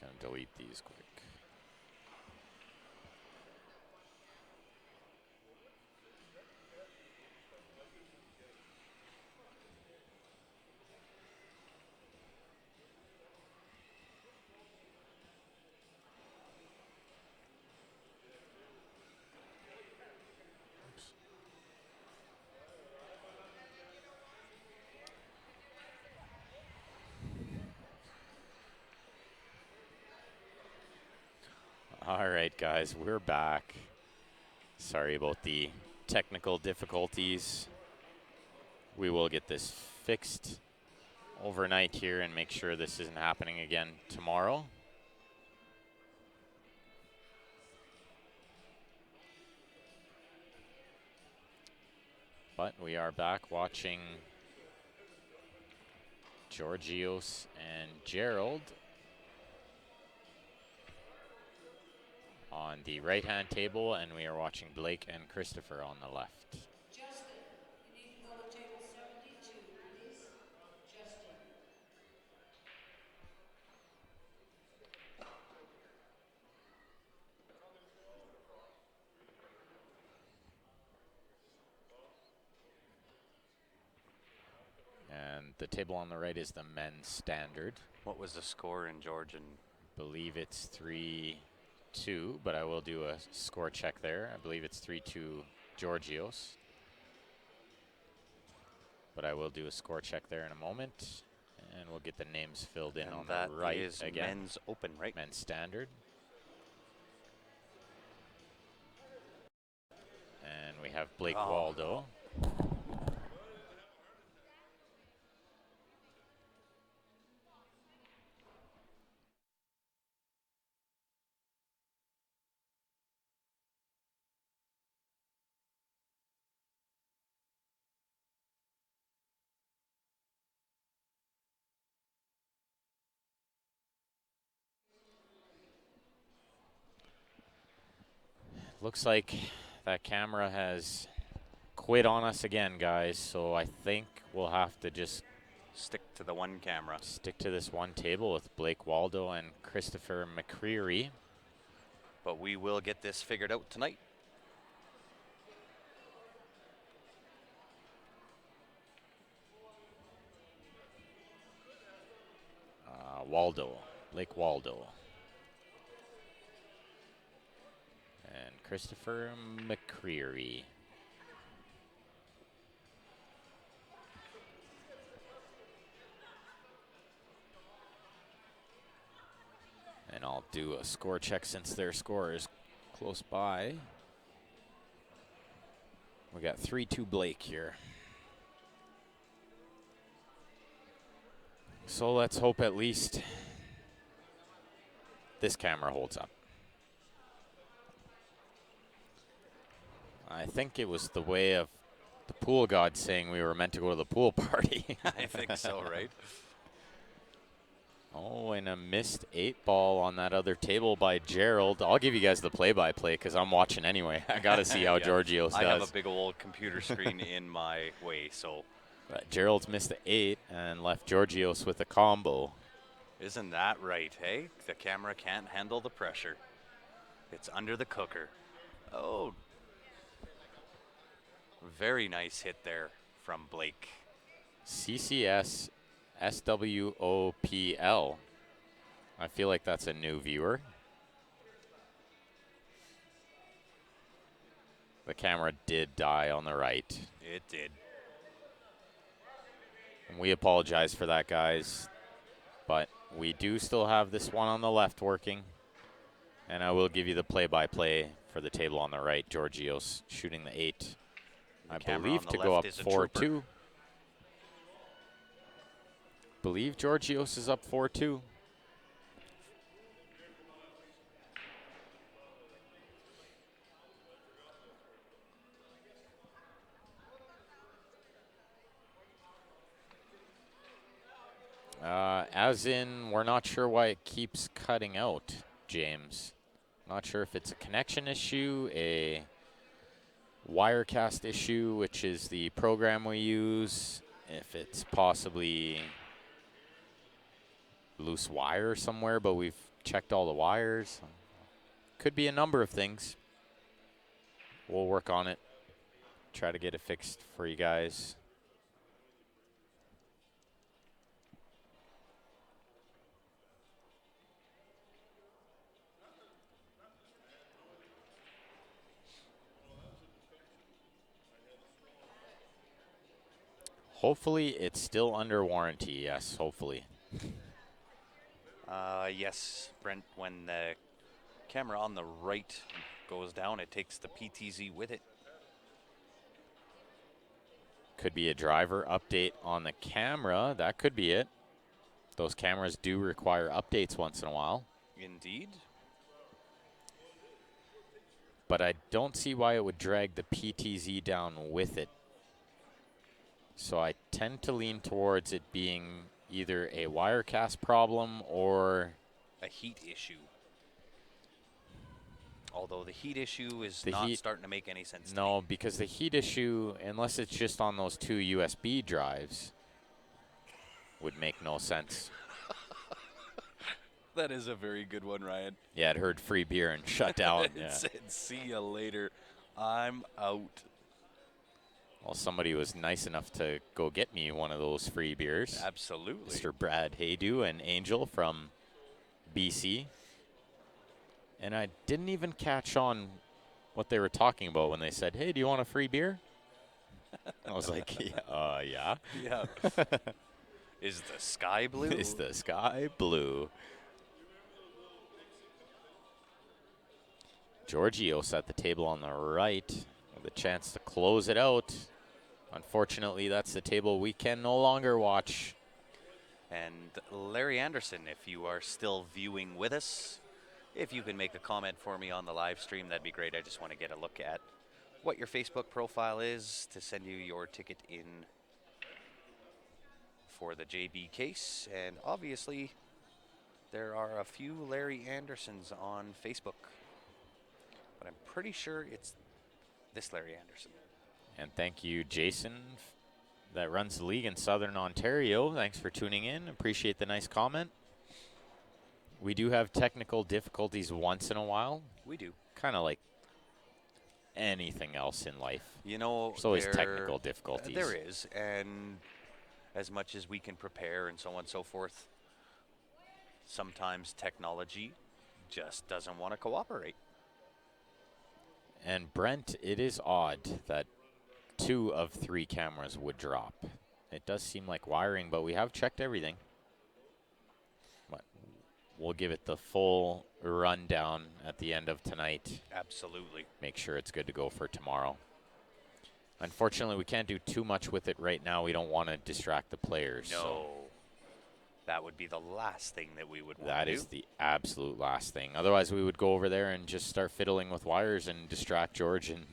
Gonna delete these quick. All right, guys, we're back. Sorry about the technical difficulties. We will get this fixed overnight here and make sure this isn't happening again tomorrow. But we are back watching Georgios and Gerald on the right-hand table, and we are watching Blake and Christopher on the left. Justin, you need to go to table 72, please. Justin. And the table on the right is the men's standard. What was the score in Georgian? Believe it's 3-2, but I will do a score check there. I believe it's 3-2 Georgios. But I will do a score check there in a moment. And we'll get the names filled in And on that the right is again. men's open, right? Men's standard. And we have Blake Waldo. Looks like that camera has quit on us again, guys. So I think we'll have to just stick to the one camera. Stick to this one table with Blake Waldo and Christopher McCreary. But we will get this figured out tonight. Blake Waldo. And Christopher McCreary. And I'll do a score check since their score is close by. We got 3-2 Blake here. So let's hope at least this camera holds up. I think it was the way of the pool god saying we were meant to go to the pool party. I think so, right? Oh, and a missed 8-ball on that other table by Gerald. I'll give you guys the play-by-play because I'm watching anyway. I got to see how Georgios does. I have a big old computer screen in my way, so. But Gerald's missed the 8 and left Georgios with a combo. Isn't that right, hey? The camera can't handle the pressure. It's under the cooker. Oh. Very nice hit there from Blake. CCS SWOPL. I feel like that's a new viewer. The camera did die on the right. It did. And we apologize for that, guys. But we do still have this one on the left working. And I will give you the play-by-play for the table on the right. Georgios shooting the 8. I believe to go up 4-2. Believe Georgios is up 4-2. As in, we're not sure why it keeps cutting out, James. Not sure if it's a connection issue, a Wirecast issue, which is the program we use, if it's possibly loose wire somewhere, but we've checked all the wires. Could be a number of things. We'll work on it. Try to get it fixed for you guys. Hopefully it's still under warranty. Yes, hopefully. Yes, Brent, when the camera on the right goes down, it takes the PTZ with it. Could be a driver update on the camera. That could be it. Those cameras do require updates once in a while. Indeed. But I don't see why it would drag the PTZ down with it. So I tend to lean towards it being either a wire cast problem or a heat issue. Although the heat issue is The not heat- starting to make any sense to no, me. because the heat issue, unless it's just on those 2 USB drives, would make no sense. That is a very good one, Ryan. Yeah, it heard free beer and shut down. It Yeah. said, see you later. I'm out. Well, somebody was nice enough to go get me one of those free beers. Absolutely. Mr. Brad Haydu and Angel from BC. And I didn't even catch on what they were talking about when they said, "Hey, do you want a free beer?" I was like, yeah. Yeah. Is the sky blue? Is the sky blue? Giorgios at the table on the right with a chance to close it out. Unfortunately, that's the table we can no longer watch. And Larry Anderson, if you are still viewing with us, if you can make a comment for me on the live stream, that'd be great. I just want to get a look at what your Facebook profile is to send you your ticket in for the JB case. And obviously, there are a few Larry Andersons on Facebook, but I'm pretty sure it's this Larry Anderson. And thank you, Jason, that runs the league in Southern Ontario. Thanks for tuning in. Appreciate the nice comment. We do have technical difficulties once in a while, We do. kind of like anything else in life. You know, There's always technical difficulties. There is, and as much as we can prepare and so on and so forth, sometimes technology just doesn't want to cooperate. And Brent, it is odd that 2 of 3 cameras would drop. It does seem like wiring, but we have checked everything. But we'll give it the full rundown at the end of tonight. Absolutely. Make sure it's good to go for tomorrow. Unfortunately, we can't do too much with it right now. We don't want to distract the players. No. So That would be the last thing that we would want that to is do. the absolute last thing. Otherwise, we would go over there and just start fiddling with wires and distract George and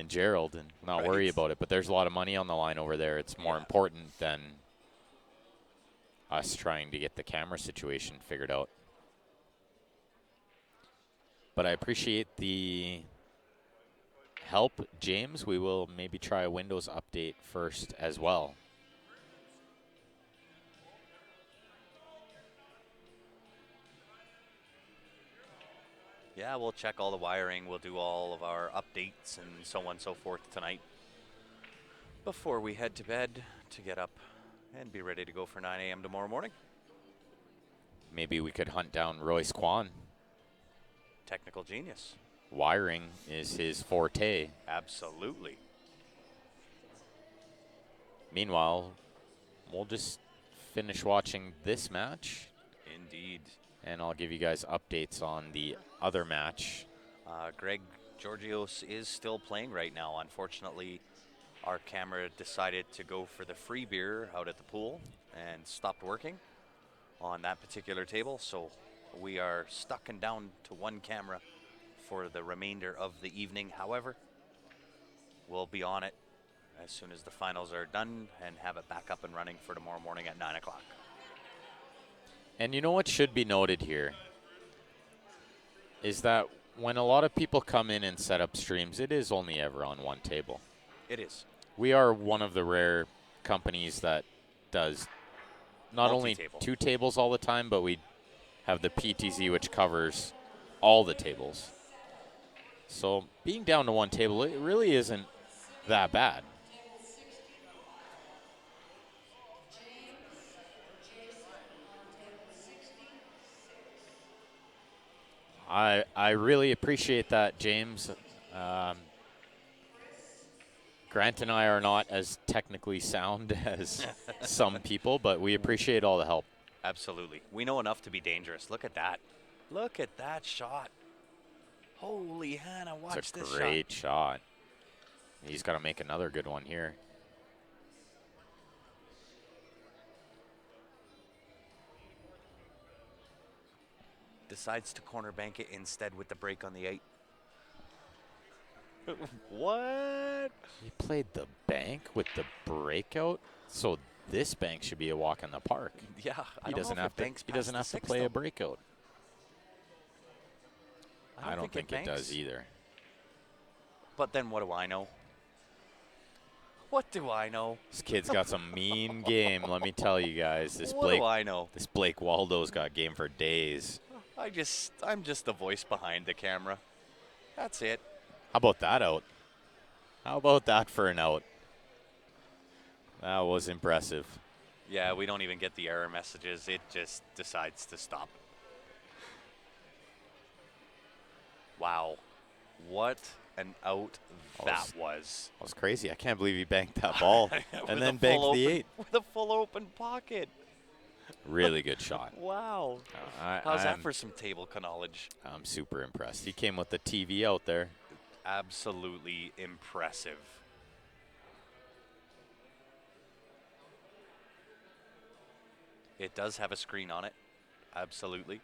Gerald and not worry Right. about it. But there's a lot of money on the line over there. It's more Yeah. important than us trying to get the camera situation figured out. But I appreciate the help, James. We will maybe try a Windows update first as well. Yeah, we'll check all the wiring. We'll do all of our updates and so on and so forth tonight before we head to bed to get up and be ready to go for 9 a.m. tomorrow morning. Maybe we could hunt down Royce Kwan. Technical genius. Wiring is his forte. Absolutely. Meanwhile, we'll just finish watching this match, Indeed. and I'll give you guys updates on the other match. Greg Georgios is still playing right now. Unfortunately, our camera decided to go for the free beer out at the pool and stopped working on that particular table. So we are stuck and down to 1 camera for the remainder of the evening. However, we'll be on it as soon as the finals are done and have it back up and running for tomorrow morning at 9 o'clock. And you know what should be noted here is that when a lot of people come in and set up streams, it is only ever on 1 table. It is. We are one of the rare companies that does not only Multi-table. 2 tables all the time, but we have the PTZ, which covers all the tables. So being down to one table, it really isn't that bad. I really appreciate that, James. Um, Grant and I are not as technically sound as some people, but we appreciate all the help. Absolutely. We know enough to be dangerous. Look at that. Look at that shot. Holy Hannah, watch It's a this great shot. He's got to make another good one here. Decides to corner bank it instead with the break on the 8. What? He played the bank with the breakout, so this bank should be a walk in the park. Yeah, He doesn't have to. He doesn't have to play a breakout. I don't think it does either. But then what do I know? What do I know? This kid's got some mean game, let me tell you guys. This What do I know? This Blake Waldo's got game for days. I'm just the voice behind the camera. That's it. How about that out? How about that for an out? That was impressive. Yeah, we don't even get the error messages. It just decides to stop. Wow. What an out that was. That was crazy. I can't believe he banked that ball and then banked the 8. With a full open pocket. Really good shot. Wow. How's that for some table knowledge? I'm super impressed. He came with the TV out there. Absolutely impressive. It does have a screen on it. Absolutely.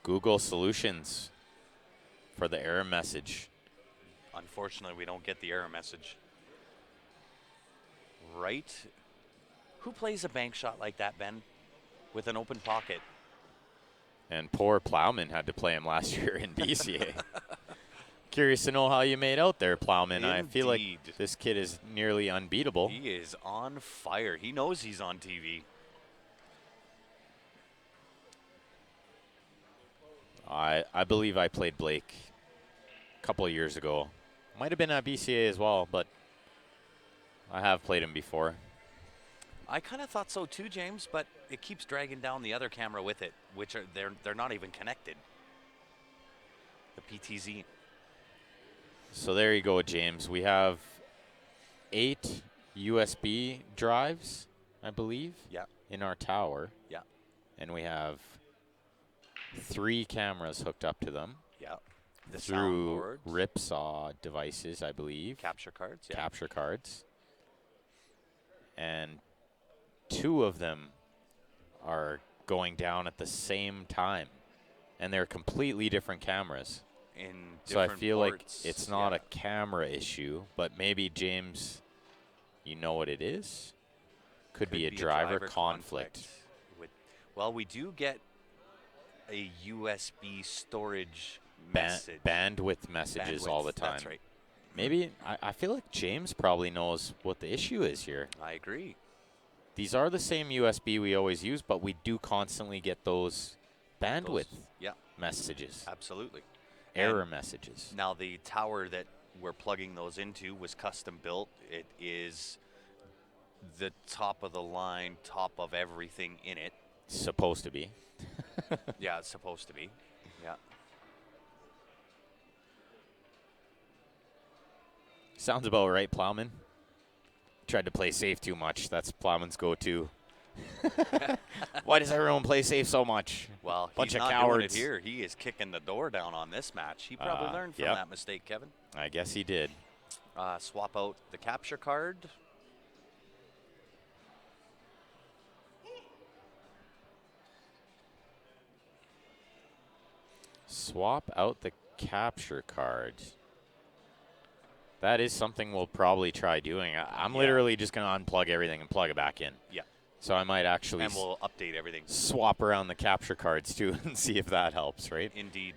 Google Solutions for the error message. Unfortunately, we don't get the error message. Right? Who plays a bank shot like that, Ben? With an open pocket. And poor Plowman had to play him last year in BCA. Curious to know how you made out there, Plowman. I feel like this kid is nearly unbeatable. He is on fire. He knows he's on TV. I believe I played Blake a couple of years ago. Might have been at BCA as well, but I have played him before. I kind of thought so too, James, but it keeps dragging down the other camera with it, which are they're not even connected. The PTZ. So there you go, James. We have 8 USB drives, I believe, in our tower. Yeah. And we have 3 cameras hooked up to them. Yeah. The through ripsaw devices, I believe. Capture cards. Yeah. Capture cards. And 2 of them are going down at the same time. And they're completely different cameras. So I feel ports, like it's not a camera issue, but maybe, James, you know what it is? Could be a driver conflict. Well, we do get a USB storage message. Bandwidth messages all the time. That's right. Maybe, I feel like James probably knows what the issue is here. I agree. These are the same USB we always use, but we do constantly get those bandwidth messages. Absolutely. Error messages. Now, the tower that we're plugging those into was custom built. It is the top of the line, top of everything in it. Supposed to be. Yeah, it's supposed to be. Yeah. Sounds about right, Plowman. Tried to play safe too much. That's Plowman's go-to. Why does everyone play safe so much? Well, bunch he's of not cowards. doing it here. He is kicking the door down on this match. He probably learned from that mistake, Kevin. I guess he did. Swap out the capture card. Swap out the capture card. That is something we'll probably try doing. I'm literally just going to unplug everything and plug it back in. Yeah. So I might actually and we'll update everything. Swap around the capture cards too and see if that helps, right? Indeed.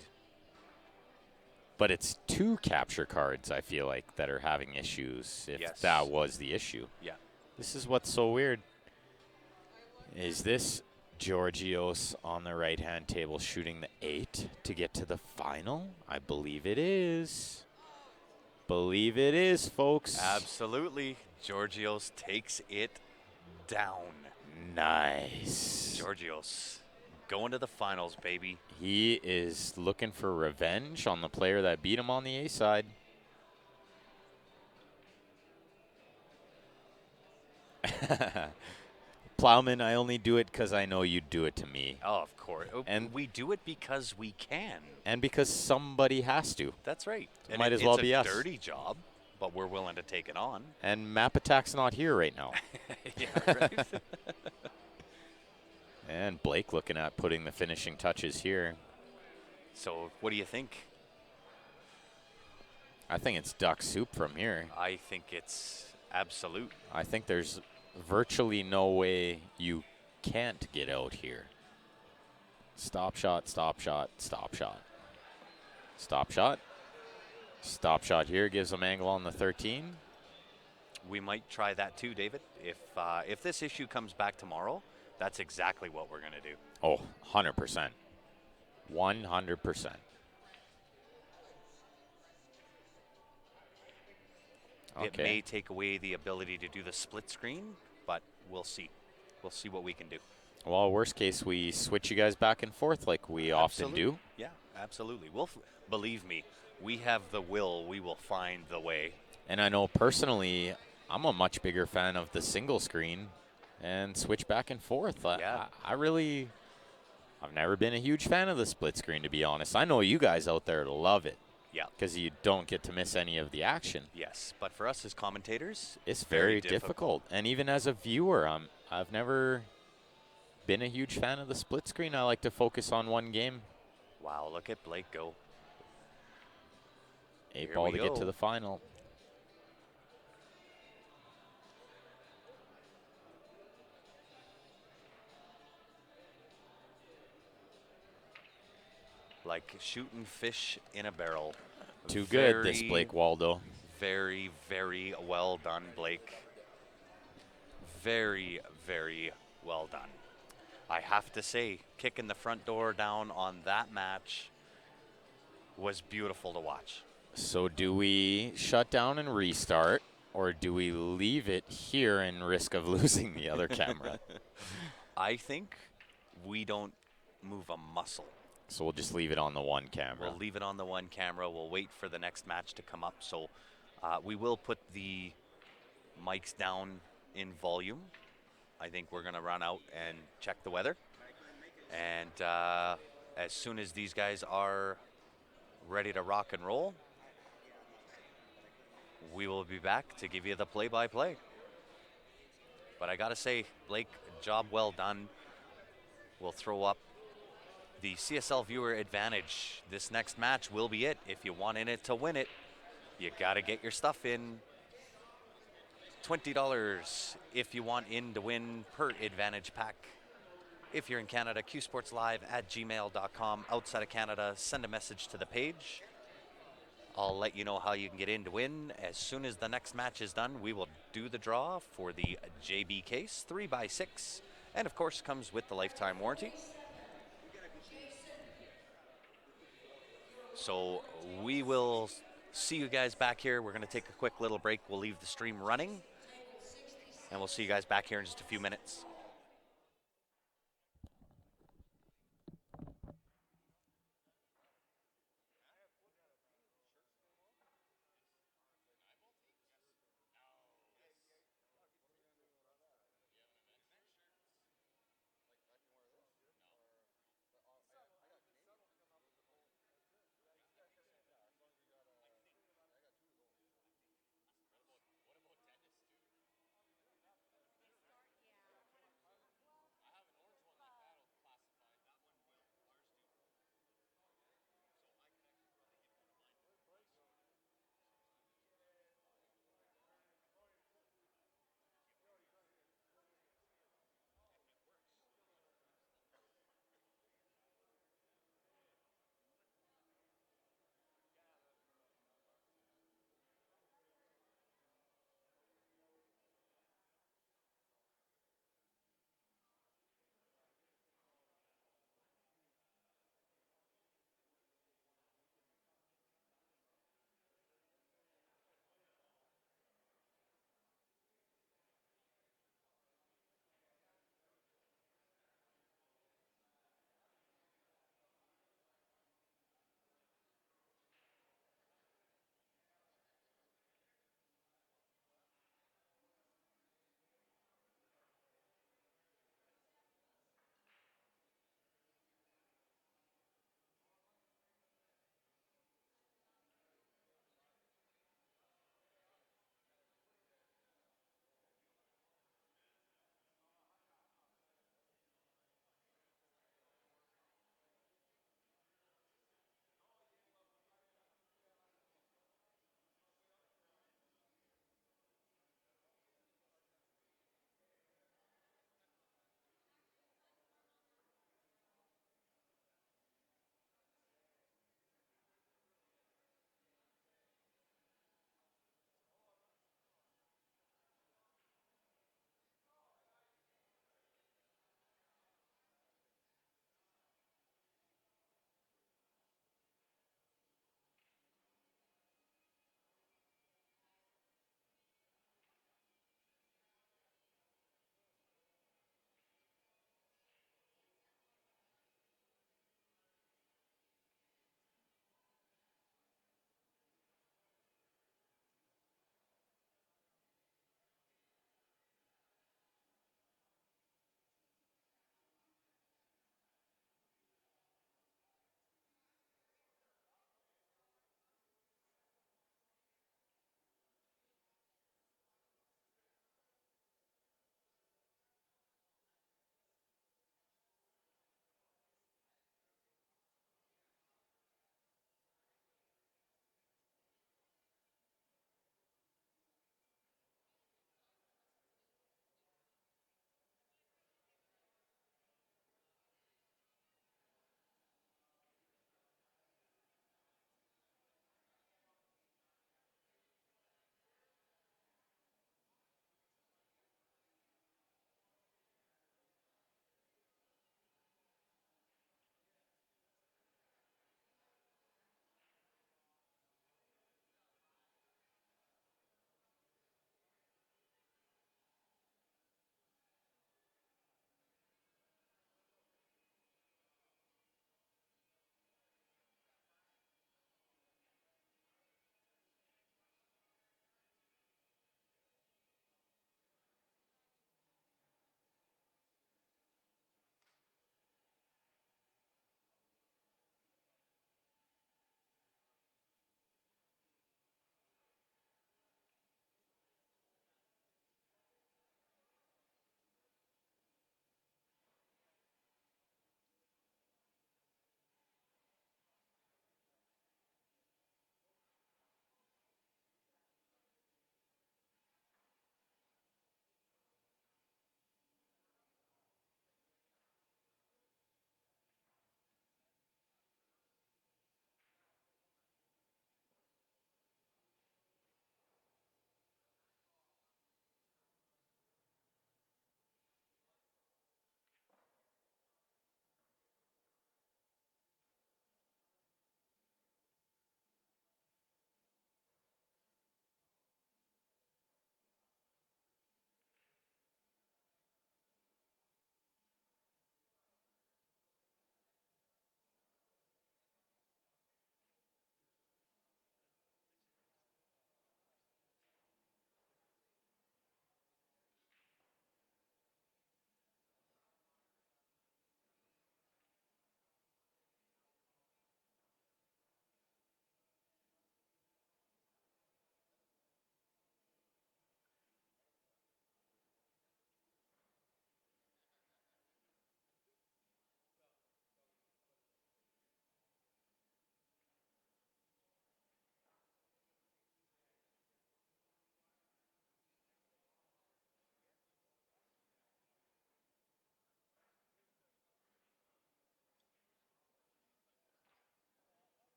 But it's 2 capture cards, I feel like, that are having issues, if that was the issue. Yeah. This is what's so weird. Is this Georgios on the right-hand table shooting the 8 to get to the final? I believe it is. Believe it is, folks. Absolutely. Georgios takes it down. Nice. Georgios going to the finals, baby. He is looking for revenge on the player that beat him on the A side. Plowman, I only do it because I know you'd do it to me. Oh, of course. And we do it because we can. And because somebody has to. That's right. It might as well be us. It's a dirty job, but we're willing to take it on. And Map Attack's not here right now. Yeah, right. And Blake looking at putting the finishing touches here. So what do you think? I think it's duck soup from here. I think it's absolute. I think there's virtually no way you can't get out here. Stop shot, stop shot, stop shot. Stop shot. Stop shot here gives them angle on the 13. We might try that too, David. If this issue comes back tomorrow, that's exactly what we're going to do. Oh, 100%. 100%. Okay. It may take away the ability to do the split screen, but we'll see. We'll see what we can do. Well, worst case, we switch you guys back and forth like we often do. Yeah, absolutely. Believe me, we have the will. We will find the way. And I know personally, I'm a much bigger fan of the single screen and switch back and forth. Yeah. I've never been a huge fan of the split screen, to be honest. I know you guys out there love it. Yeah. Because you don't get to miss any of the action. Yes, but for us as commentators, it's very difficult. And even as a viewer, I've never been a huge fan of the split screen. I like to focus on one game. Wow, look at Blake go. 8 ball to get to the final. Like shooting fish in a barrel. Too good, this Blake Waldo. Very, very well done, Blake. Very, very well done. I have to say, kicking the front door down on that match was beautiful to watch. So do we shut down and restart, or do we leave it here and risk of losing the other camera? I think we don't move a muscle. So we'll just leave it on the one camera. We'll leave it on the one camera. We'll wait for the next match to come up. So we will put the mics down in volume. I think we're going to run out and check the weather. And as soon as these guys are ready to rock and roll, we will be back to give you the play-by-play. But I got to say, Blake, job well done. We'll throw up the CSL viewer advantage. This next match will be it. If you want in it to win it, you got to get your stuff in. $20 if you want in to win per advantage pack. If you're in Canada, qsportslive@gmail.com. Outside of Canada, send a message to the page. I'll let you know how you can get in to win. As soon as the next match is done, we will do the draw for the JB case, 3x6, and of course comes with the lifetime warranty. So we will see you guys back here. We're going to take a quick little break. We'll leave the stream running, and we'll see you guys back here in just a few minutes.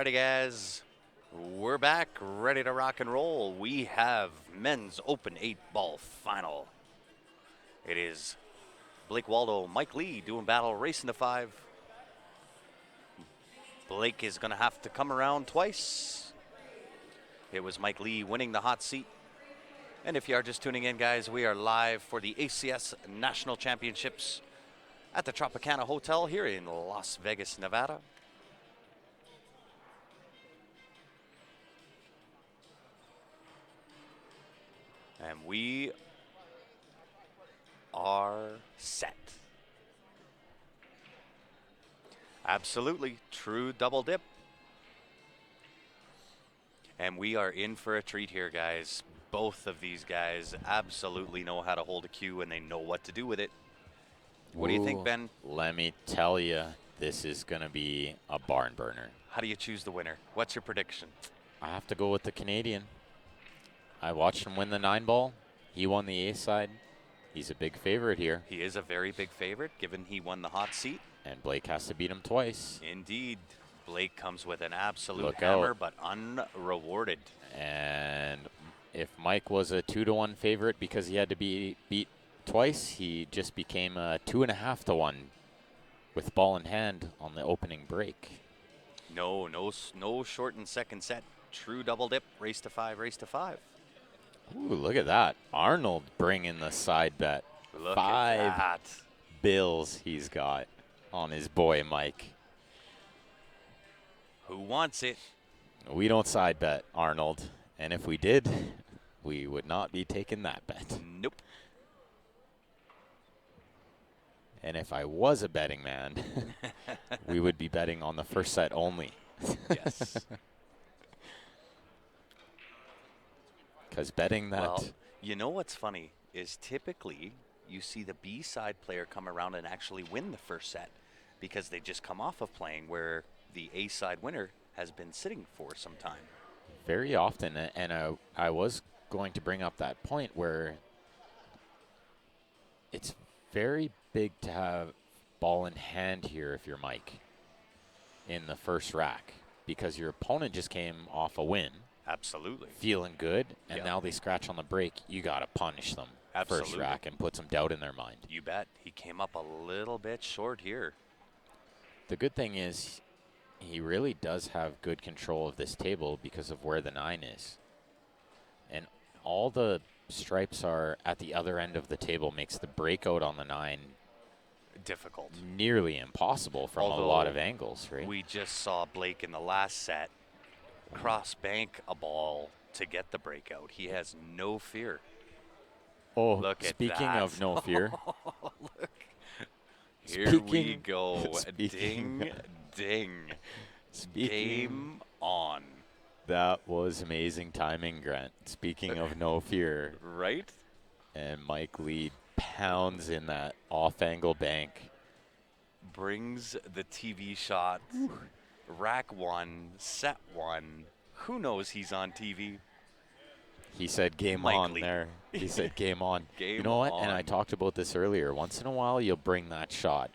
Alrighty, guys. We're back, ready to rock and roll. We have men's open 8-ball final. It is Blake Waldo, Mike Lee doing battle, racing to 5. Blake is going to have to come around twice. It was Mike Lee winning the hot seat. And if you are just tuning in, guys, we are live for the ACS National Championships at the Tropicana Hotel here in Las Vegas, Nevada. And we are set. Absolutely, true double dip. And we are in for a treat here, guys. Both of these guys absolutely know how to hold a cue, and they know what to do with it. What do you think, Ben? Let me tell you, this is going to be a barn burner. How do you choose the winner? What's your prediction? I have to go with the Canadian. I watched him win the 9-ball. He won the A side. He's a big favorite here. He is a very big favorite, given he won the hot seat. And Blake has to beat him twice. Indeed. Blake comes with an absolute Look hammer, out. but unrewarded. And if Mike was a 2-1 favorite because he had to be beat twice, he just became a 2.5-1 with ball in hand on the opening break. No shortened second set. True double dip. Race to 5, race to 5. Ooh, look at that. Arnold bringing the side bet. Look 5 at that. bills he's got on his boy Mike. Who wants it? We don't side bet, Arnold. And if we did, we would not be taking that bet. Nope. And if I was a betting man, we would be betting on the first set only. Yes. Because betting that... Well, you know what's funny is typically you see the B-side player come around and actually win the first set because they just come off of playing, where the A-side winner has been sitting for some time. Very often, and I was going to bring up that point where it's very big to have ball in hand here if you're Mike in the first rack, because your opponent just came off a win. Absolutely. Feeling good, and Yep. now they scratch on the break. You got to punish them first Absolutely. rack and put some doubt in their mind. You bet. He came up a little bit short here. The good thing is he really does have good control of this table because of where the 9 is. And all the stripes are at the other end of the table makes the breakout on the 9 Difficult. nearly impossible from a lot of angles, right? We just saw Blake in the last set cross bank a ball to get the breakout. He has no fear. Oh, Look at speaking that. of no fear, Look. Here we Speaking- go. speaking- Ding, ding. Game on. that was amazing timing, Grant. Speaking of no fear, Right? and Mike Lee pounds in that off-angle bank. Brings the TV shot. Rack 1, set 1. Who knows he's on TV? He said game Mike on Lee. there. He said game on. You Game know what? And I on. talked about this earlier. Once in a while, you'll bring that shot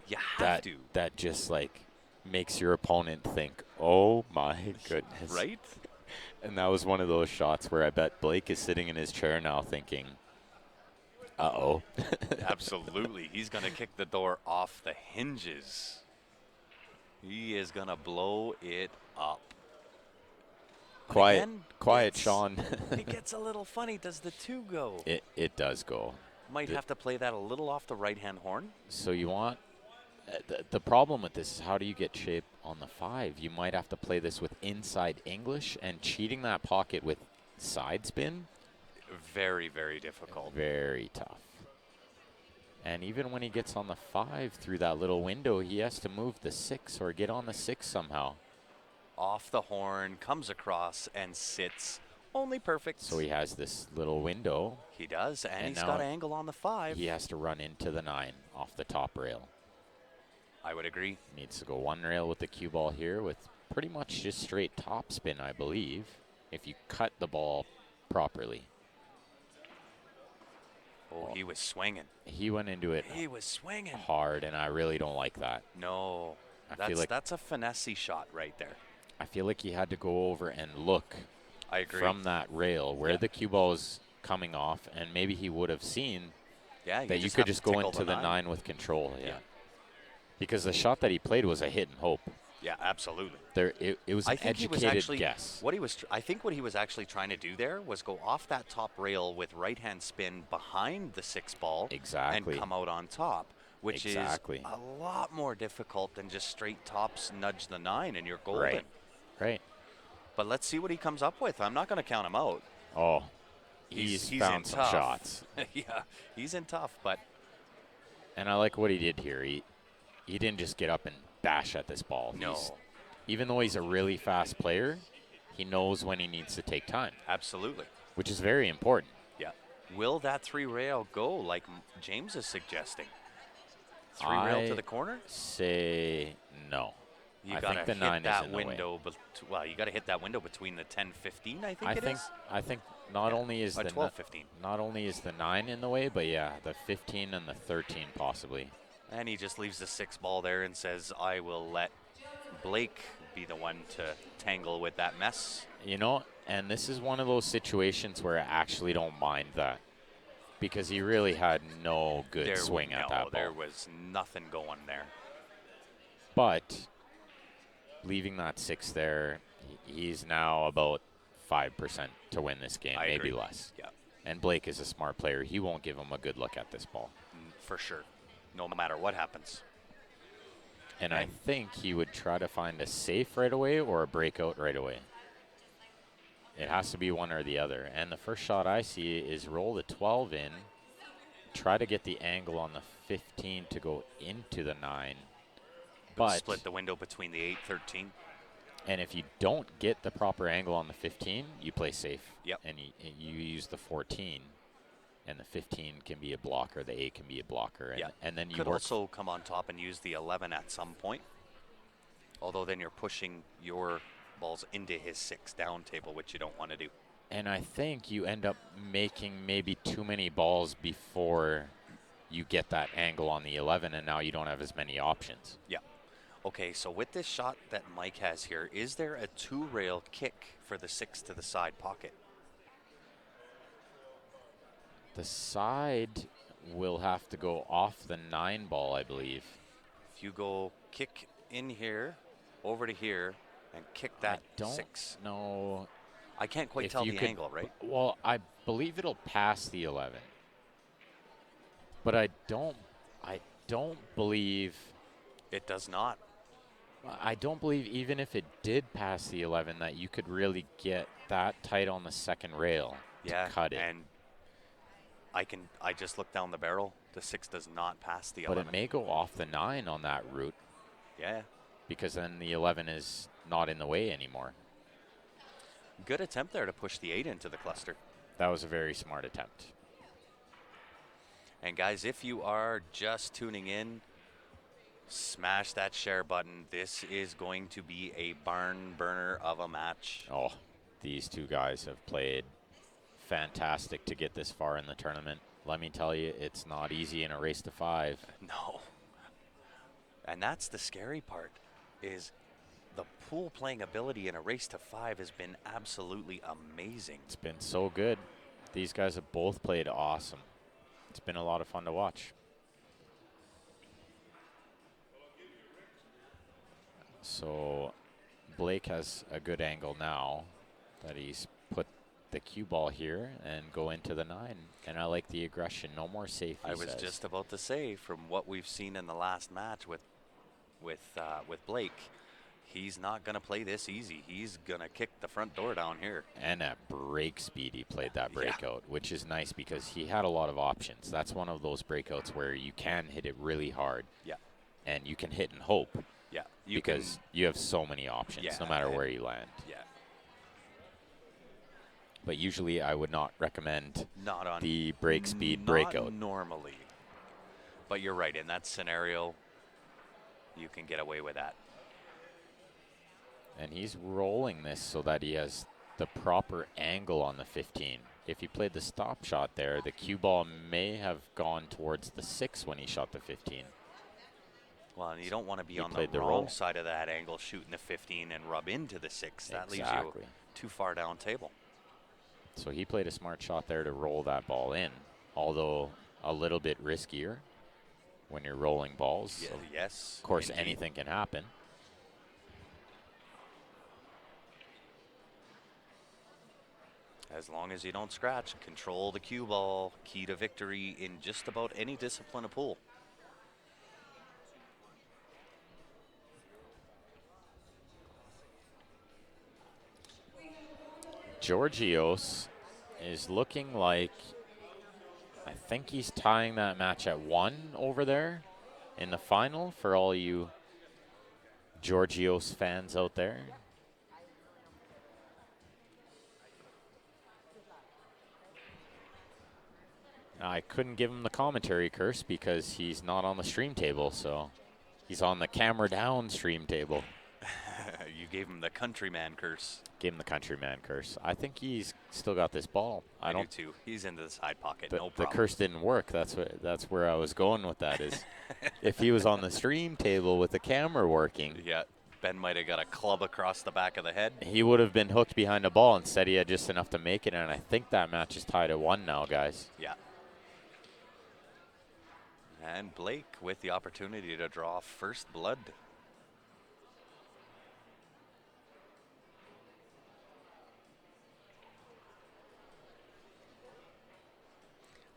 You have to. that just like makes your opponent think, "Oh my goodness!" Right? And that was one of those shots where I bet Blake is sitting in his chair now, thinking, "Uh-oh." Absolutely. He's going to kick the door off the hinges. He is going to blow it up. But Quiet, again, quiet, it's- Sean. It gets a little funny. Does the 2 go? it does go. Might have to play that a little off the right-hand horn. So you want the problem with this is, how do you get shape on the 5? You might have to play this with inside English, and cheating that pocket with side spin, Very, very difficult. very tough. And even when he gets on the 5 through that little window, he has to move the 6 or get on the 6 somehow. Off the horn, comes across and sits. Only perfect. So he has this little window. He does, and, And he's now got an angle on the 5. He has to run into the 9 off the top rail. I would agree. Needs to go one rail with the cue ball here with pretty much just straight top spin, I believe, if you cut the ball properly. Oh, he was swinging. He went into it He was swinging. hard, and I really don't like that. No. I feel like That's a finesse shot right there. I feel like he had to go over and look I agree. from that rail where Yeah. the cue ball is coming off, and maybe he would have seen Yeah, that you just could have just to go tickle into the 9 with control. Yeah. Yeah. Because the shot that he played was a hit and hope. Yeah, absolutely. It was I an think he was educated actually guess. I think what he was actually trying to do there was go off that top rail with right-hand spin behind the 6 ball Exactly. and come out on top, which Exactly. is a lot more difficult than just straight tops nudge the 9 and you're golden. Right. Right. But let's see what he comes up with. I'm not going to count him out. Oh, he's found in some tough. shots. Yeah, he's in tough, but And I like what he did here. He didn't just get up and bash at this ball. no, Even though he's a really fast player, he knows when he needs to take time, absolutely. which is very important. Yeah. Will that 3 rail go like James is suggesting? 3 rail to the corner? Say no. You I got think to the 9 hit is that in the way. window. Well, you got to hit that window between the 10-15. I think not only is Or the 12-15. not only is the 9 in the way, but yeah, the 15 and the 13 possibly. And he just leaves the 6 ball there and says, "I will let Blake be the one to tangle with that mess." You know, and this is one of those situations where I actually don't mind that, because he really had no good swing at that ball. There was nothing going there. But leaving that 6 there, he's now about 5% to win this game, I maybe agree. less. Yeah, And Blake is a smart player. He won't give him a good look at this ball. for sure. No matter what happens. And I think he would try to find a safe right away or a breakout right away. It has to be one or the other. And the first shot I see is roll the 12 in, try to get the angle on the 15 to go into the 9. But Split the window between the 8-13. and if you don't get the proper angle on the 15, you play safe. Yep. And you use the 14. And the 15 can be a blocker, the 8 can be a blocker. And, Yeah. and then you Could work. also come on top and use the 11 at some point. Although then you're pushing your balls into his 6 down table, which you don't want to do. And I think you end up making maybe too many balls before you get that angle on the 11, and now you don't have as many options. Yeah. Okay, so with this shot that Mike has here, is there a 2-rail kick for the 6 to the side pocket? The side will have to go off the 9 ball, I believe. If you go kick in here, over to here, and kick that I don't 6. know. I can't quite if tell you the could- angle, right? Well, I believe it'll pass the 11. But I don't believe It does not. even if it did pass the 11 that you could really get that tight on the second rail Yeah, to cut it. and I just looked down the barrel. The 6 does not pass the But 11. it may go off the 9 on that route, Yeah. because then the 11 is not in the way anymore. Good attempt there to push the 8 into the cluster. That was a very smart attempt. And guys, if you are just tuning in, smash that share button. This is going to be a barn burner of a match. Oh, these two guys have played fantastic to get this far in the tournament. Let me tell you, it's not easy in a race to 5. No. And that's the scary part, is the pool playing ability in a race to 5 has been absolutely amazing. It's been so good. These guys have both played awesome. It's been a lot of fun to watch. So Blake has a good angle now that he's put the cue ball here and go into the 9. And I like the aggression. No more safe, he I was says. just about to say, from what we've seen in the last match with Blake, he's not going to play this easy. He's going to kick the front door down here. And at break speed, he played that Yeah. breakout, which is nice because he had a lot of options. That's one of those breakouts where you can hit it really hard. Yeah. And you can hit and hope Yeah. because you have so many options, Yeah, no matter and- where you land. Yeah. But usually I would not recommend Not on the break speed not breakout. normally. But you're right. In that scenario, you can get away with that. And he's rolling this so that he has the proper angle on the 15. If he played the stop shot there, the cue ball may have gone towards the 6 when he shot the 15. Well, and you don't want to be He on the played the wrong role. side of that angle shooting the 15 and rub into the 6. That leaves Exactly. you too far down table. So he played a smart shot there to roll that ball in, although a little bit riskier when you're rolling balls. Yeah, So yes. of course, indeed. anything can happen. As long as you don't scratch, control the cue ball, key to victory in just about any discipline of pool. Georgios is looking like, I think he's tying that match at 1 over there in the final for all you Georgios fans out there. I couldn't give him the commentary curse because he's not on the stream table, so he's on the camera down stream table. You gave him the countryman curse. Gave him the countryman curse. I think he's still got this ball. I do too. He's into the side pocket, no The problem. curse didn't work. That's where I was going with that. Is if he was on the stream table with the camera working, Yeah, Ben might have got a club across the back of the head. he would have been hooked behind the ball. Instead, he had just enough to make it, and I think that match is tied at 1 now, guys. Yeah. And Blake with the opportunity to draw first blood.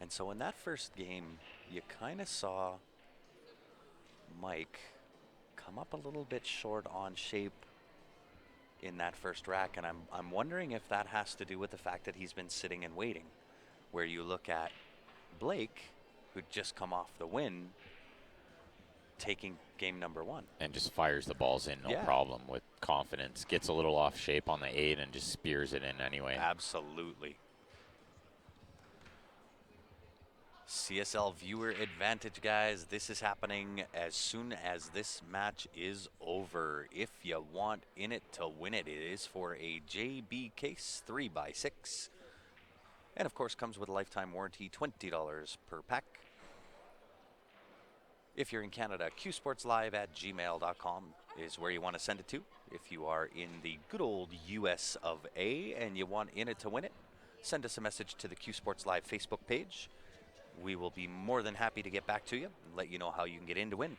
And so in that first game, you kind of saw Mike come up a little bit short on shape in that first rack, and I'm wondering if that has to do with the fact that he's been sitting and waiting. Where you look at Blake, who'd just come off the win, taking game number 1. And just fires the balls in, no problem, with confidence. Gets a little off shape on the 8 and just spears it in anyway. Absolutely. CSL viewer advantage, guys. This is happening as soon as this match is over. If you want in it to win it, it is for a JB case 3x6. And of course comes with a lifetime warranty, $20 per pack. If you're in Canada, qsportslive@gmail.com is where you want to send it to. If you are in the good old US of A and you want in it to win it, send us a message to the Q Sports Live Facebook page. We will be more than happy to get back to you and let you know how you can get in to win.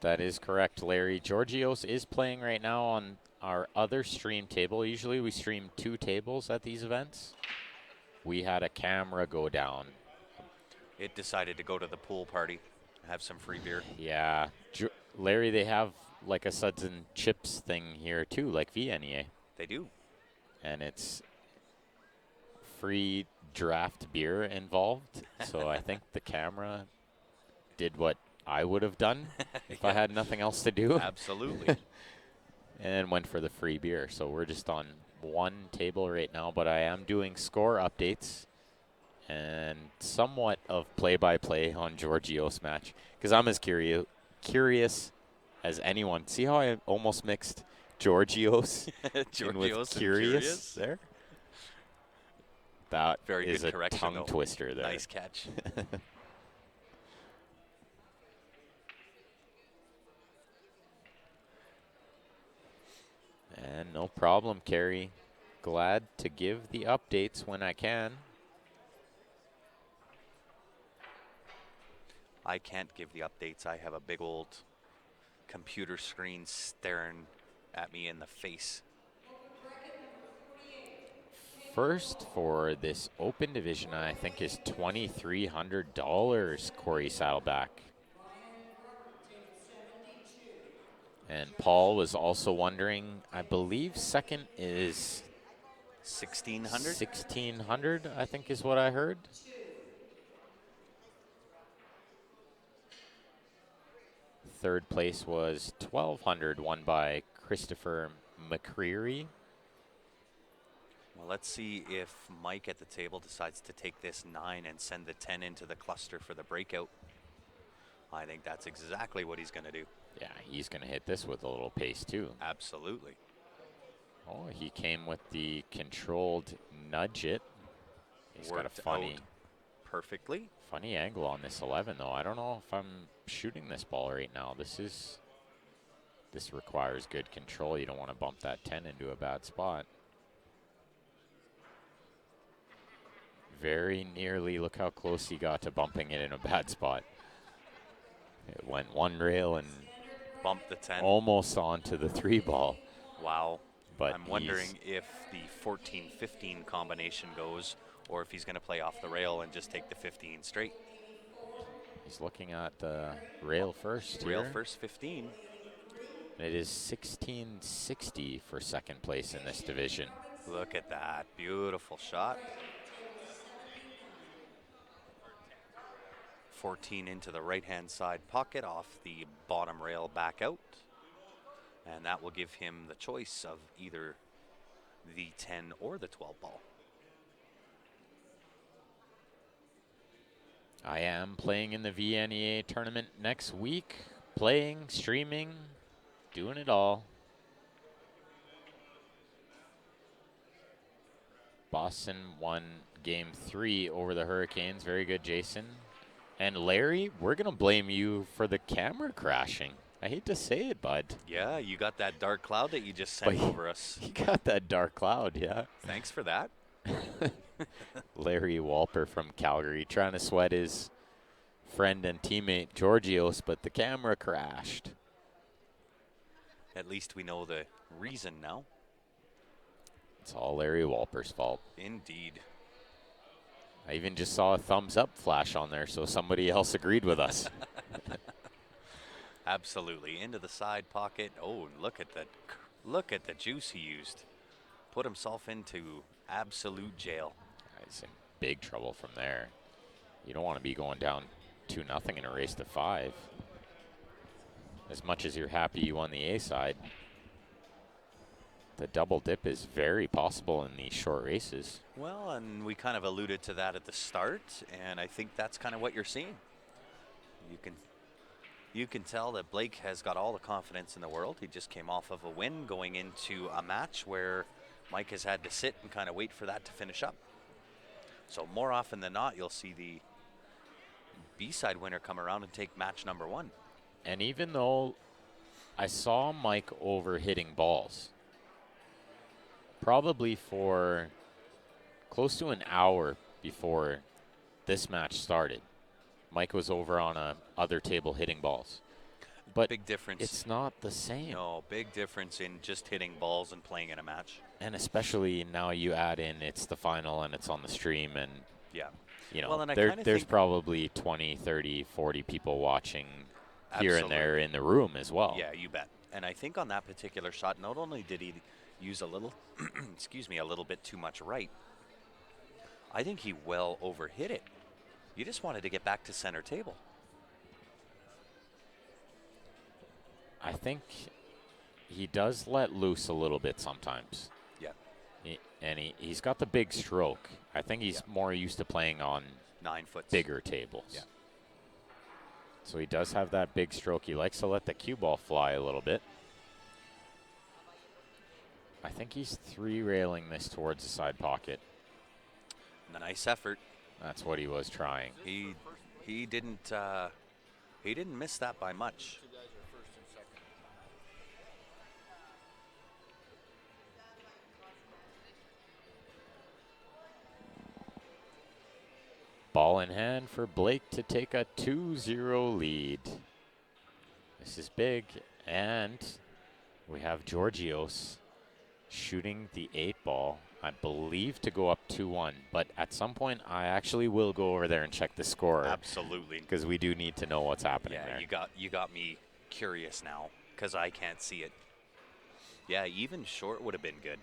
That is correct, Larry. Georgios is playing right now on our other stream table. Usually we stream 2 tables at these events. We had a camera go down. It decided to go to the pool party, have some free beer. Yeah. Larry, they have like a Suds and Chips thing here too, like VNEA. They do. And it's free draft beer involved. So I think the camera did what I would have done if I had nothing else to do. Absolutely. And went for the free beer. So we're just on 1 table right now, but I am doing score updates and somewhat of play-by-play on Georgios' match because I'm as curious as anyone. See how I almost mixed Georgios with curious there? That Very is good a correction, tongue though. twister there. Nice catch. And no problem, Carrie. Glad to give the updates when I can. I can't give the updates. I have a big old computer screen staring at me in the face. First for this open division, I think, is $2,300, Corey Saddleback. And Paul was also wondering, I believe second is 1,600? 1,600, I think is what I heard. Third place was 1,200, won by Christopher McCreary. Well, let's see if Mike at the table decides to take this 9 and send the 10 into the cluster for the breakout. I think that's exactly what he's going to do. Yeah, he's going to hit this with a little pace too. Absolutely. Oh, he came with the controlled nudge it. He's got a Worked funny, out perfectly. funny angle on this 11 though. I don't know if I'm shooting this ball right now. This requires good control. You don't want to bump that 10 into a bad spot. Very nearly, look how close he got to bumping it in a bad spot. It went one rail and Bumped the 10. almost onto the 3 ball. Wow. But I'm wondering if the 14-15 combination goes, or if he's going to play off the rail and just take the 15 straight. He's looking at the rail first Rail here. first 15. It is 1660 for second place in this division. Look at that. Beautiful shot. 14 into the right-hand side pocket off the bottom rail back out. And that will give him the choice of either the 10 or the 12 ball. I am playing in the VNEA tournament next week. Playing, streaming, doing it all. Boston won game 3 over the Hurricanes. Very good, Jason. And Larry, we're going to blame you for the camera crashing. I hate to say it, bud. Yeah, you got that dark cloud that you just sent over us. You got that dark cloud, yeah. Thanks for that. Larry Walper from Calgary trying to sweat his friend and teammate Georgios, but the camera crashed. At least we know the reason now. It's all Larry Walper's fault. Indeed. I even just saw a thumbs up flash on there, so somebody else agreed with us. Absolutely. Into the side pocket. Oh, look at the juice he used. Put himself into absolute jail. He's in big trouble from there. You don't want to be going down 2-0 in a race to 5. As much as you're happy you won the A side, the double dip is very possible in these short races. Well, and we kind of alluded to that at the start, and I think that's kind of what you're seeing. You can tell that Blake has got all the confidence in the world. He just came off of a win going into a match where Mike has had to sit and kind of wait for that to finish up. So more often than not, you'll see the B-side winner come around and take match number 1. And even though I saw Mike over hitting balls, probably for close to an hour before this match started, Mike was over on a other table hitting balls. But big difference. It's not the same. No, big difference in just hitting balls and playing in a match. And especially now you add in it's the final and it's on the stream and yeah. You know, well, and there's probably 20, 30, 40 people watching here and there in the room as well. Yeah, you bet. And I think on that particular shot, not only did he use a little, excuse me, a little bit too much right, I think he well overhit it. You just wanted to get back to center table. I think he does let loose a little bit sometimes. Yeah. He's got the big stroke. I think he's more used to playing on 9 foot bigger tables. Yeah. So he does have that big stroke. He likes to let the cue ball fly a little bit. I think he's 3-railing this towards the side pocket. Nice effort. That's what he was trying. He didn't miss that by much. Ball in hand for Blake to take a 2-0 lead. This is big, and we have Georgios shooting the 8 ball, I believe, to go up 2-1. But at some point, I actually will go over there and check the score. Absolutely. Because we do need to know what's happening there. You got me curious now because I can't see it. Yeah, even short would have been good.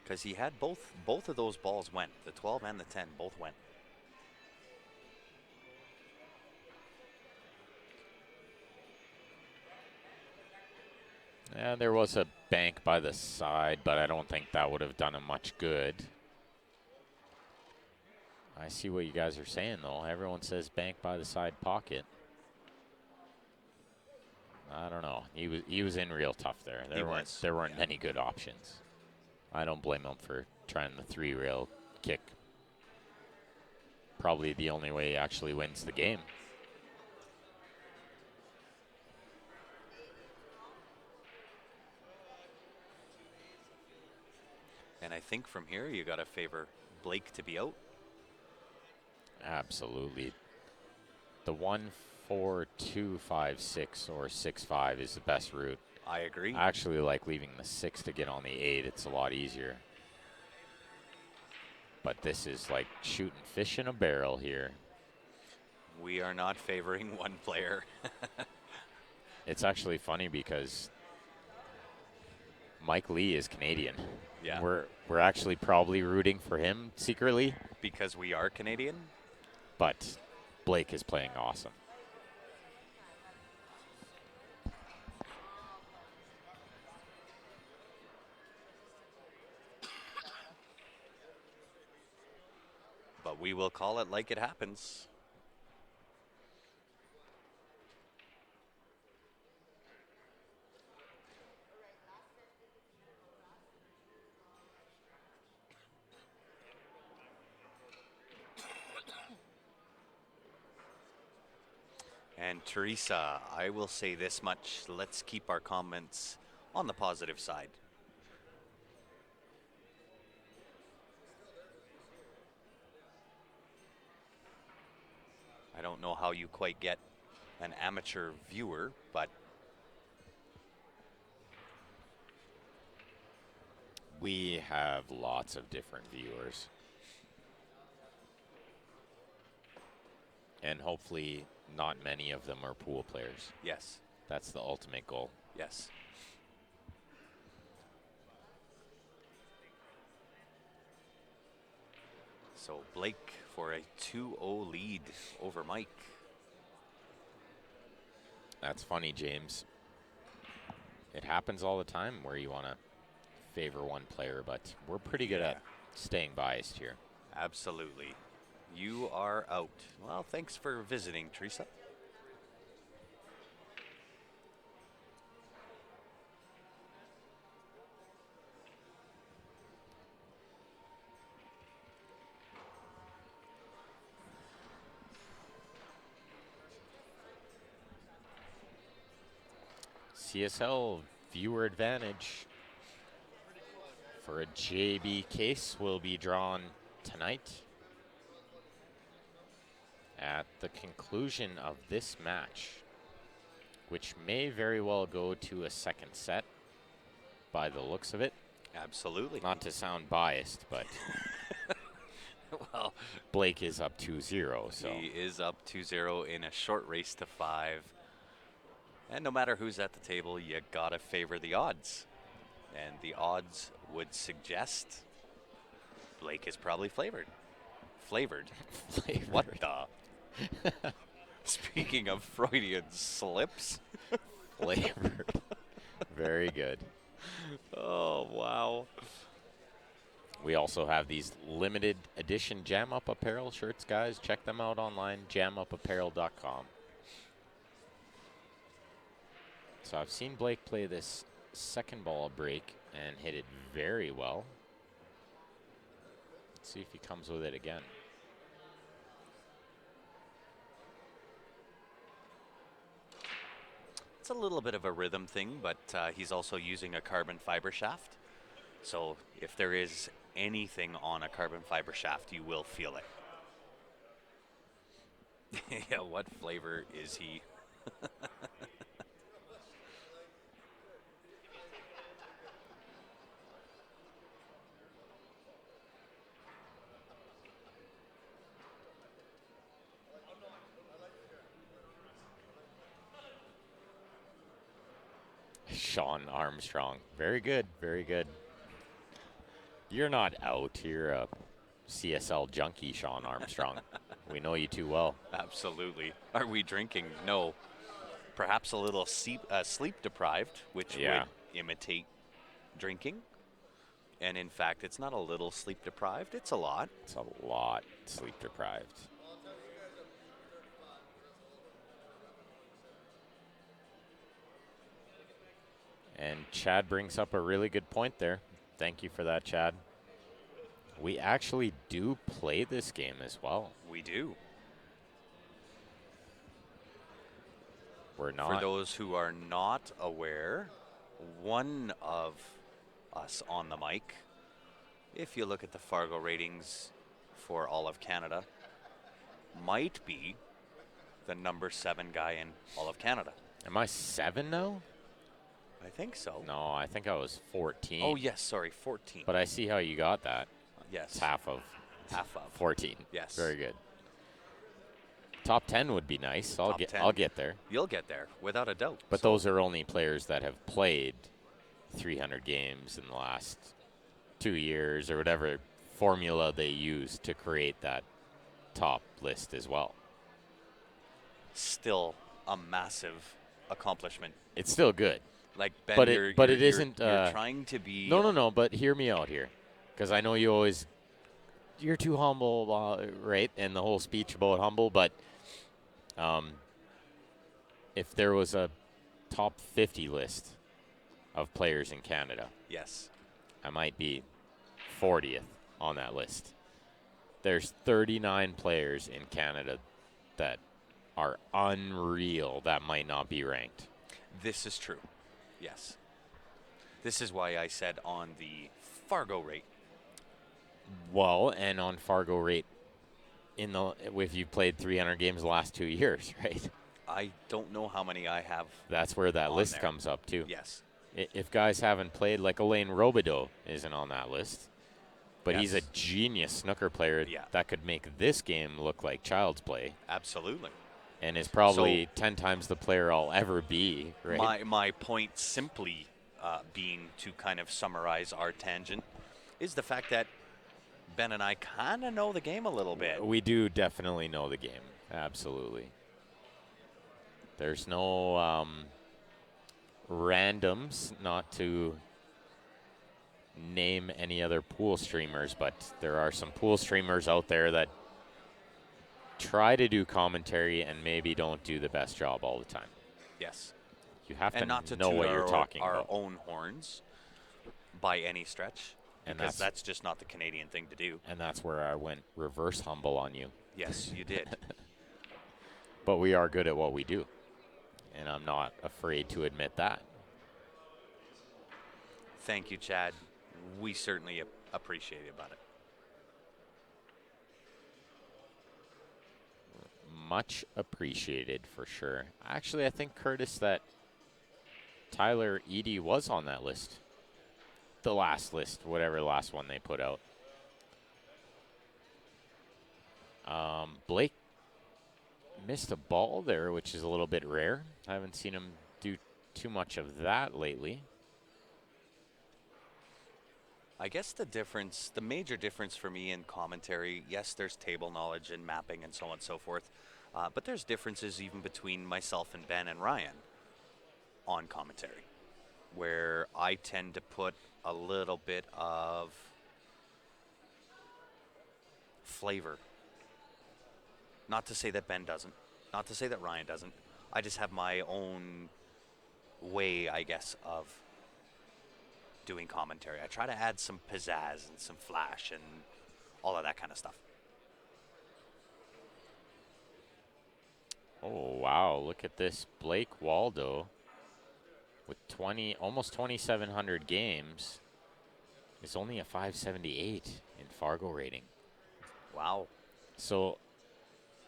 Because he had both of those balls went. The 12 and the 10 both went. Yeah, there was a bank by the side, but I don't think that would have done him much good. I see what you guys are saying, though. Everyone says bank by the side pocket. I don't know. He was in real tough there. There weren't many good options. I don't blame him for trying the 3-rail kick probably the only way he actually wins the game. And I think from here you got to favor Blake to be out. Absolutely. The 1, 4, 2, 5, 6 or 6, 5 is the best route. I agree. I actually like leaving the 6 to get on the 8. It's a lot easier. But this is like shooting fish in a barrel here. We are not favoring one player. It's actually funny because Mike Lee is Canadian. Yeah. We're actually probably rooting for him secretly, Because we are Canadian. but Blake is playing awesome. But we will call it like it happens. And Teresa, I will say this much. Let's keep our comments on the positive side. I don't know how you quite get an amateur viewer, but We have lots of different viewers. And hopefully not many of them are pool players. yes, That's the ultimate goal. yes. So Blake for a 2-0 lead over Mike. That's funny, James. It happens all the time where you want to favor one player, but we're pretty good at staying biased here. Absolutely. You are out. Well, thanks for visiting, Teresa. CSL viewer advantage for a JB case will be drawn tonight. At the conclusion of this match, which may very well go to a second set by the looks of it. Absolutely. Not to sound biased, but well, Blake is up 2-0, so he is up 2-0 in a short race to 5. And no matter who's at the table, you gotta favor the odds. And the odds would suggest Blake is probably flavored. Flavored. What the? Speaking of Freudian slips. flavored. Very good. Oh, wow. We also have these limited edition Jam Up Apparel shirts, guys. Check them out online, jamupapparel.com. So I've seen Blake play this second ball break and hit it very well. Let's see if he comes with it again. It's a little bit of a rhythm thing, but he's also using a carbon fiber shaft. So if there is anything on a carbon fiber shaft, you will feel it. Yeah, what flavor is he? Sean Armstrong. Very good, very good. You're not out. You're a CSL junkie, Sean Armstrong. We know you too well. Absolutely. Are we drinking? No. Perhaps a little sleep deprived, which Yeah. would imitate drinking. And in fact, it's not a little sleep deprived, it's a lot. It's a lot sleep deprived. And Chad brings up a really good point there. Thank you for that, Chad. We actually do play this game as well. We do. We're For not. those who are not aware, one of us on the mic, if you look at the Fargo ratings for all of Canada, might be the number 7 guy in all of Canada. Am I 7 now? I think so. No, I think I was 14. Oh, yes, sorry, 14. But I see how you got that. Yes. It's half of Half of. 14. Yes. Very good. Top 10 would be nice. Top 10. I'll get there. You'll get there, without a doubt. But those are only players that have played 300 games in the last 2 years or whatever formula they use to create that top list as well. Still a massive accomplishment. It's still good. Like, Ben, But you're isn't, you're trying to be... No, but hear me out here. Because I know you're too humble, right? And the whole speech about humble, but if there was a top 50 list of players in Canada, Yes. I might be 40th on that list. There's 39 players in Canada that are unreal that might not be ranked. This is true. Yes. This is why I said on the Fargo rate. Well, and on Fargo rate, if you played 300 games the last 2 years, right? I don't know how many I have. That's where that On list there. comes up too. Yes. If guys haven't played, like Alain Robideau isn't on that list, but he's a Yes. genius snooker player Yeah. that could make this game look like child's play, Absolutely. and is probably 10 times the player I'll ever be, right? My point simply being to kind of summarize our tangent is the fact that Ben and I kind of know the game a little bit. We do definitely know the game, absolutely. There's no randoms, not to name any other pool streamers, but there are some pool streamers out there that try to do commentary and maybe don't do the best job all the time. Yes. You have And not to to know toot what you're talking our about. own horns by any stretch, And because that's just not the Canadian thing to do. And that's where I went reverse humble on you. Yes, you did. But we are good at what we do, and I'm not afraid to admit that. Thank you, Chad. We certainly appreciate it about it. Much appreciated for sure. Actually, I think, Curtis, that Tyler Edie was on that list. The last list, whatever the last one they put out. Blake missed a ball there, which is a little bit rare. I haven't seen him do too much of that lately. I guess the major difference for me in commentary, yes, there's table knowledge and mapping and so on and so forth, but there's differences even between myself and Ben and Ryan on commentary, where I tend to put a little bit of flavor. Not to say that Ben doesn't, not to say that Ryan doesn't. I just have my own way, I guess, of doing commentary. I try to add some pizzazz and some flash and all of that kind of stuff. Oh, wow. Look at this. Blake Waldo with almost 2,700 games is only a 578 in Fargo rating. Wow. So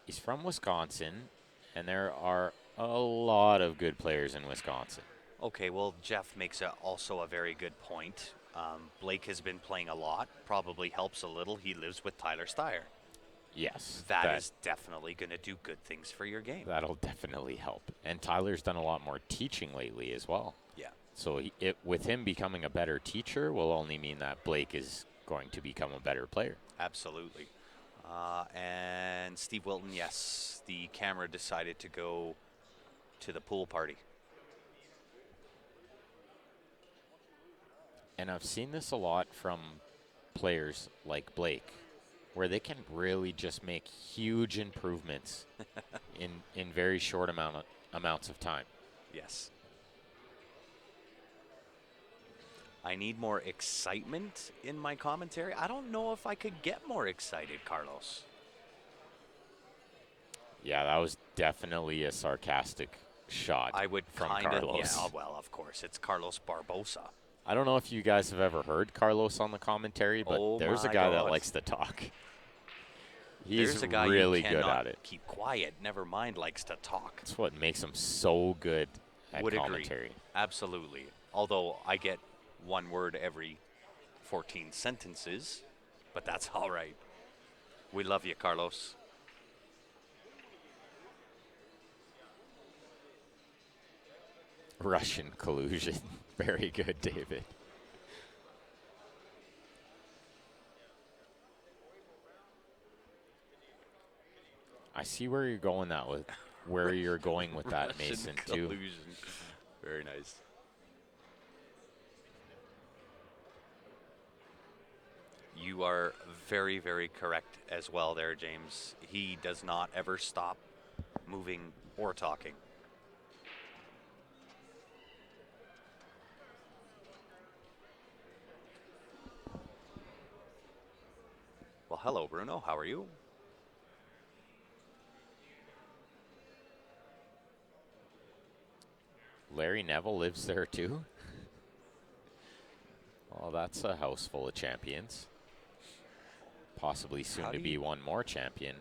he's from Wisconsin, and there are a lot of good players in Wisconsin. Okay, well, Jeff makes also a very good point. Blake has been playing a lot, probably helps a little. He lives with Tyler Steyer. Yes. That is definitely going to do good things for your game. That'll definitely help. And Tyler's done a lot more teaching lately as well. Yeah. So with him becoming a better teacher will only mean that Blake is going to become a better player. Absolutely. And Steve Wilton, yes, the camera decided to go to the pool party. And I've seen this a lot from players like Blake, where they can really just make huge improvements in very short amounts of time. Yes. I need more excitement in my commentary. I don't know if I could get more excited, Carlos. Yeah, that was definitely a sarcastic shot I would from kind of, Carlos. yeah, well, of course, it's Carlos Barbosa. I don't know if you guys have ever heard Carlos on the commentary, but Oh there's a my guy that God. likes to talk. He's There's a guy really you good cannot at it. keep quiet, never mind likes to talk. That's what makes him so good at Would commentary. agree. Absolutely. Although I get one word every 14 sentences, but that's all right. We love you, Carlos. Russian collusion. Very good, David. I see where you're going with that, Russian Mason, too. collusion. Very nice. You are very, very correct as well there, James. He does not ever stop moving or talking. Well, hello, Bruno. How are you? Larry Neville lives there, too. Well, that's a house full of champions. Possibly soon to be one more champion.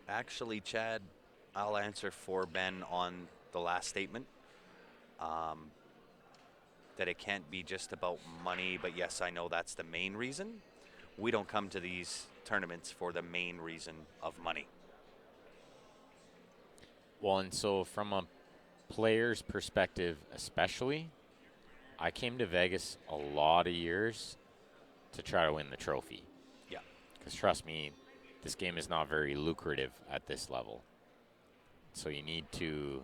Actually, Chad, I'll answer for Ben on the last statement. That it can't be just about money, but yes, I know that's the main reason. We don't come to these tournaments for the main reason of money. Well, and so from a player's perspective especially, I came to Vegas a lot of years to try to win the trophy. Yeah. Because trust me, this game is not very lucrative at this level. So you need to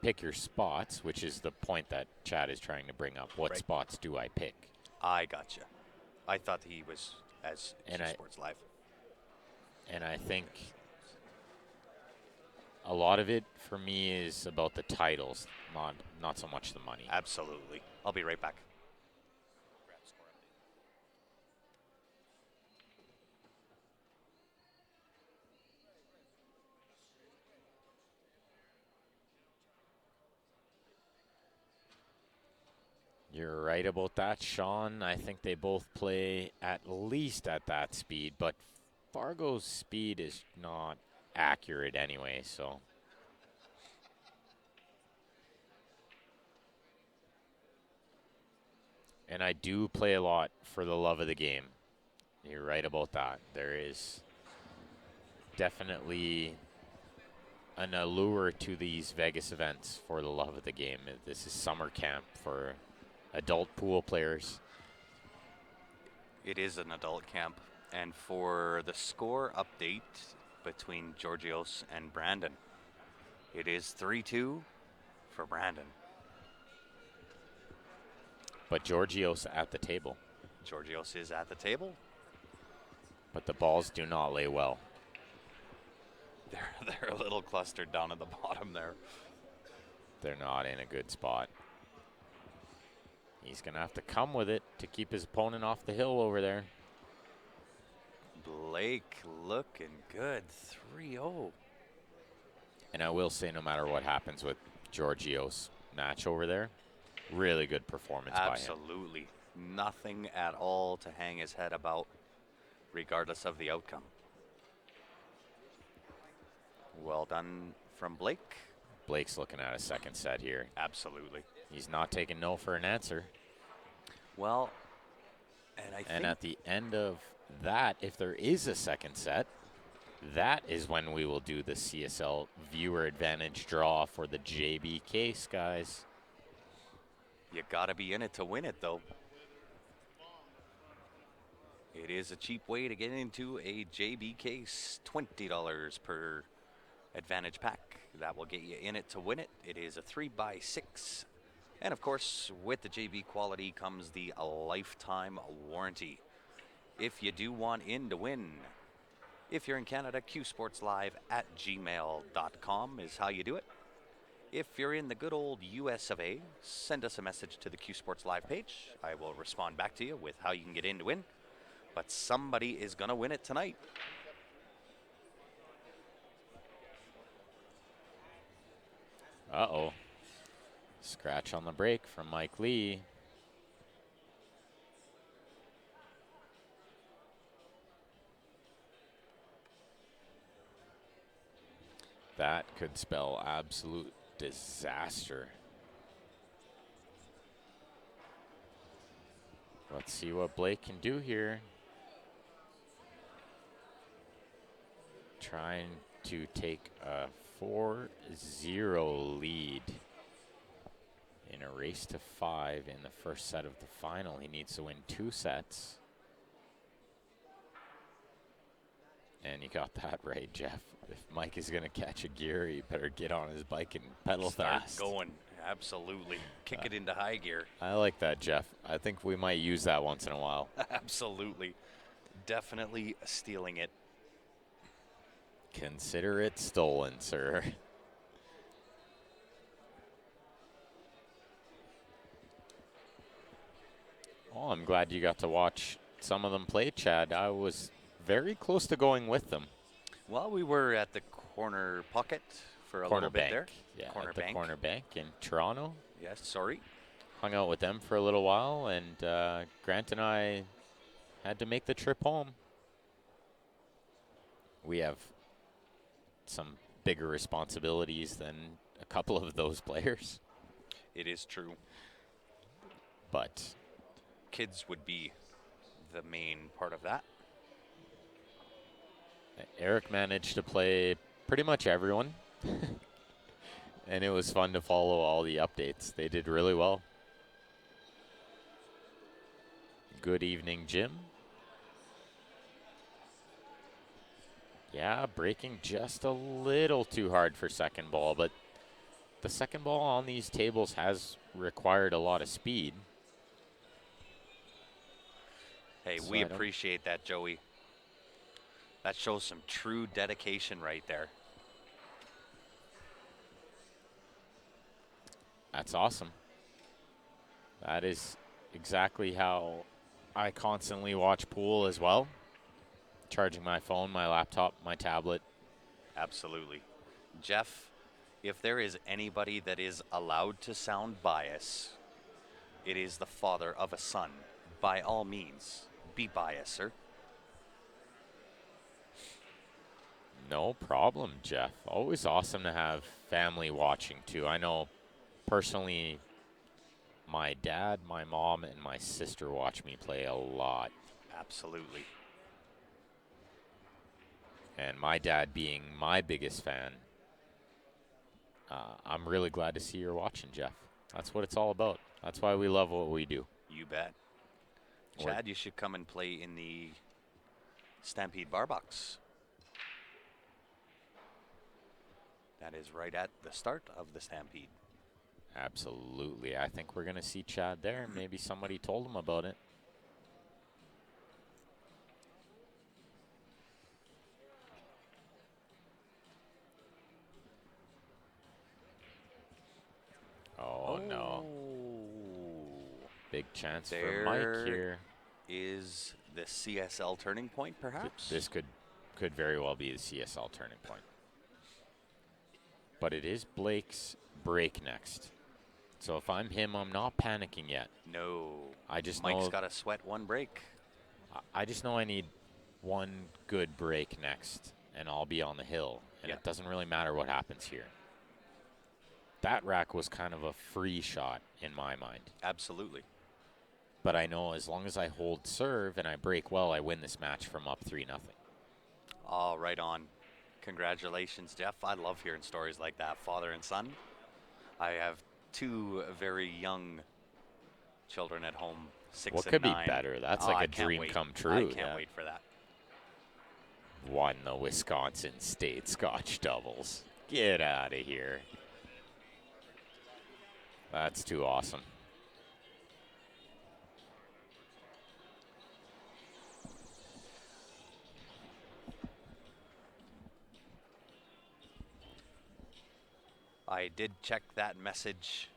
pick your spots, which is the point that Chad is trying to bring up. What spots do I pick? I gotcha. I thought he was as Sports Live. And I think a lot of it for me is about the titles, not so much the money. Absolutely. I'll be right back. You're right about that, Sean. I think they both play at least at that speed, but Fargo's speed is not accurate anyway, so. And I do play a lot for the love of the game. You're right about that. There is definitely an allure to these Vegas events for the love of the game. This is summer camp for adult pool players. It is an adult camp. And for the score update between Georgios and Brandon, it is 3-2 for Brandon. But Georgios at the table. Georgios is at the table. But the balls do not lay well. They're a little clustered down at the bottom there. They're not in a good spot. He's going to have to come with it to keep his opponent off the hill over there. Blake looking good, 3-0. And I will say, no matter what happens with Georgios' match over there, really good performance by him. Absolutely. Nothing at all to hang his head about, regardless of the outcome. Well done from Blake. Blake's looking at a second set here. Absolutely. He's not taking no for an answer. Well, and I think at the end of that, if there is a second set, that is when we will do the CSL viewer advantage draw for the JB case, guys. You gotta be in it to win it, though. It is a cheap way to get into a JB case, $20 per advantage pack. That will get you in it to win it. It is a 3x6. And of course, with the JB quality comes the lifetime warranty. If you do want in to win, if you're in Canada, qsportslive@gmail.com is how you do it. If you're in the good old US of A, send us a message to the Q Sports Live page. I will respond back to you with how you can get in to win. But somebody is going to win it tonight. Uh-oh. Scratch on the break from Mike Lee. That could spell absolute disaster. Let's see what Blake can do here. Trying to take a 4-0 lead in a race to 5 in the first set of the final. He needs to win 2 sets. And you got that right, Jeff. If Mike is going to catch a gear, he better get on his bike and pedal fast. Start going. Absolutely. Kick it into high gear. I like that, Jeff. I think we might use that once in a while. Absolutely. Definitely stealing it. Consider it stolen, sir. Oh, I'm glad you got to watch some of them play, Chad. I was very close to going with them. Well, we were at the corner pocket for a little bit there. Yeah, corner at the bank. corner bank in Toronto. Yes, sorry. Hung out with them for a little while, and Grant and I had to make the trip home. We have some bigger responsibilities than a couple of those players. It is true. But Kids would be the main part of that. Eric managed to play pretty much everyone. And it was fun to follow all the updates. They did really well. Good evening, Jim. Yeah, breaking just a little too hard for second ball, but the second ball on these tables has required a lot of speed. Hey, So we I don't- appreciate that, Joey. That shows some true dedication right there. That's awesome. That is exactly how I constantly watch pool as well. Charging my phone, my laptop, my tablet. Absolutely. Jeff, if there is anybody that is allowed to sound bias, it is the father of a son. By all means, be biased, sir. No problem, Jeff. Always awesome to have family watching too. I know personally my dad, my mom, and my sister watch me play a lot. Absolutely. And my dad being my biggest fan, I'm really glad to see you're watching, Jeff. That's what it's all about. That's why we love what we do. You bet. We're- Chad, you should come and play in the Stampede Bar Box. That is right at the start of the Stampede. Absolutely. I think we're going to see Chad there. Maybe somebody told him about it. Oh, no. Big chance for Mike here. Is the CSL turning point, perhaps? This could very well be the CSL turning point. But it is Blake's break next. So if I'm him, I'm not panicking yet. No. I just Mike's know got to sweat one break. I just know I need one good break next, and I'll be on the hill. And Yeah. it doesn't really matter what happens here. That rack was kind of a free shot in my mind. Absolutely. But I know as long as I hold serve and I break well, I win this match from up 3-0. Oh, right on. Congratulations, Jeff. I love hearing stories like that, father and son. I have two very young children at home, 6 What and could 9. be better? That's Oh, like I a can't dream wait. come true. I can't yeah. wait for that. Won the Wisconsin State Scotch doubles. Get out of here. That's too awesome. I did check that message.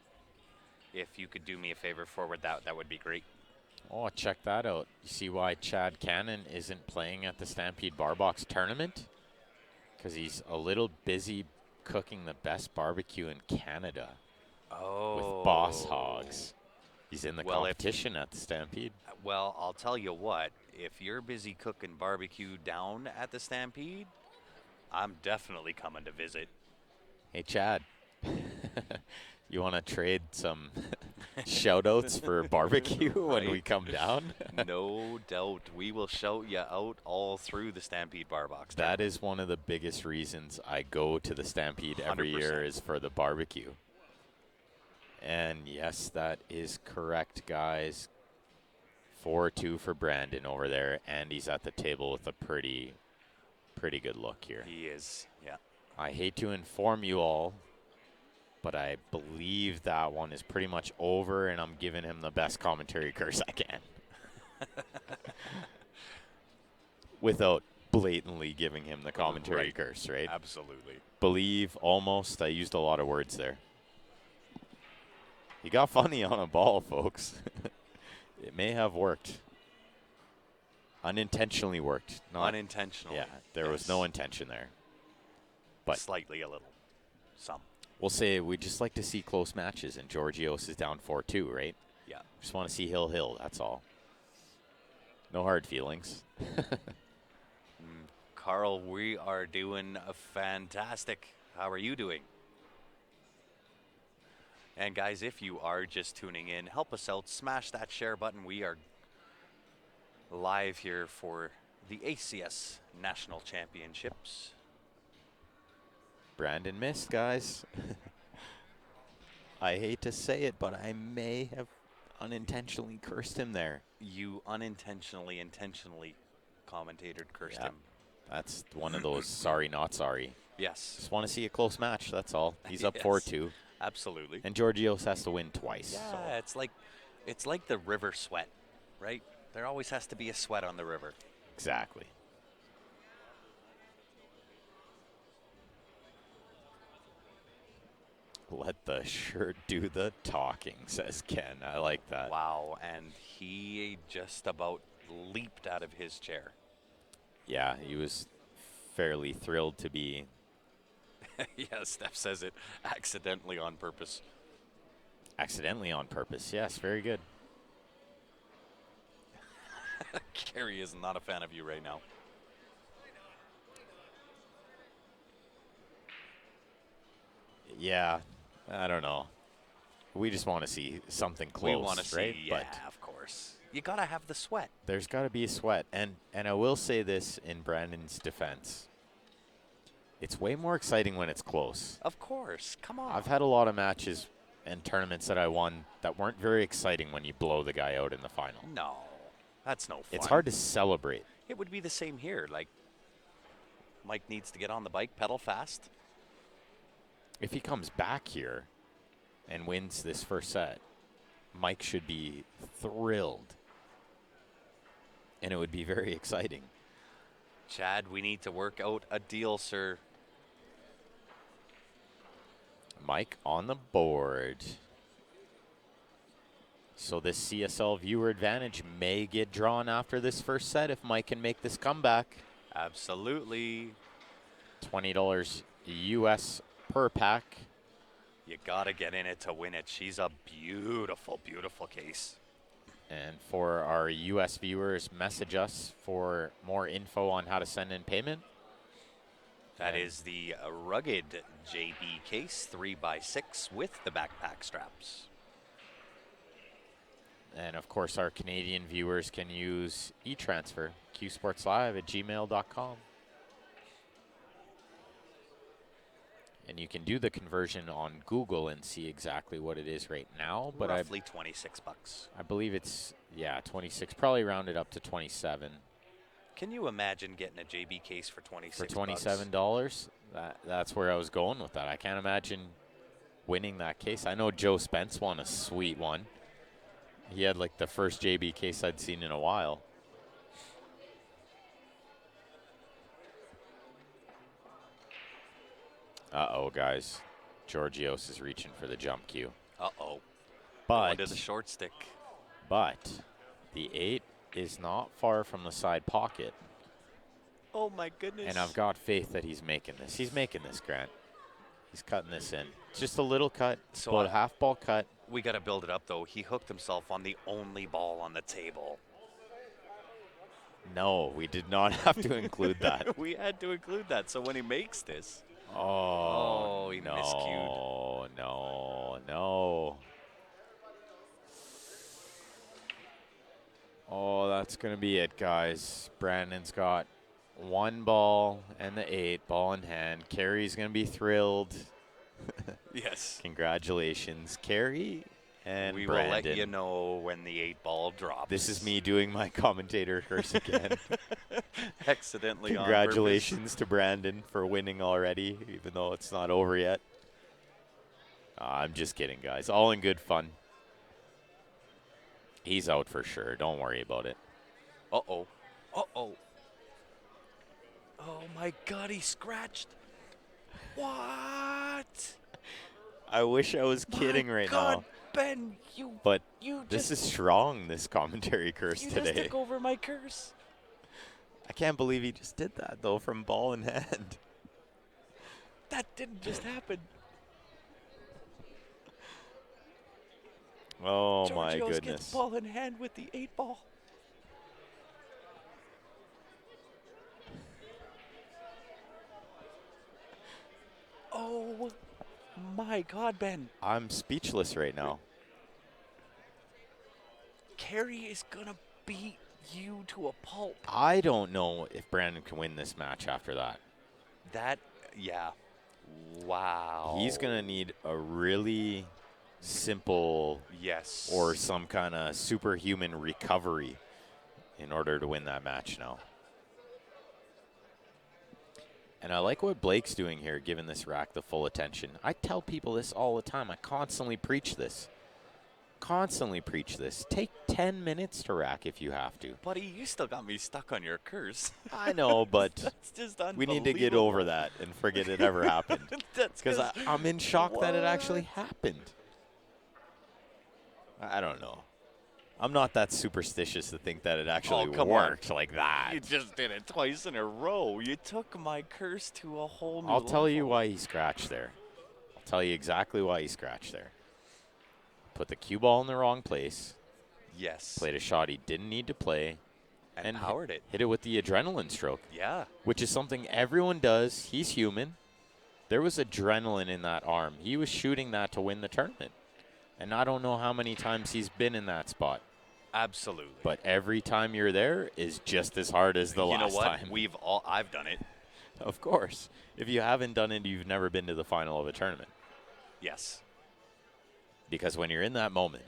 If you could do me a favor, forward that would be great. Oh, check that out. You see why Chad Cannon isn't playing at the Stampede Bar Box tournament? Because he's a little busy cooking the best barbecue in Canada Oh. with Boss Hogs. He's in the Well, competition at the Stampede. Well, I'll tell you what. If you're busy cooking barbecue down at the Stampede, I'm definitely coming to visit. Hey, Chad. You want to trade some shout-outs for barbecue when we Right. come down? No doubt. We will shout you out all through the Stampede Bar Box. That is one of the biggest reasons I go to the Stampede every year 100%. is for the barbecue. And yes, that is correct, guys. 4-2 for Brandon over there, and he's at the table with a pretty good look here. He is, yeah. I hate to inform you all, but I believe that one is pretty much over, and I'm giving him the best commentary curse I can. Without blatantly giving him the commentary Right. curse, right? Absolutely. Believe, almost. I used a lot of words there. He got funny on a ball, folks. It may have worked. Unintentionally worked. Not Unintentionally. Yeah, there was no intention there. But Slightly a little. Some. we'll say we just like to see close matches, and Georgios is down 4-2, right? Yeah. Just want to see Hill, that's all. No hard feelings. Carl, we are doing fantastic. How are you doing? And guys, if you are just tuning in, help us out. Smash that share button. We are live here for the ACS National Championships. Brandon missed, guys. I hate to say it, but I may have unintentionally cursed him there. You intentionally commentated, cursed Yeah. him. That's one of those sorry, not sorry. Yes. Just want to see a close match, that's all. He's up Yes. 4-2. Absolutely. And Georgios has to win twice. Yeah, So. it's like the river sweat, right? There always has to be a sweat on the river. Exactly. Let the shirt do the talking, says Ken. I like that. Wow, and he just about leaped out of his chair. Yeah, he was fairly thrilled to be. Yeah, Steph says it accidentally on purpose. Accidentally on purpose. Yes, very good. Carrie is not a fan of you right now. Yeah, I don't know. We just want to see something close, we want to right? see, yeah, of course. You got to have the sweat. There's got to be a sweat. And I will say this in Brandon's defense. It's way more exciting when it's close. Of course. Come on. I've had a lot of matches and tournaments that I won that weren't very exciting when you blow the guy out in the final. No, that's no fun. It's hard to celebrate. It would be the same here. Like, Mike needs to get on the bike, pedal fast. If he comes back here and wins this first set, Mike should be thrilled. And it would be very exciting. Chad, we need to work out a deal, sir. Mike on the board. So this CSL viewer advantage may get drawn after this first set if Mike can make this comeback. Absolutely. $20 US per pack. You got to get in it to win it. She's a beautiful, beautiful case. And for our US viewers, message us for more info on how to send in payment. That And is the rugged JB case, 3x6 with the backpack straps. And of course, our Canadian viewers can use e-transfer, qsportslive@gmail.com. And you can do the conversion on Google and see exactly what it is right now. But Roughly 26 bucks. I believe it's, 26, probably rounded up to 27. Can you imagine getting a JB case for 26 For bucks? $27, that's where I was going with that. I can't imagine winning that case. I know Joe Spence won a sweet one. He had like the first JB case I'd seen in a while. Uh-oh, guys. Georgios is reaching for the jump cue. Uh-oh. But, Going to the short stick. but the 8 is not far from the side pocket. Oh, my goodness. And I've got faith that he's making this. He's making this, Grant. He's cutting this in. Just a little cut, So about a half ball cut. We got to build it up, though. He hooked himself on the only ball on the table. No, we did not have to include that. We had to include that. So when he makes this. Oh, he no, miscued. no. Oh, that's going to be it, guys. Brandon's got 1 ball and the 8, ball in hand. Carrie's going to be thrilled. Yes. Congratulations, Carrie and We Brandon. will let you know when the 8 ball drops. This is me doing my commentator curse again. Accidentally on Congratulations to Brandon for winning already, even though it's not over yet. I'm just kidding, guys. All in good fun. He's out for sure. Don't worry about it. Uh-oh. Uh-oh. Oh, my God, he scratched. What? I wish I was kidding right God, now. Ben, But you this just, is strong, this commentary curse you just today. took over my curse. I can't believe he just did that, though, from ball in hand. That didn't just happen. Oh, my Georgios goodness. gets ball in hand with the 8 ball. Oh, my God, Ben. I'm speechless right now. Carrie is going to beat you to a pulp. I don't know if Brandon can win this match after that. Yeah. Wow. He's going to need a really simple Yes. or some kind of superhuman recovery in order to win that match now. And I like what Blake's doing here, giving this rack the full attention. I tell people this all the time. I constantly preach this. Take 10 minutes to rack if you have to. Buddy, you still got me stuck on your curse. I know, but That's just we unbelievable. need to get over that and forget it ever happened. That's Because I'm in shock that it actually What? happened. I don't know. I'm not that superstitious to think that it actually come on. worked like that. You just did it twice in a row. You took my curse to a whole new I'll tell you level. why he scratched there. I'll tell you exactly why he scratched there. Put the cue ball in the wrong place. Yes. Played a shot he didn't need to play. and powered it. Hit it with the adrenaline stroke. Yeah. Which is something everyone does. He's human. There was adrenaline in that arm. He was shooting that to win the tournament. And I don't know how many times he's been in that spot. Absolutely. But every time you're there is just as hard as the last You know what? time. I've done it. Of course. If you haven't done it, you've never been to the final of a tournament. Yes. Because when you're in that moment,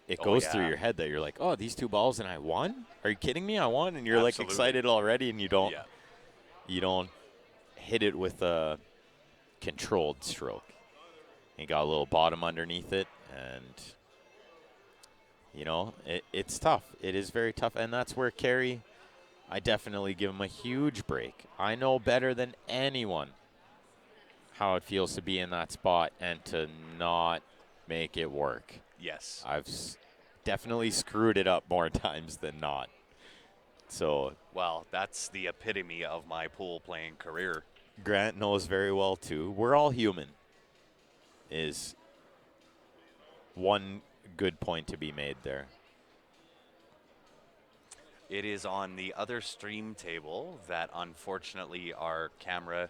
it Oh, goes through yeah. your head that you're like, oh, these 2 balls and I won? Are you kidding me? I won? And you're like Absolutely. excited already and you don't Yeah. hit it with a controlled stroke. You got a little bottom underneath it and it's tough. It is very tough. And that's where Carey, I definitely give him a huge break. I know better than anyone how it feels to be in that spot and to not make it work. Yes. I've definitely screwed it up more times than not. So Well, that's the epitome of my pool playing career. Grant knows very well, too. We're all human is one good point to be made there. It is on the other stream table that unfortunately our camera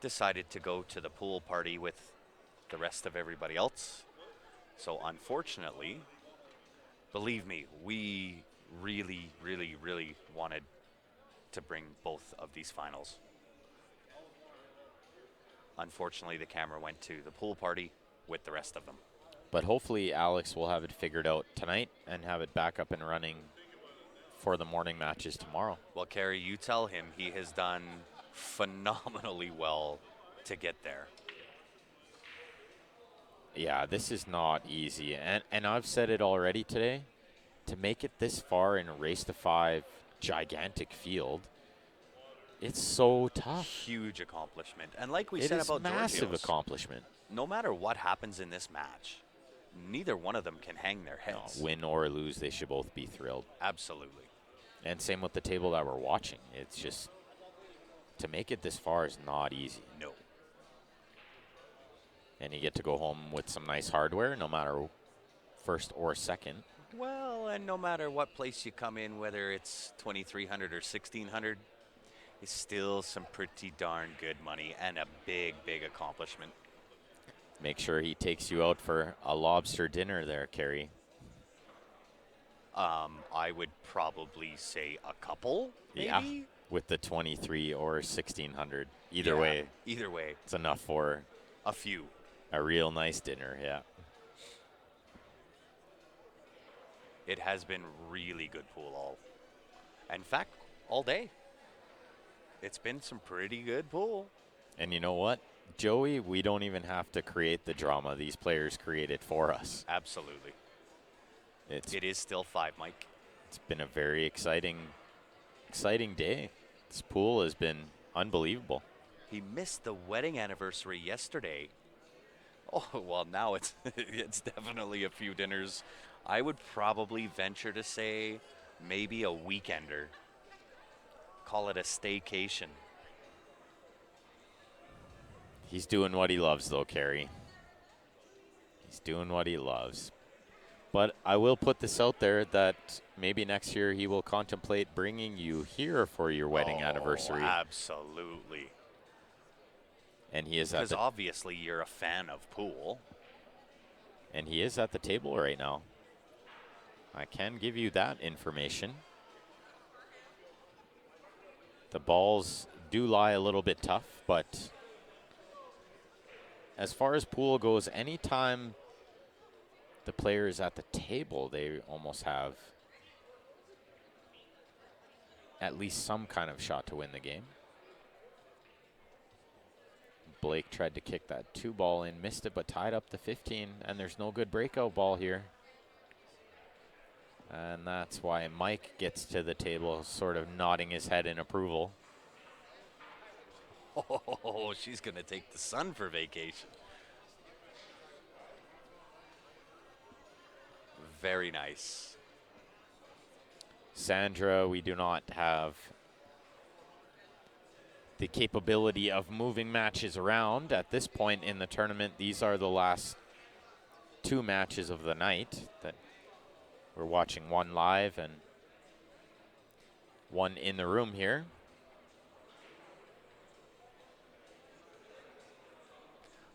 decided to go to the pool party with the rest of everybody else. So unfortunately, believe me, we really, really, really wanted to bring both of these finals. Unfortunately, the camera went to the pool party with the rest of them. But hopefully Alex will have it figured out tonight and have it back up and running for the morning matches tomorrow. Well, Kerry, you tell him he has done phenomenally well to get there. Yeah, this is not easy. And I've said it already today. To make it this far in a race to 5 gigantic field, It's so tough. Huge accomplishment. And like we It said is about massive Georgios, accomplishment. no matter what happens in this match, neither one of them can hang their No, heads. win or lose, they should both be thrilled. Absolutely. And same with the table that we're watching. It's just, to make it this far is not easy. No. And you get to go home with some nice hardware, no matter first or second. Well, and no matter what place you come in, whether it's 2,300 or 1,600, it's still some pretty darn good money and a big, big accomplishment. Make sure he takes you out for a lobster dinner there, Kerry. I would probably say a couple, maybe? Yeah, with the 23 or 1,600. Either Yeah, way, Either way, it's enough for a few. a real nice dinner, yeah. It has been really good pool in fact, all day. It's been some pretty good pool. And you know what, Joey, we don't even have to create the drama. These players create it for us. Absolutely. It's It is still 5, Mike. It's been a very exciting day. This pool has been unbelievable. He missed the wedding anniversary yesterday. Oh, well, now it's it's definitely a few dinners. I would probably venture to say maybe a weekender. Call it a staycation. He's doing what he loves, though, Kerry. He's doing what he loves. But I will put this out there that maybe next year he will contemplate bringing you here for your wedding anniversary. Absolutely. And he is at Because the obviously you're a fan of pool. and he is at the table right now. I can give you that information. The balls do lie a little bit tough, but as far as pool goes, anytime the player is at the table, they almost have at least some kind of shot to win the game. Blake tried to kick that 2-ball in, missed it, but tied up the 15, and there's no good breakout ball here. And that's why Mike gets to the table, sort of nodding his head in approval. Oh, she's going to take the sun for vacation. Very nice. Sandra, we do not have the capability of moving matches around at this point in the tournament. These are the last 2 matches of the night that we're watching, one live and one in the room here.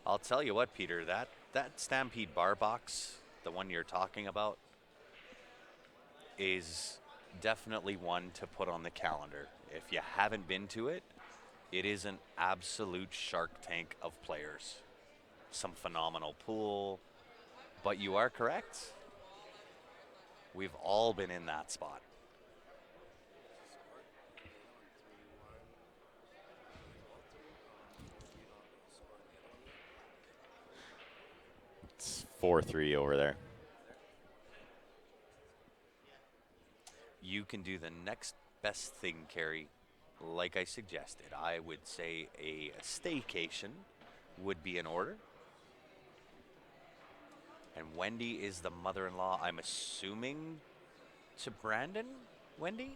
I'll tell you what, Peter, that Stampede bar box, the one you're talking about, is definitely one to put on the calendar. If you haven't been to it, it is an absolute shark tank of players. Some phenomenal pool, but you are correct. We've all been in that spot. It's 4-3 over there. You can do the next best thing, Carrie. Like I suggested, I would say a staycation would be in order. And Wendy is the mother-in-law, I'm assuming, to Brandon, Wendy?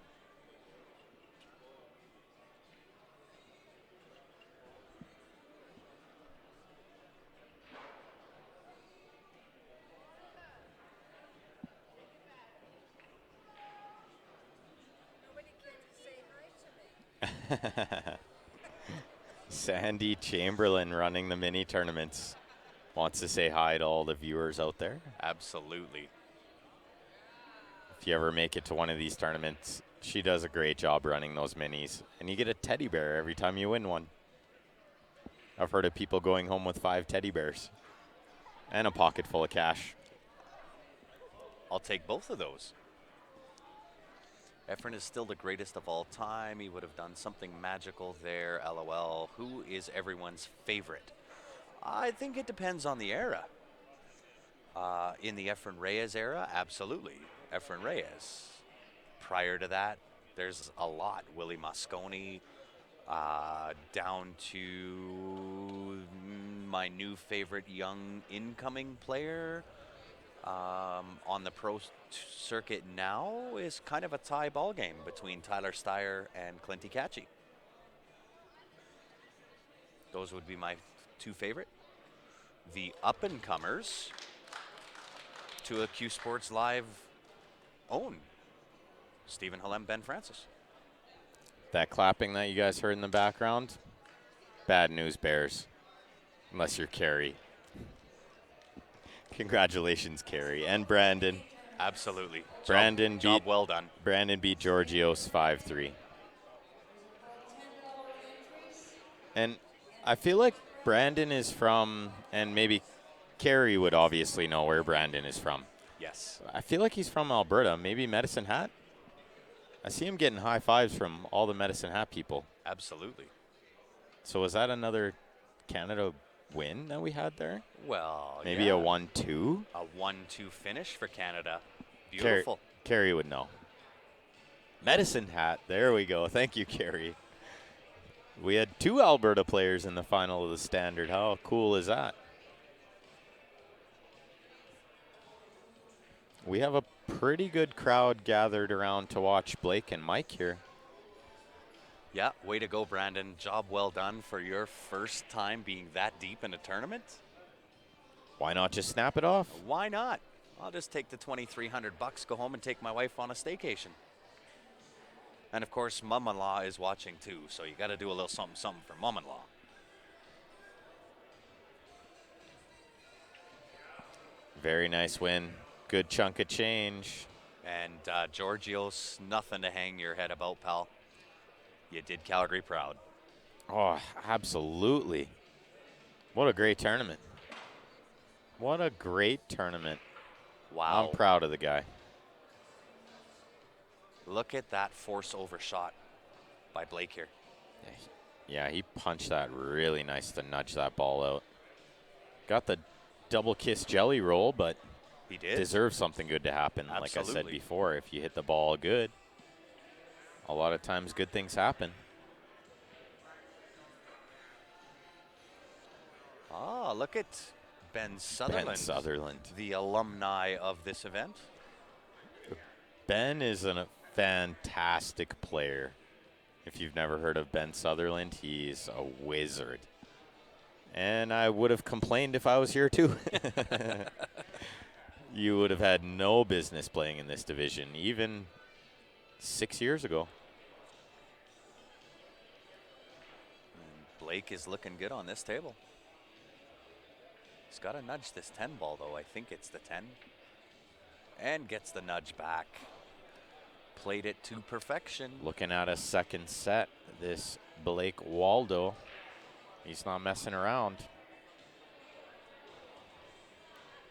Nobody came to say hi to me. Sandy Chamberlain running the mini tournaments. Wants to say hi to all the viewers out there. Absolutely. If you ever make it to one of these tournaments, she does a great job running those minis. And you get a teddy bear every time you win one. I've heard of people going home with 5 teddy bears and a pocket full of cash. I'll take both of those. Efren is still the greatest of all time. He would have done something magical there, LOL. Who is everyone's favorite? I think it depends on the era. In the Efren Reyes era, absolutely. Efren Reyes. Prior to that, there's a lot. Willie Mosconi, down to my new favorite young incoming player on the circuit now is kind of a tie ball game between Tyler Steyer and Clinty Catchy. Those would be my two favorite. The up-and-comers to a Q Sports Live own, Stephen Halem, Ben Francis. That clapping that you guys heard in the background, bad news, Bears, unless you're Carey. Congratulations, Carey and Brandon. Absolutely. Job well done. Brandon beat Georgios 5-3. And I feel like Brandon is from, and maybe Carey would obviously know where Brandon is from. Yes. I feel like he's from Alberta, maybe Medicine Hat. I see him getting high fives from all the Medicine Hat people. Absolutely. So was that another Canada win that we had there? Well, maybe yeah. a 1-2? A 1-2 finish for Canada. Beautiful. Carey would know. Medicine Hat. There we go. Thank you, Carey. We had 2 Alberta players in the final of the Standard. How cool is that? We have a pretty good crowd gathered around to watch Blake and Mike here. Yeah, way to go, Brandon. Job well done for your first time being that deep in a tournament. Why not just snap it off? Why not? I'll just take the $2,300, go home and take my wife on a staycation. And of course, mom-in-law is watching too, so you got to do a little something for mom-in-law. Very nice win. Good chunk of change. And Georgios, nothing to hang your head about, pal. You did Calgary proud. Oh, absolutely. What a great tournament. What a great tournament. Wow. I'm proud of the guy. Look at that force overshot by Blake here. Yeah, he punched that really nice to nudge that ball out. Got the double kiss jelly roll, but he did deserves something good to happen. Absolutely. Like I said before, if you hit the ball good, a lot of times good things happen. Ah, look at Ben Sutherland. Ben Sutherland. The alumni of this event. Ben is a fantastic player. If you've never heard of Ben Sutherland, he's a wizard. And I would have complained if I was here too. You would have had no business playing in this division, even 6 years ago. And Blake is looking good on this table. He's got to nudge this 10 ball, though. I think it's the 10. And gets the nudge back. Played it to perfection. Looking at a second set, this Blake Waldo, he's not messing around.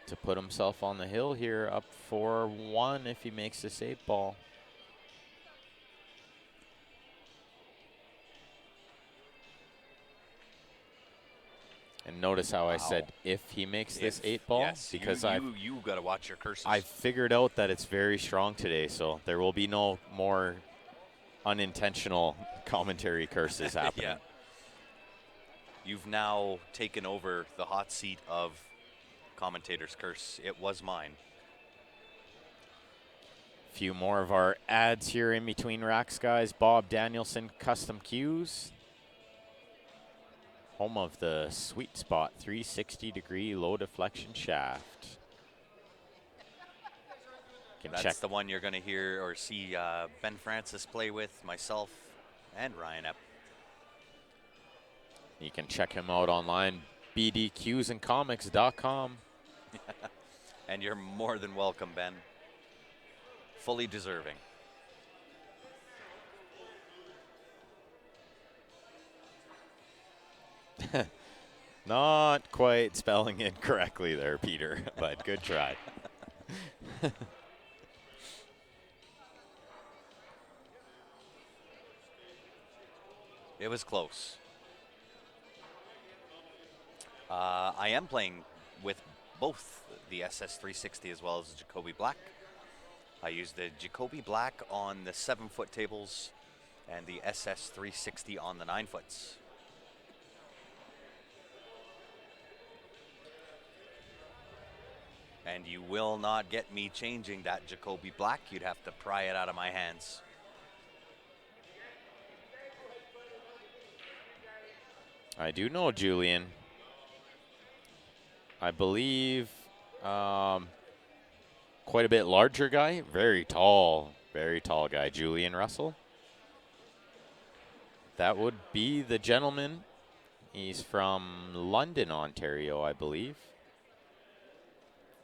To put himself on the hill here, up 4-1 if he makes this 8 ball. And notice how I said if he makes this 8 ball, yes, because you got to watch your curses. I figured out that it's very strong today, so there will be no more unintentional commentary curses happening. Yeah. You've now taken over the hot seat of commentator's curse. It was mine. Few more of our ads here in between racks, guys. Bob Danielson Custom Cues. Home of the Sweet Spot 360-degree low deflection shaft. That's the one you're going to hear or see Ben Francis play with, myself, and Ryan Epp. You can check him out online, bdcuesandcomics.com. And you're more than welcome, Ben. Fully deserving. Not quite spelling it correctly there, Peter, but good try. It was close. I am playing with both the SS360 as well as the Jacoby Black. I use the Jacoby Black on the 7-foot tables and the SS 360 on the 9-foots. And you will not get me changing that Jacoby Black. You'd have to pry it out of my hands. I do know Julian. I believe quite a bit larger guy. Very tall guy. Julian Russell. That would be the gentleman. He's from London, Ontario, I believe.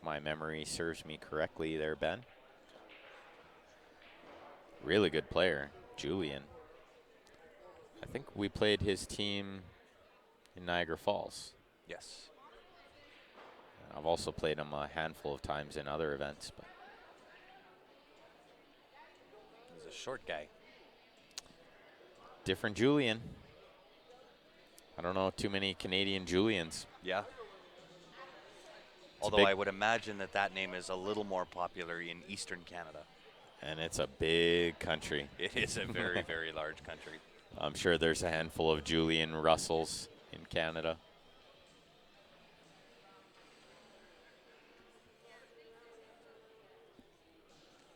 My memory serves me correctly there, Ben. Really good player, Julian. I think we played his team in Niagara Falls. Yes. I've also played him a handful of times in other events. But He's a short guy. different Julian. I don't know too many Canadian Julians. Yeah. Although I would imagine that that name is a little more popular in Eastern Canada. And it's a big country. It is a very, very large country. I'm sure there's a handful of Julian Russells in Canada.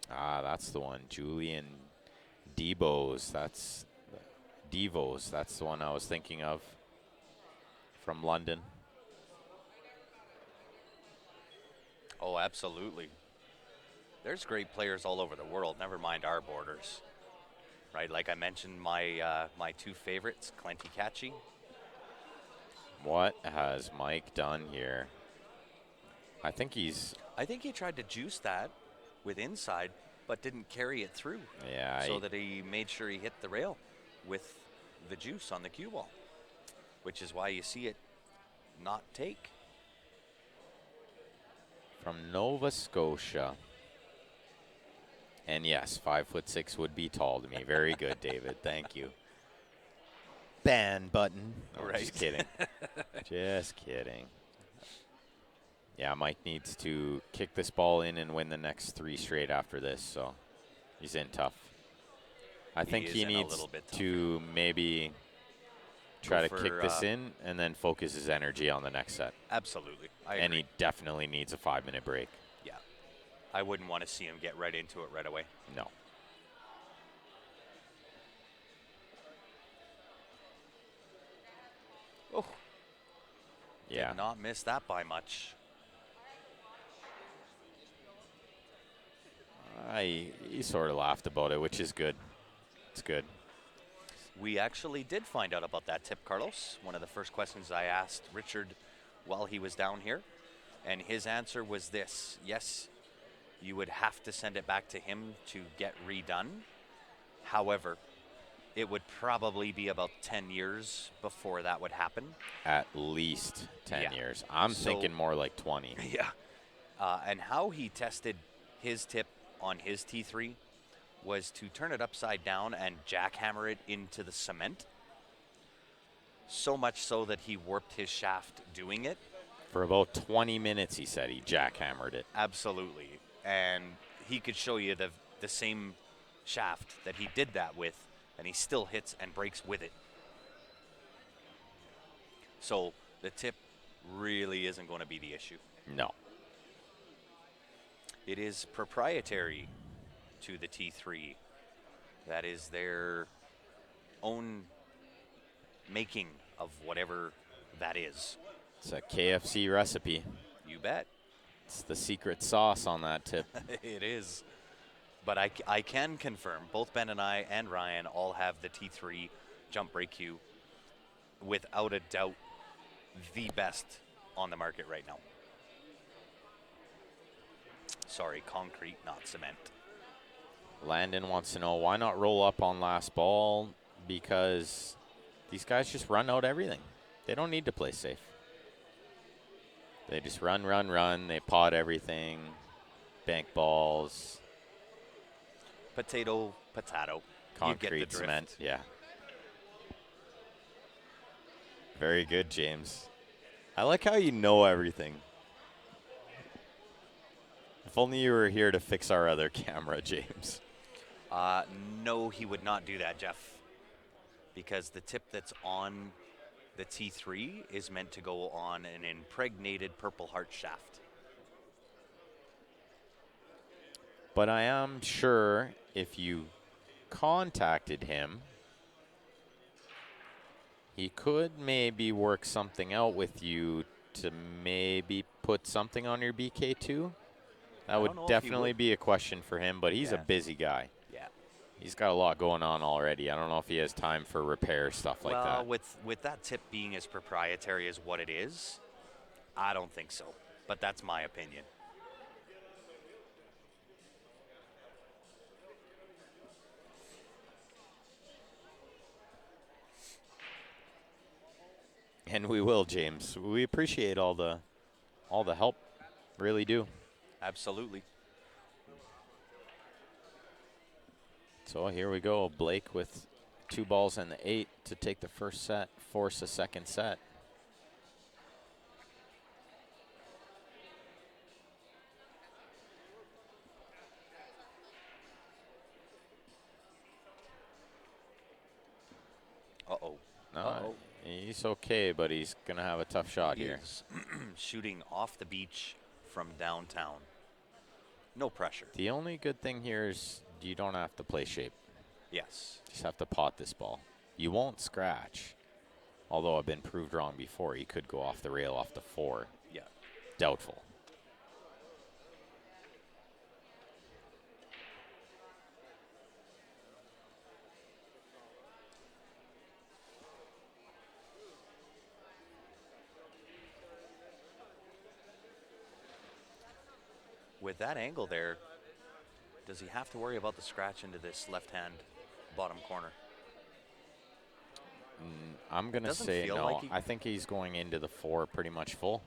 Ah, that's the one. Julian Devos. That's the one I was thinking of from London. Oh, absolutely. There's great players all over the world, never mind our borders. Right, like I mentioned, my my two favorites, Clenty Catchy. What has Mike done here? I think he tried to juice that with inside, but didn't carry it through. Yeah. So that he made sure he hit the rail with the juice on the cue ball, which is why you see it not take. From Nova Scotia. And yes, 5'6" would be tall to me. Very good, David. Thank you. Ban button. Oh, Right. Just kidding. Just kidding. Yeah, Mike needs to kick this ball in and win the next 3 straight after this, so he's in tough. I think he needs to maybe try to kick this in and then focus his energy on the next set. Absolutely. And he definitely needs a 5-minute break. Yeah. I wouldn't want to see him get right into it right away. No. Oh. Yeah. Did not miss that by much. He sort of laughed about it, which is good. It's good. We actually did find out about that tip, Carlos. One of the first questions I asked Richard while he was down here. And his answer was this: yes, you would have to send it back to him to get redone. However, it would probably be about 10 years before that would happen. At least 10 years. I'm thinking more like 20. Yeah. And how he tested his tip on his T3 was to turn it upside down and jackhammer it into the cement. So much so that he warped his shaft doing it. For about 20 minutes, he said he jackhammered it. Absolutely. And he could show you the same shaft that he did that with, and he still hits and breaks with it. So the tip really isn't going to be the issue. No. It is proprietary to the T3. That is their own making of whatever that is. It's a KFC recipe. You bet. It's the secret sauce on that tip. It is. But I can confirm, both Ben and I and Ryan all have the T3 jump brake cue. Without a doubt, the best on the market right now. Sorry, concrete, not cement. Landon wants to know, why not roll up on last ball? Because these guys just run out everything. They don't need to play safe. They just run. They pot everything, bank balls. Potato. Concrete, you get the cement, drift. yeah. Very good, James. I like how you know everything. If only you were here to fix our other camera, James. No, he would not do that, Jeff. because the tip that's on the T3 is meant to go on an impregnated Purple Heart shaft. But I am sure if you contacted him, he could maybe work something out with you to maybe put something on your BK2. That I would don't know if he definitely would. be a question for him, but he's a Yeah. busy guy. Yeah. He's got a lot going on already. I don't know if he has time for repair stuff like Well, that. with that tip being as proprietary as what it is, I don't think so. But that's my opinion. And we will, James. We appreciate all the help. Really do. Absolutely. So here we go. Blake with 2 balls and the 8 to take the first set, force a second set. Uh-oh. No, Uh-oh. he's okay, but he's going to have a tough shot He here. is shooting off the beach from downtown. No pressure. The only good thing here is you don't have to play shape. Yes. Just have to pot this ball. You won't scratch. Although I've been proved wrong before. He could go off the rail off the 4. Yeah. Doubtful. With that angle there, does he have to worry about the scratch into this left-hand bottom corner? I'm going to Doesn't say feel no. like he- I think he's going into the 4 pretty much full.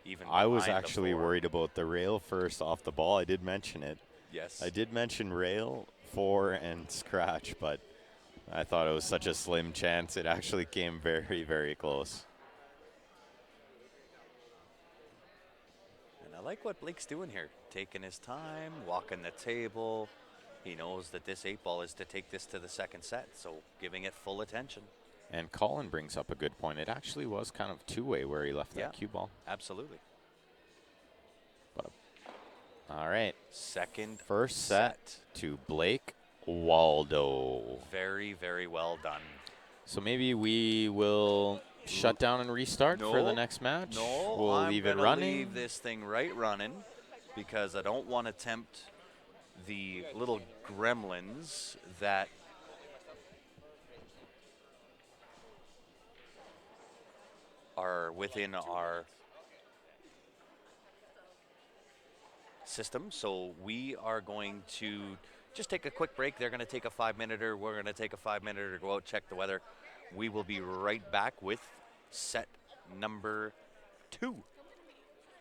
Even I was behind the actually 4. worried about the rail first off the ball. I did mention it. Yes. I did mention rail, 4, and scratch, but I thought it was such a slim chance. It actually came very, very close. And I like what Blake's doing here. Taking his time, walking the table. He knows that this 8-ball is to take this to the second set, so giving it full attention. And Colin brings up a good point. It actually was kind of two-way where he left that cue ball. Absolutely. But all right. Second First set to Blake Waldo. Very, very well done. So maybe we will shut down and restart for the next match? No, we'll I'm leave it gonna running. leave this thing right running because I don't want to tempt the little gremlins that are within our system. So we are going to just take a quick break. They're going to take a 5-minute-er. We're going to take a 5-minute-er to go out, check the weather. We will be right back with set number 2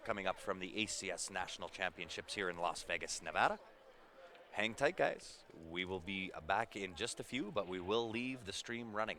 coming up from the ACS National Championships here in Las Vegas, Nevada. Hang tight, guys. We will be back in just a few, but we will leave the stream running.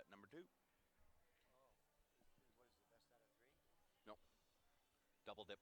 set number 2. What is the best out of 3? Nope. Double dip.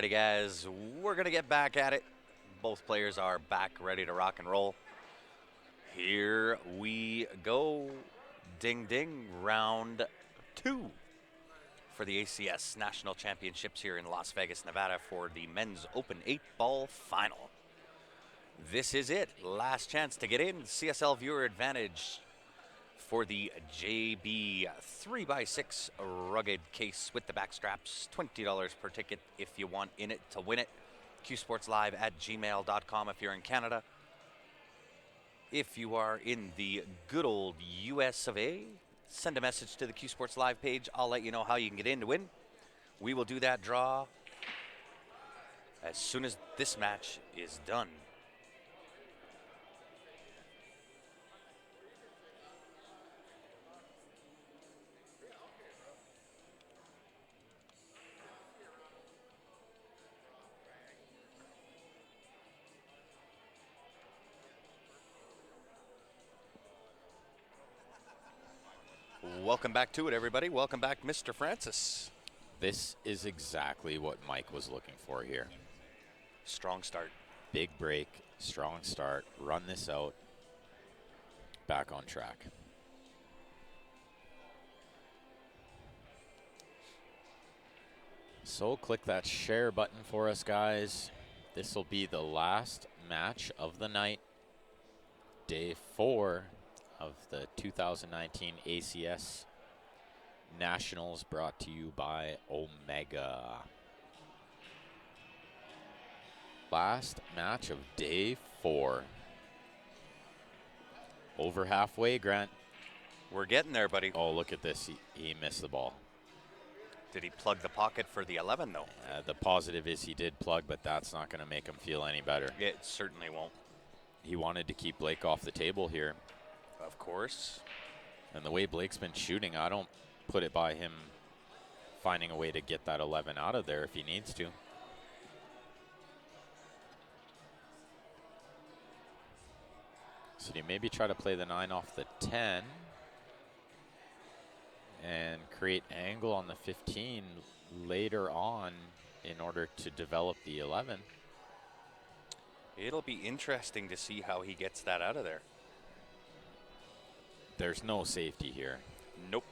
Alrighty, guys, we're going to get back at it. Both players are back ready to rock and roll. Here we go. Ding, ding, round 2 for the ACS National Championships here in Las Vegas, Nevada for the Men's Open 8-ball final. This is it. Last chance to get in. CSL viewer advantage for the JB 3x6 rugged case with the back straps. $20 per ticket if you want in it to win it. qsportslive@gmail.com if you're in Canada. If you are in the good old US of A, send a message to the Q Sports Live page. I'll let you know how you can get in to win. We will do that draw as soon as this match is done. Welcome back to it, everybody. Welcome back, Mr. Francis. This is exactly what Mike was looking for here. Strong start. Big break, strong start, run this out, back on track. So click that share button for us, guys. This will be the last match of the night. Day 4 of the 2019 ACS Nationals, brought to you by Omega. Last match of day 4. Over halfway, Grant. We're getting there, buddy. Oh, look at this. He missed the ball. Did he plug the pocket for the 11, though? The positive is he did plug, but that's not going to make him feel any better. It certainly won't. He wanted to keep Blake off the table here. Of course. And the way Blake's been shooting, I don't put it by him finding a way to get that 11 out of there if he needs to. So do you maybe try to play the 9 off the 10 and create angle on the 15 later on in order to develop the 11? It'll be interesting to see how he gets that out of there. There's no safety here. Nope.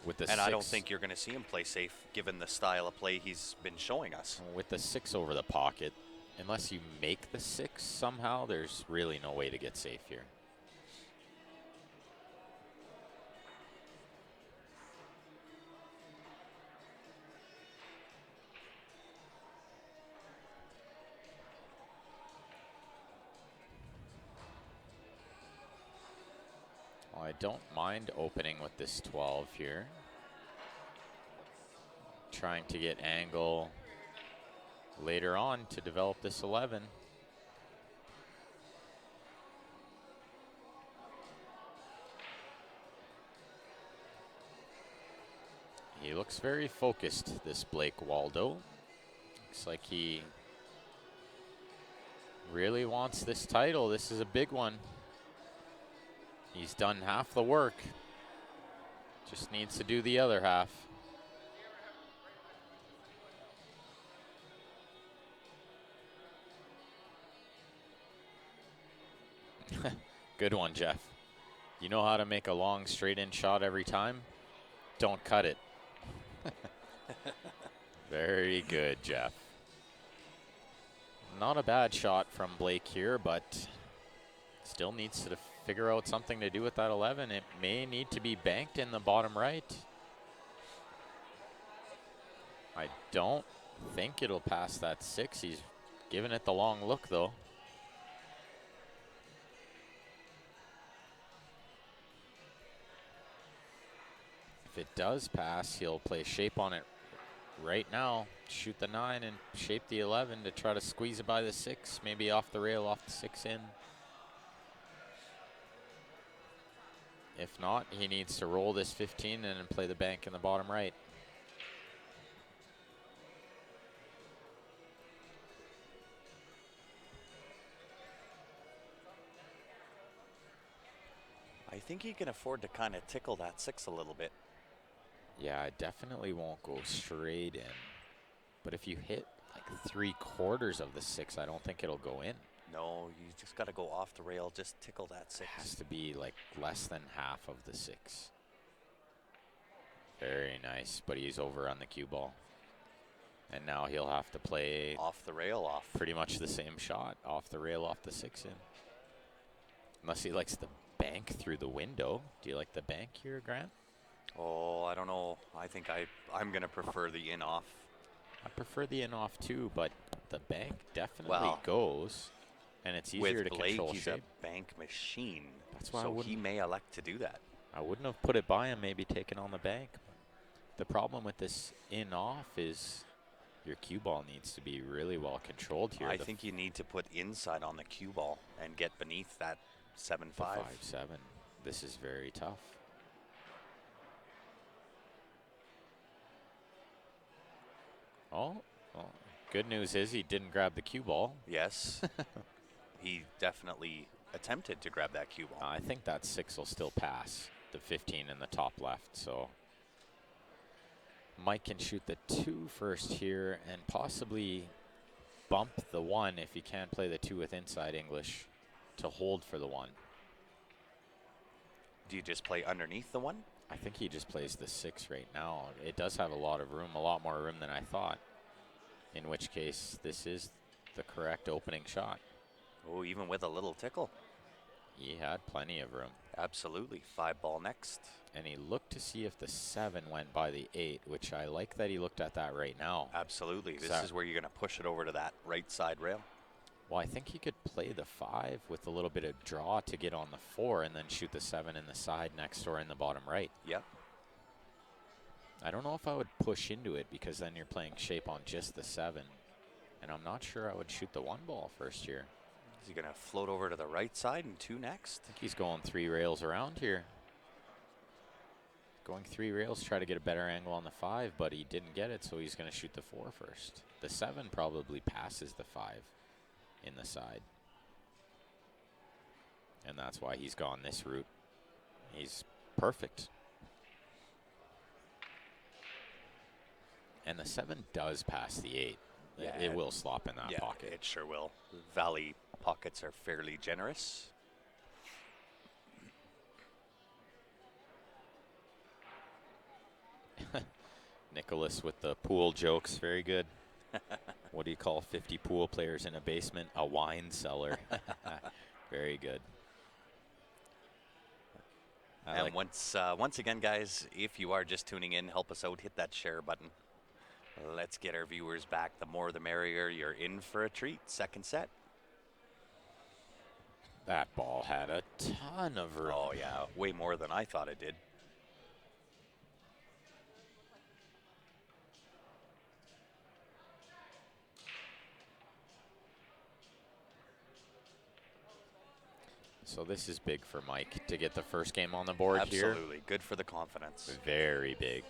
With the and 6, I don't think you're going to see him play safe given the style of play he's been showing us. with the 6 over the pocket, unless you make the 6 somehow, there's really no way to get safe here. Well, I don't mind opening with this 12 here. Trying to get angle later on to develop this 11. He looks very focused, this Blake Waldo. Looks like he really wants this title. This is a big one. He's done half the work. Just needs to do the other half. Good one, Jeff. You know how to make a long straight-in shot every time? Don't cut it. Very good, Jeff. Not a bad shot from Blake here, but still needs to figure out something to do with that 11. It may need to be banked in the bottom right. I don't think it'll pass that 6. He's giving it the long look, though. If it does pass, he'll play shape on it right now. Shoot the 9 and shape the 11 to try to squeeze it by the 6. Maybe off the rail, off the 6 in. If not, he needs to roll this 15 and play the bank in the bottom right. I think he can afford to kind of tickle that 6 a little bit. Yeah, I definitely won't go straight in. But if you hit like 3/4 of the 6. I don't think it'll go in. No, you just got to go off the rail. Just tickle that It 6. has to be like less than half of the 6. Very nice, but he's over on the cue ball. And now he'll have to play Off the rail, off. pretty much the same shot, off the rail, off the 6 in. Unless he likes the bank through the window. Do you like the bank here, Grant? Oh, I don't know. I think I'm going to prefer the in off. I prefer the in off too, but the bank definitely Well, goes, and it's easier With to Blake, control he's shape. a bank machine. That's why I so he wouldn't- may elect to do that. I wouldn't have put it by him, maybe taken on the bank. The problem with this in off is your cue ball needs to be really well controlled here. I think you need to put inside on the cue ball and get beneath that 7-5. 5-7. This is very tough. Oh, well, good news is he didn't grab the cue ball. Yes. He definitely attempted to grab that cue ball. I think that 6 will still pass the 15 in the top left. So Mike can shoot the 2 first here and possibly bump the 1 if he can't play the 2 with inside English to hold for the 1. Do you just play underneath the 1? I think he just plays the 6 right now. It does have a lot of room, a lot more room than I thought. In which case, this is the correct opening shot. Oh, even with a little tickle. He had plenty of room. Absolutely. 5 ball next. And he looked to see if the 7 went by the 8, which I like that he looked at that right now. Absolutely. This That- is where you're going to push it over to that right side rail. Well, I think he could play the 5 with a little bit of draw to get on the 4 and then shoot the 7 in the side next or in the bottom right. Yep. I don't know if I would push into it because then you're playing shape on just the 7. And I'm not sure I would shoot the 1 ball first here. Is he going to float over to the right side and 2 next? I think he's going 3 rails around here. Going 3 rails, try to get a better angle on the 5, but he didn't get it, so he's going to shoot the 4 first. The 7 probably passes the 5 in the side. And that's why he's gone this route. He's perfect. And the 7 does pass the 8. Yeah, It will slop in that pocket. It sure will. Valley pockets are fairly generous. Nicholas with the pool jokes, very good. What do you call 50 pool players in a basement? A wine cellar. Very good. And once again, guys, if you are just tuning in, help us out. Hit that share button. Let's get our viewers back. The more the merrier. You're in for a treat. Second set. That ball had a ton of room. Oh, yeah. Way more than I thought it did. So this is big for Mike to get the first game on the board here. Absolutely. Good for the confidence. Very big.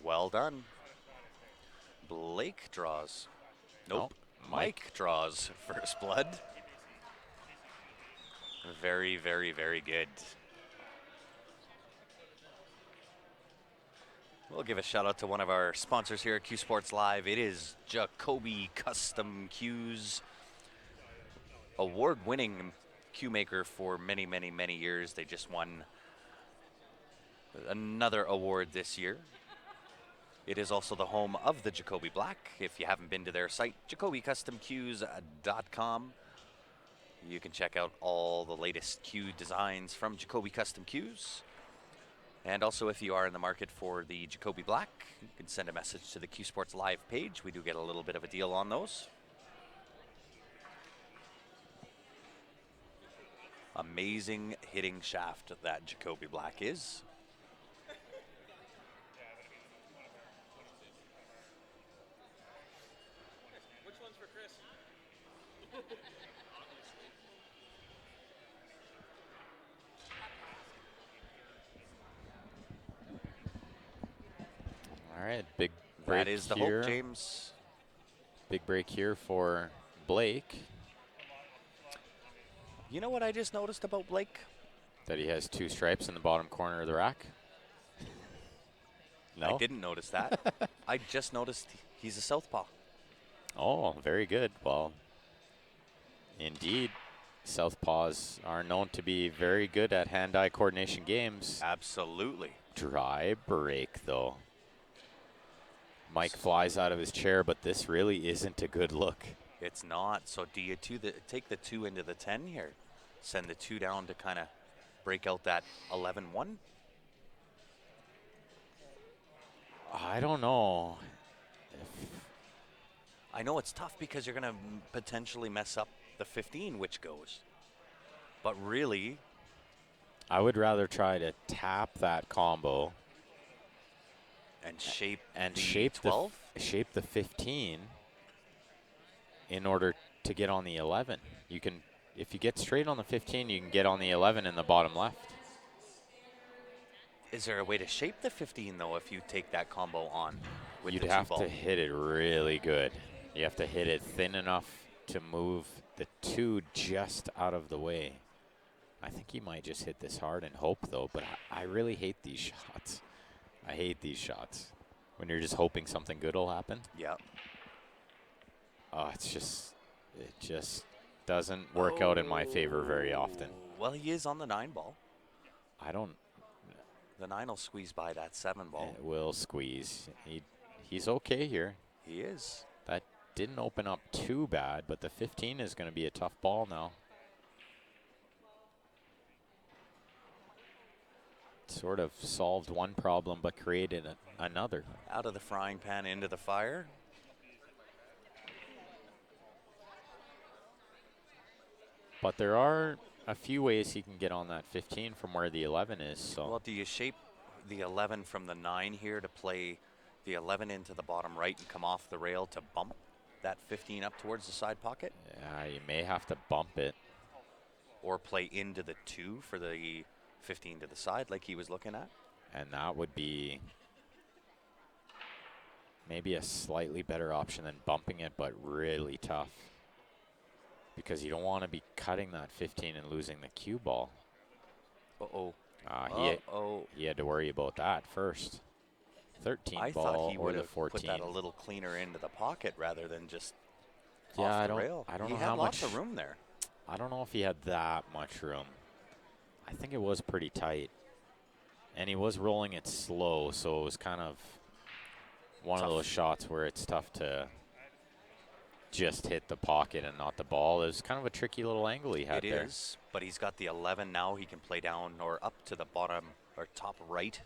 Well done. Blake draws. Nope. Oh, Mike draws first blood. Very, very, very good. We'll give a shout out to one of our sponsors here at Q Sports Live. It is Jacoby Custom Cues, award-winning cue maker for many, many, many years. They just won another award this year. It is also the home of the Jacoby Black. If you haven't been to their site, jacobicustomcues.com, you can check out all the latest cue designs from Jacoby Custom Cues. And also, if you are in the market for the Jacoby Black, you can send a message to the Q Sports Live page. We do get a little bit of a deal on those. Amazing hitting shaft that Jacoby Black is. All right, big break That is the here. hope, James. Big break here for Blake. You know what I just noticed about Blake? That he has 2 stripes in the bottom corner of the rack? I No? didn't notice that. I just noticed he's a southpaw. Oh, very good. Well, indeed, southpaws are known to be very good at hand-eye coordination games. Absolutely. Dry break, though. Mike flies out of his chair, but this really isn't a good look. It's not. So do you take the 2 into the 10 here? Send the 2 down to kind of break out that 11-1? I don't know. I know it's tough because you're going to potentially mess up the 15, which goes. But really, I would rather try to tap that combo and shape and the shape 12? shape the 15 in order to get on the 11. You can, if you get straight on the 15, you can get on the 11 in the bottom left. Is there a way to shape the 15, though, if you take that combo on with You'd the 2 have ball? to hit it really good. You have to hit it thin enough to move the 2 just out of the way. I think he might just hit this hard and hope, though, but I really hate these shots. I hate these shots when you're just hoping something good will happen. Yeah. Oh, it just doesn't work out in my favor very often. Well, he is on the 9 ball. I don't. The 9 will squeeze by that 7 ball. It will squeeze. He's okay here. He is. That didn't open up too bad, but the 15 is going to be a tough ball now. Sort of solved one problem, but created another. Out of the frying pan into the fire. But there are a few ways he can get on that 15 from where the 11 is. So. Well, do you shape the 11 from the 9 here to play the 11 into the bottom right and come off the rail to bump that 15 up towards the side pocket? Yeah, you may have to bump it. Or play into the 2 for the 15 to the side like he was looking at? And that would be maybe a slightly better option than bumping it, but really tough. Because you don't want to be cutting that 15 and losing the cue ball. Uh-oh. He had to worry about that first. 13 I ball thought he or would the have 14. put that a little cleaner into the pocket rather than just Yeah, off the rail. I don't he know had how lots much of room there. I don't know if he had that much room. I think it was pretty tight. And he was rolling it slow, so it was kind of one of those shots where it's tough to just hit the pocket and not the ball. It was kind of a tricky little angle he had there. It is, but he's got the 11 now. He can play down or up to the bottom or top right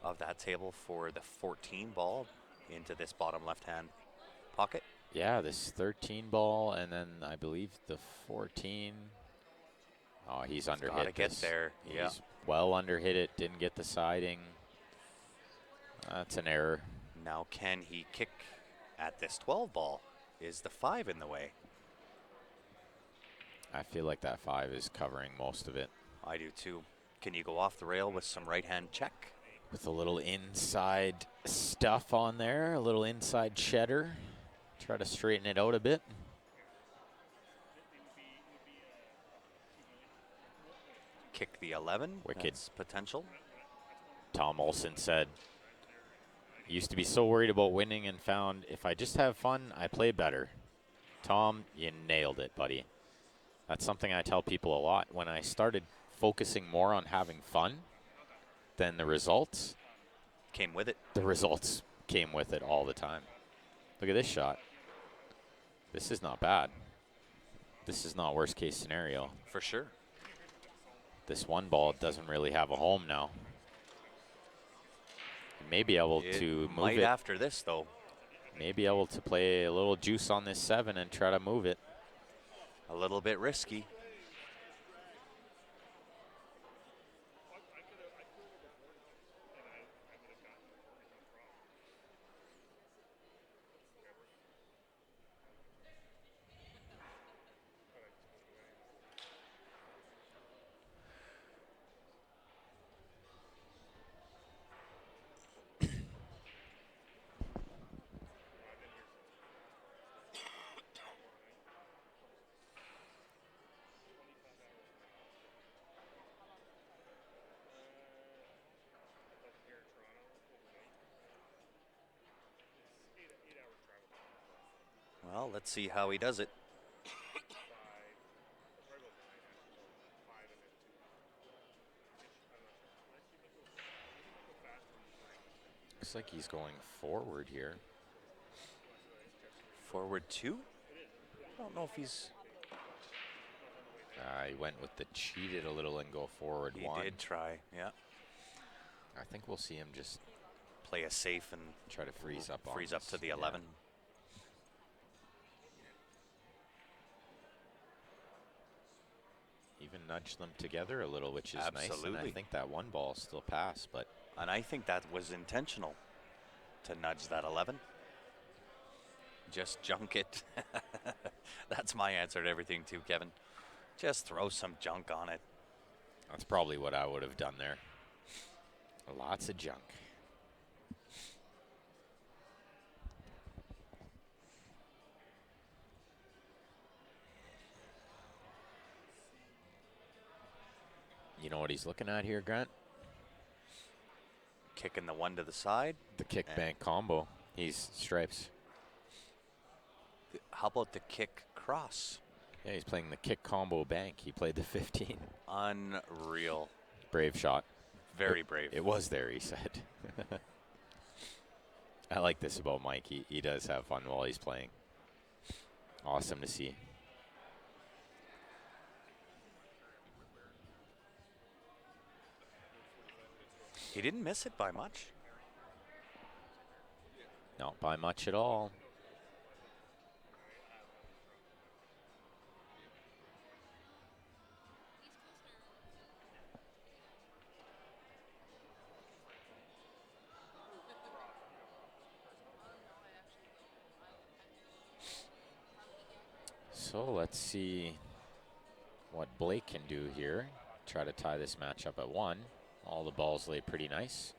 of that table for the 14 ball into this bottom left-hand pocket. Yeah, this 13 ball, and then I believe the 14. Oh, he's underhit Gotta get this. there, yeah. He's well underhit it, didn't get the siding. That's an error. Now can he kick at this 12 ball? Is the 5 in the way? I feel like that 5 is covering most of it. I do too. Can you go off the rail with some right-hand check? With a little inside stuff on there, a little inside cheddar. Try to straighten it out a bit. Kick the 11. Wicked. That's potential. Tom Olson said, used to be so worried about winning and found if I just have fun, I play better. Tom, you nailed it, buddy. That's something I tell people a lot. When I started focusing more on having fun than the results, Came with it. the results came with it all the time. Look at this shot. This is not bad. This is not worst case scenario. For sure. This one ball doesn't really have a home now. May be able to move Might it. after this, though. May be able to play a little juice on this 7 and try to move it. A little bit risky. Well, let's see how he does it. Looks like he's going forward here. Forward 2? I don't know if he's... He went with the cheated a little and go forward He 1. did try, yeah. I think we'll see him just Play a safe and try to freeze up. freeze on up to this. the Yeah. 11. Even nudge them together a little, which is nice. And I Absolutely. think that one ball still passed, but And I think that was intentional to nudge that 11. Just junk it. That's my answer to everything too, Kevin. Just throw some junk on it. that's probably what I would have done there. Lots of junk. You know what he's looking at here, Grant? Kicking the 1 to the side. The kick And- bank combo. He's stripes. How about the kick cross? Yeah, he's playing the kick combo bank. He played the 15. Unreal. Brave shot. Very brave. It was there, he said. I like this about Mike. He does have fun while he's playing. Awesome to see. He didn't miss it by much. Not by much at all. So let's see what Blake can do here. Try to tie this match up at 1. All the balls lay pretty nice.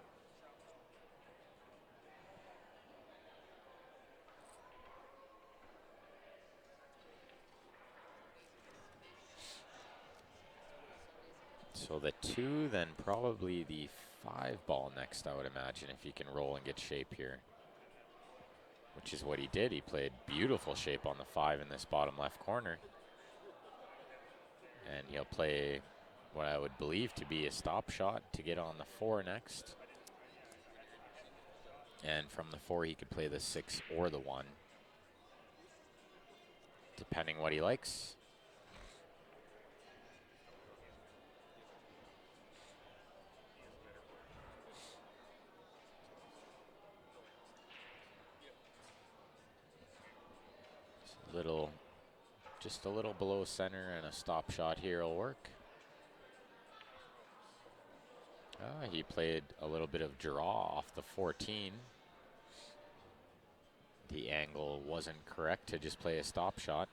So the 2, then probably the 5 ball next, I would imagine, if he can roll and get shape here. Which is what he did. He played beautiful shape on the 5 in this bottom left corner. And he'll play what I would believe to be a stop shot to get on the 4 next. And from the 4, he could play the 6 or the 1, depending what he likes. Just a little below center, and a stop shot here will work. He played a little bit of draw off the 14. The angle wasn't correct to just play a stop shot.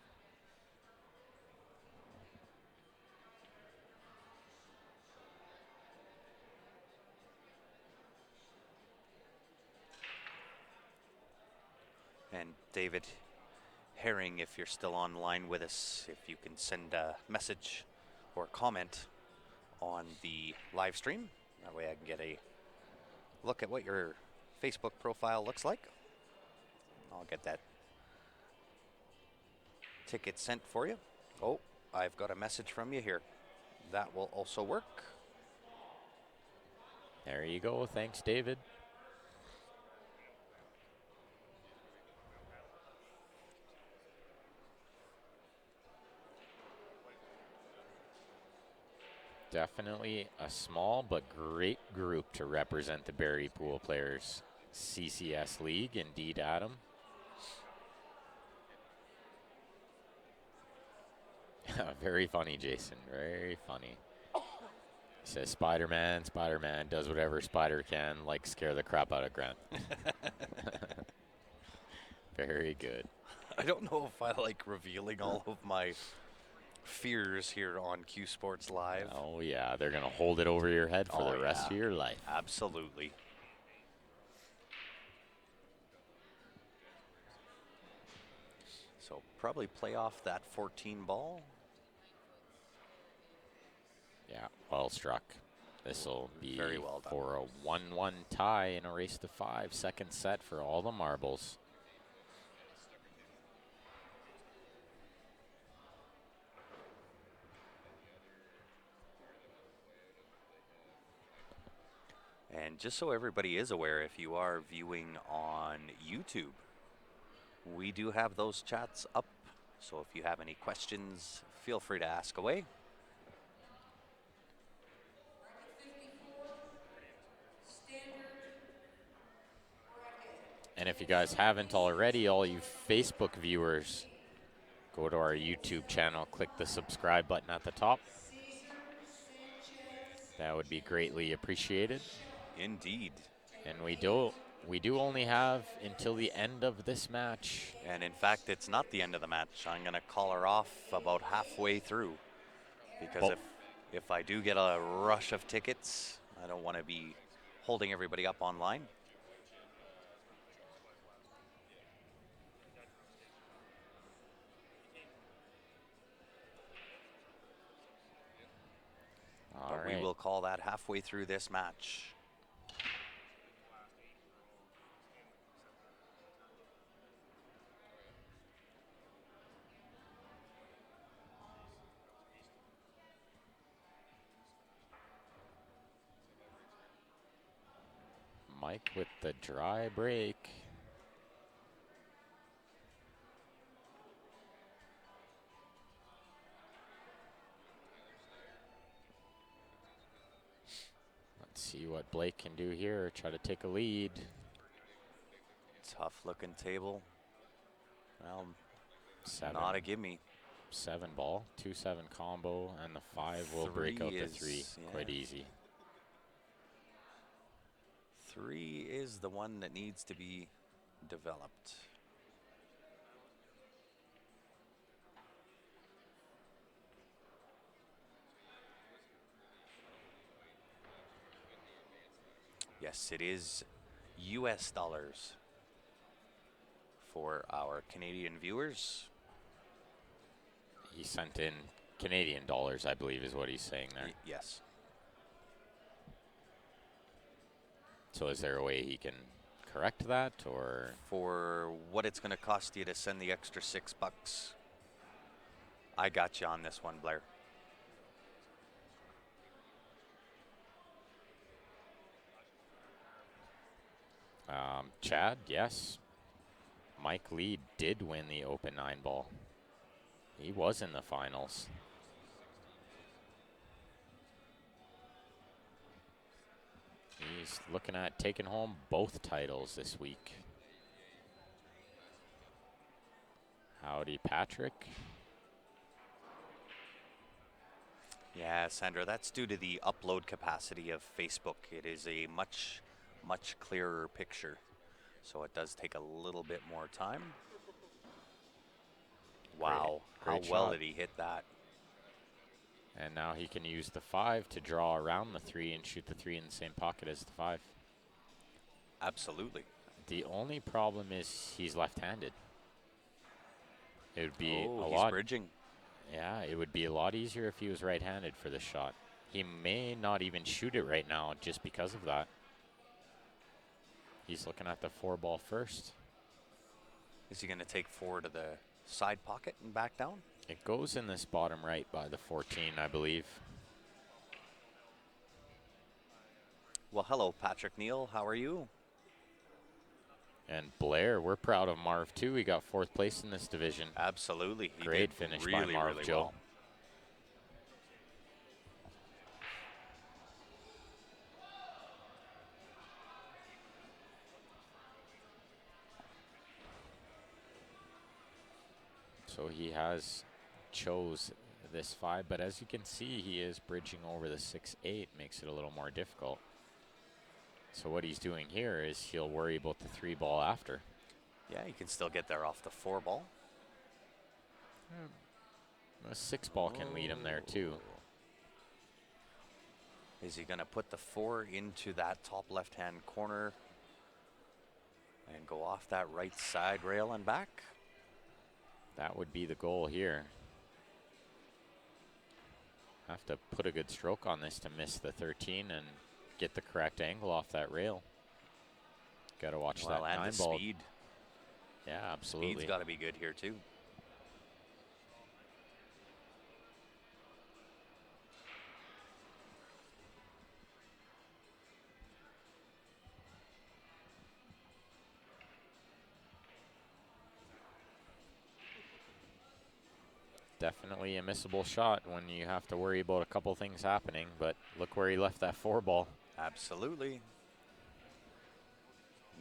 And David Herring, if you're still online with us, if you can send a message or comment on the live stream. That way I can get a look at what your Facebook profile looks like. I'll get that ticket sent for you. Oh, I've got a message from you here. That will also work. There you go. Thanks, David. Definitely a small but great group to represent the Barrie Pool Players CCS League. Indeed, Adam. Very funny, Jason. Very funny. He says Spider-Man does whatever Spider can, like scare the crap out of Grant. Very good. I don't know if I like revealing all of my fears here on Q Sports Live. Oh yeah, they're gonna hold it over your head for the rest of your life. Absolutely. So probably play off that 14 ball. Yeah, well struck. This will be Very well done. for a 1-1 tie in a race to 5. Second set for all the marbles. And just so everybody is aware, if you are viewing on YouTube, we do have those chats up. So if you have any questions, feel free to ask away. Bracket 54, standard bracket. And if you guys haven't already, all you Facebook viewers, go to our YouTube channel, click the subscribe button at the top. Caesar, Sanchez, That would be greatly appreciated. Indeed. And we do only have until the end of this match. And in fact, it's not the end of the match. I'm going to call her off about halfway through. Because Well- if I do get a rush of tickets, I don't want to be holding everybody up online. All But right. we will call that halfway through this match. Mike with the dry break. Let's see what Blake can do here. Try to take a lead. Tough looking table. Well, Seven. not a gimme. 7 ball, 2-7 combo, and the 5 will break out the 3 is- yeah. quite easy. 3 is the one that needs to be developed. Yes, it is US dollars for our Canadian viewers. He sent in Canadian dollars, I believe, is what he's saying there. Yes. So is there a way he can correct that, or For what it's going to cost you to send the extra $6, I got you on this one, Blair. Chad? Yes. Mike Lee did win the Open 9 ball. He was in the finals. He's looking at taking home both titles this week. Howdy, Patrick. Yeah, Sandra, that's due to the upload capacity of Facebook. It is a much clearer picture. So it does take a little bit more time. Wow, Great how well shot. did he hit that? And now he can use the 5 to draw around the 3 and shoot the 3 in the same pocket as the 5. Absolutely. The only problem is he's left-handed. It would be Oh, a he's lot. bridging. Yeah, it would be a lot easier if he was right-handed for this shot. He may not even shoot it right now just because of that. He's looking at the 4 ball first. Is he going to take 4 to the side pocket and back down? It goes in this bottom right by the 14, I believe. Well, hello, Patrick Neal. How are you? And Blair, we're proud of Marv too. He got 4th place in this division. Absolutely. He Great did finish by really, Marv really Joe. well. So he has chose this 5, but as you can see, he is bridging over the 6-8, makes it a little more difficult. So what he's doing here is he'll worry about the 3 ball after. Yeah, he can still get there off the 4 ball. The 6 ball can lead him there too. Is he going to put the 4 into that top left-hand corner and go off that right side rail and back? That would be the goal here. Have to put a good stroke on this to miss the 13 and get the correct angle off that rail. Got to watch Well, that and 9 the ball. speed. Yeah, absolutely. Speed's got to be good here too. definitely a missable shot when you have to worry about a couple things happening, but look where he left that 4 ball. Absolutely.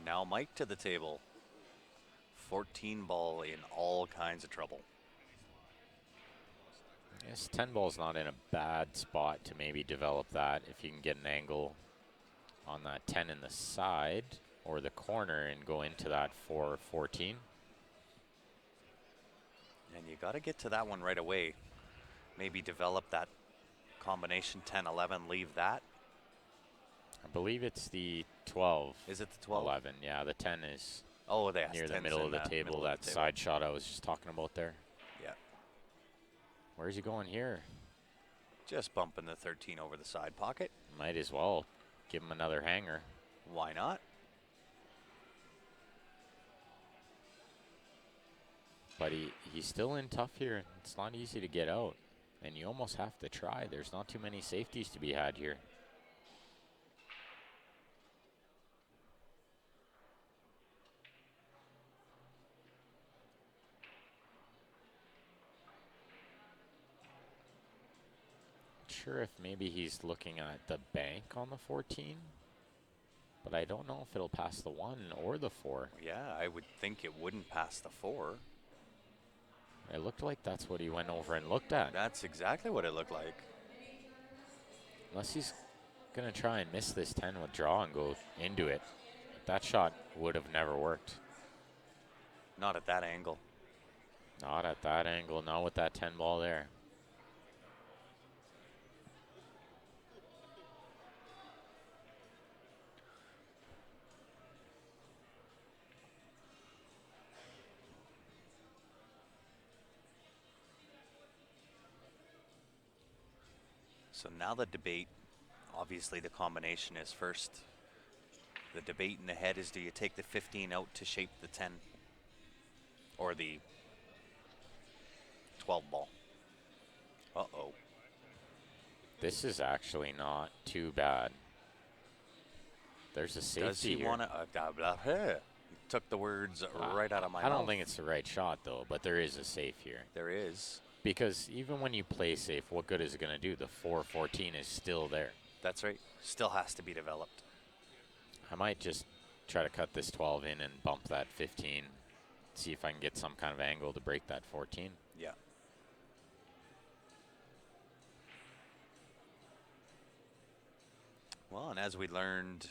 Now Mike to the table. 14 ball in all kinds of trouble. Yes, 10 ball's not in a bad spot to maybe develop that if you can get an angle on that 10 in the side or the corner and go into that 4-14. And you got to get to that one right away. Maybe develop that combination 10-11, leave that. I believe it's the 12. Is it the 12? 11, yeah, the 10 is Oh, that's near the 10's middle in of the table, that side shot I was just talking about there. Yeah. Where's he going here? Just bumping the 13 over the side pocket. Might as well give him another hanger. Why not? But he's still in tough here. It's not easy to get out. And you almost have to try. There's not too many safeties to be had here. Sure if maybe he's looking at the bank on the 14, but I don't know if it'll pass the 1 or the 4. Yeah, I would think it wouldn't pass the 4. It looked like that's what he went over and looked at. That's exactly what it looked like. Unless he's going to try and miss this 10 with draw and go into it. That shot would have never worked. Not at that angle. Not at that angle, not with that 10 ball there. So now the debate, obviously the combination is first. The debate in the head is, do you take the 15 out to shape the 10 or the 12 ball? Uh-oh. This is actually not too bad. There's a safety Does he here. want to? Took the words right out of my mouth. I don't think it's the right shot, though, but there is a safe here. There is. Because even when you play safe, what good is it going to do? The 4-14 is still there. That's right. Still has to be developed. I might just try to cut this 12 in and bump that 15. See if I can get some kind of angle to break that 14. Yeah. Well, and as we learned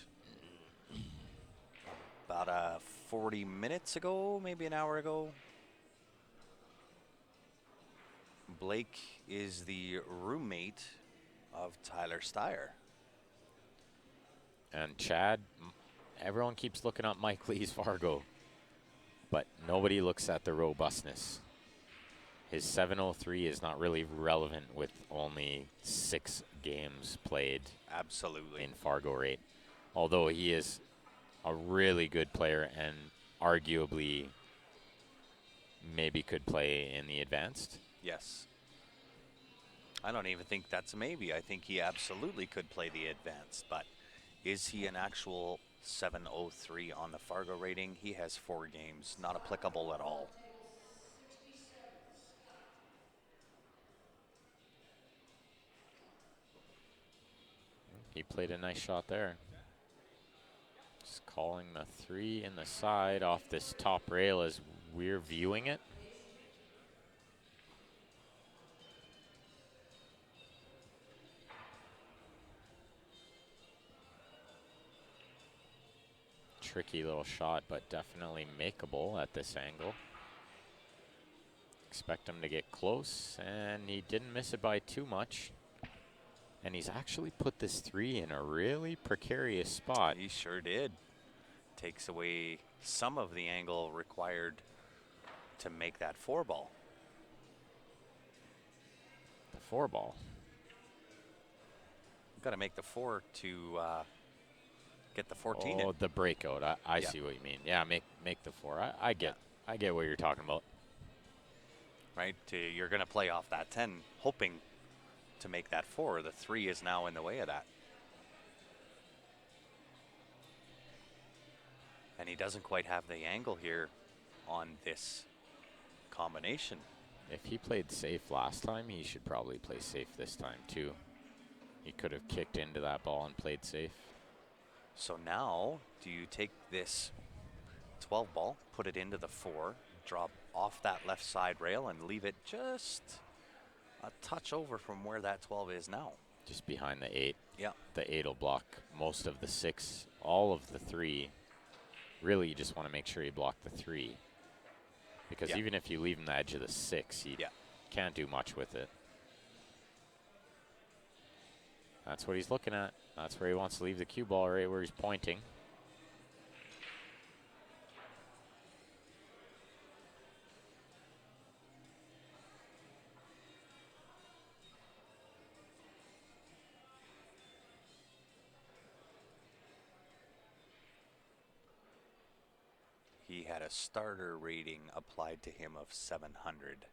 about 40 minutes ago, maybe an hour ago, Blake is the roommate of Tyler Steyer. And Chad, everyone keeps looking up Mike Lee's Fargo, but nobody looks at the robustness. His 703 is not really relevant with only 6 games played. Absolutely. In Fargo rate. Although he is a really good player and arguably maybe could play in the advanced. Yes. I don't even think that's a maybe. I think he absolutely could play the advanced, but is he an actual 703 on the Fargo rating? He has 4 games, not applicable at all. He played a nice shot there. Just calling the 3 in the side off this top rail as we're viewing it. Tricky little shot, but definitely makeable at this angle. Expect him to get close, and he didn't miss it by too much. And he's actually put this 3 in a really precarious spot. He sure did. Takes away some of the angle required to make that 4 ball. The 4 ball. You've got to make the 4 to get the 14 in. Oh, the breakout. I Yeah. see what you mean. Yeah, make the 4. I get what you're talking about. Right? You're going to play off that 10, hoping to make that 4. The 3 is now in the way of that. And he doesn't quite have the angle here on this combination. If he played safe last time, he should probably play safe this time too. He could have kicked into that ball and played safe. So now, do you take this 12 ball, put it into the 4, drop off that left side rail, and leave it just a touch over from where that 12 is now? Just behind the 8. Yeah. The 8 will block most of the 6, all of the 3. Really, you just want to make sure you block the 3. Because even if you leave him the edge of the 6, he can't do much with it. That's what he's looking at. That's where he wants to leave the cue ball, right where he's pointing. He had a starter rating applied to him of 700.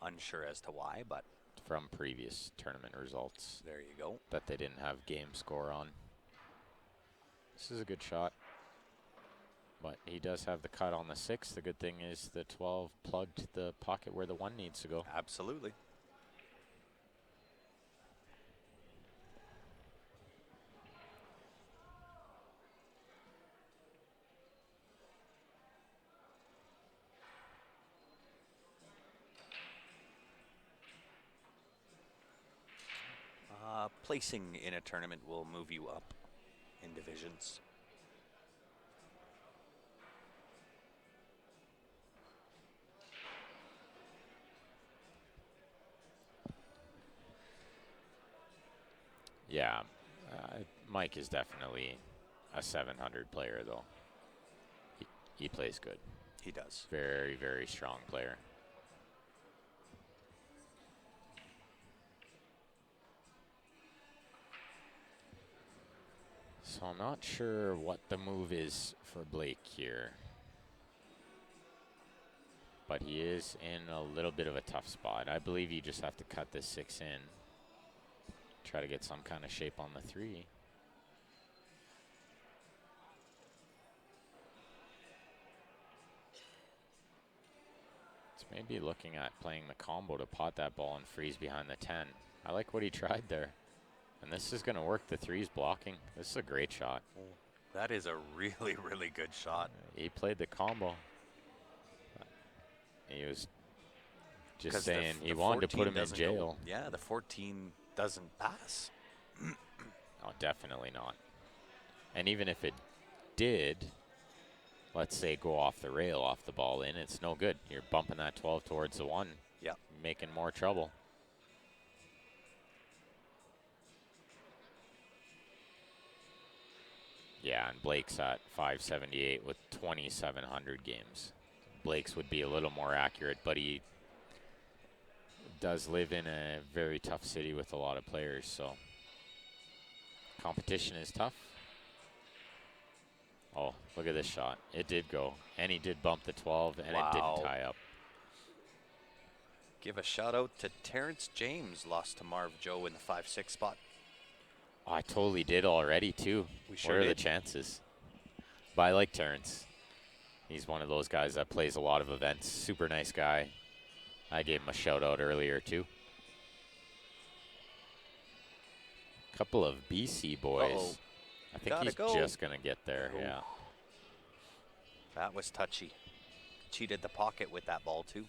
Unsure as to why, but from previous tournament results. There you go. That they didn't have game score on. This is a good shot. But he does have the cut on the 6. The good thing is the 12 plugged the pocket where the 1 needs to go. Absolutely. Placing in a tournament will move you up in divisions. Yeah, Mike is definitely a 700 player, though. He plays good. He does. Very, very strong player. So I'm not sure what the move is for Blake here. But he is in a little bit of a tough spot. I believe you just have to cut this 6 in. Try to get some kind of shape on the 3. It's maybe looking at playing the combo to pot that ball and freeze behind the 10. I like what he tried there. And this is going to work. The 3's blocking. This is a great shot. That is a really, really good shot. He played the combo. He was just saying he wanted to put him in jail. Yeah, the 14 doesn't pass. No, definitely not. And even if it did, let's say go off the rail, off the ball in, it's no good. You're bumping that 12 towards the 1. Yeah. Making more trouble. Yeah, and Blake's at 578 with 2,700 games. Blake's would be a little more accurate, but he does live in a very tough city with a lot of players, so competition is tough. Oh, look at this shot. It did go, and he did bump the 12, and it didn't tie up. Give a shout out to Terrence James, lost to Marv Joe in the 5-6 spot. Oh, I totally did already, too. We sure What are did. the chances? But I like Terrence. He's one of those guys that plays a lot of events. Super nice guy. I gave him a shout out earlier, too. Couple of BC boys. I think he's just going to get there, yeah. That was touchy. Cheated the pocket with that ball, too.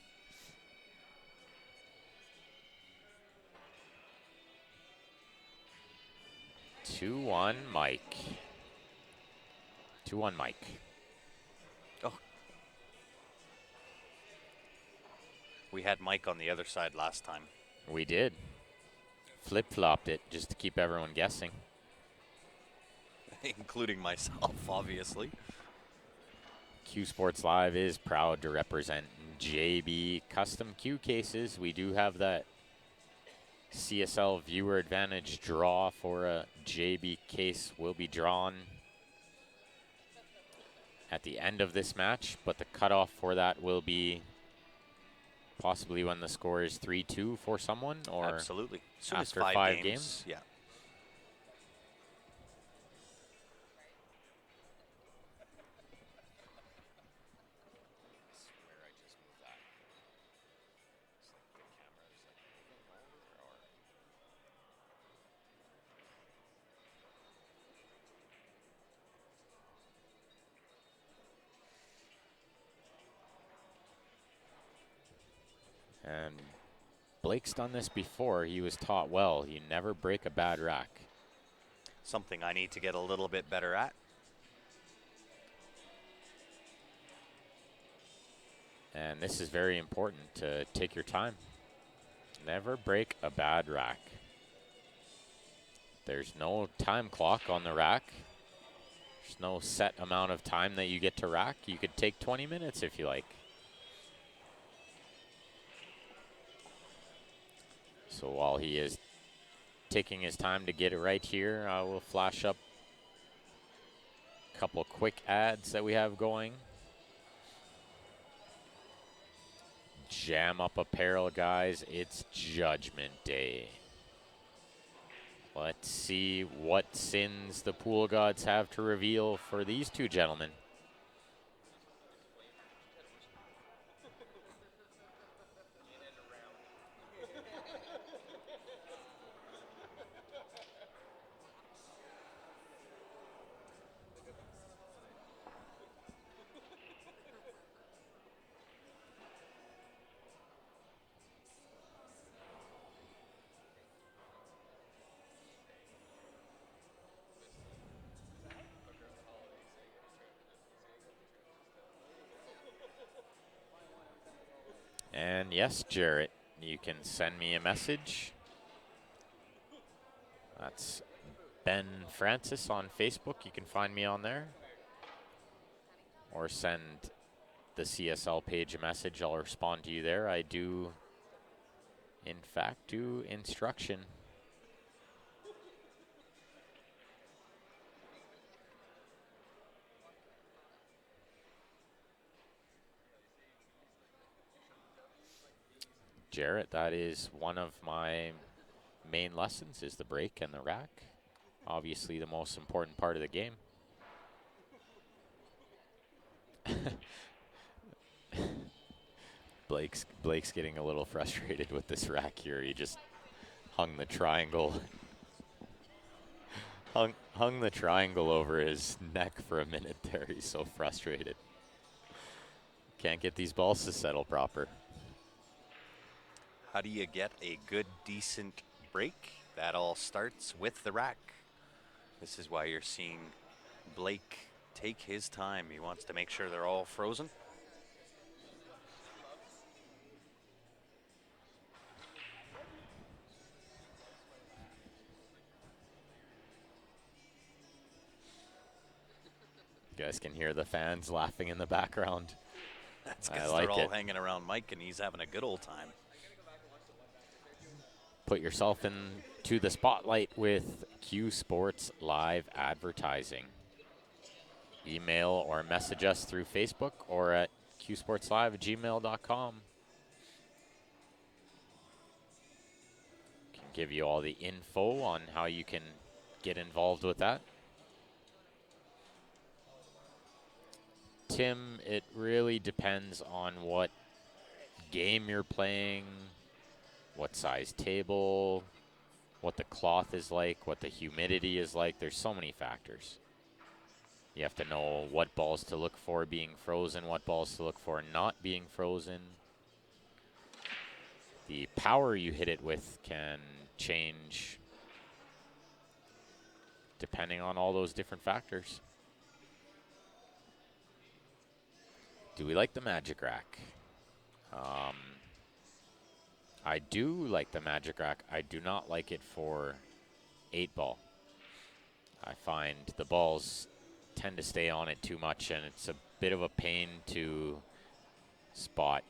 Two one Mike. 2-1 Mike. Oh. We had Mike on the other side last time. We did. Flip-flopped it just to keep everyone guessing. Including myself, obviously. Q Sports Live is proud to represent JB Custom Q Cases. We do have that CSL viewer advantage draw for a JB case will be drawn at the end of this match, but the cutoff for that will be possibly when the score is 3-2 for someone, or absolutely. Soon after as 5 games. Yeah. And Blake's done this before. He was taught well. You never break a bad rack. Something I need to get a little bit better at. And this is very important to take your time. Never break a bad rack. There's no time clock on the rack. There's no set amount of time that you get to rack. You could take 20 minutes if you like. So while he is taking his time to get it right here, I will flash up a couple quick ads that we have going. Jam up apparel, guys. It's Judgment Day. Let's see what sins the pool gods have to reveal for these two gentlemen. And yes, Jarrett, you can send me a message. That's Ben Francis on Facebook. You can find me on there. Or send the CSL page a message. I'll respond to you there. I do, in fact, do instruction. Jarrett, that is one of my main lessons, is the break and the rack. Obviously the most important part of the game. Blake's getting a little frustrated with this rack here. He just hung the triangle. hung the triangle over his neck for a minute there. He's so frustrated. Can't get these balls to settle proper. How do you get a good, decent break? That all starts with the rack. This is why you're seeing Blake take his time. He wants to make sure they're all frozen. You guys can hear the fans laughing in the background. That's I because like they're all it. hanging around Mike and he's having a good old time. Put yourself into the spotlight with Q Sports Live Advertising. Email or message us through Facebook or at qsportslive@gmail.com. Can give you all the info on how you can get involved with that. Tim, it really depends on what game you're playing, what size table, what the cloth is like, what the humidity is like. There's so many factors. You have to know what balls to look for being frozen, what balls to look for not being frozen. The power you hit it with can change depending on all those different factors. Do we like the Magic Rack? I do like the Magic Rack. I do not like it for 8-ball. I find the balls tend to stay on it too much, and it's a bit of a pain to spot,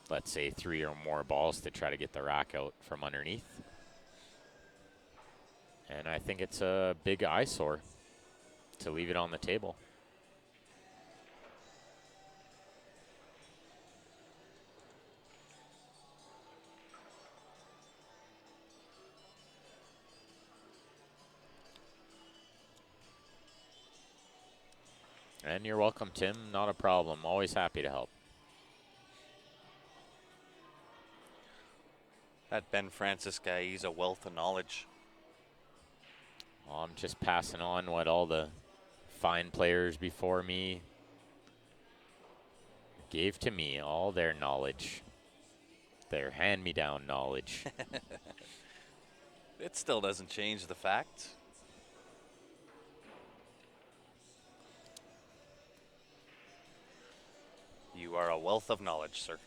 let's say, 3 or more balls to try to get the rack out from underneath. And I think it's a big eyesore to leave it on the table. And you're welcome, Tim. Not a problem. Always happy to help. That Ben Francis guy, he's a wealth of knowledge. Well, I'm just passing on what all the fine players before me gave to me, all their knowledge. their hand-me-down knowledge. It still doesn't change the fact. You are a wealth of knowledge, sir.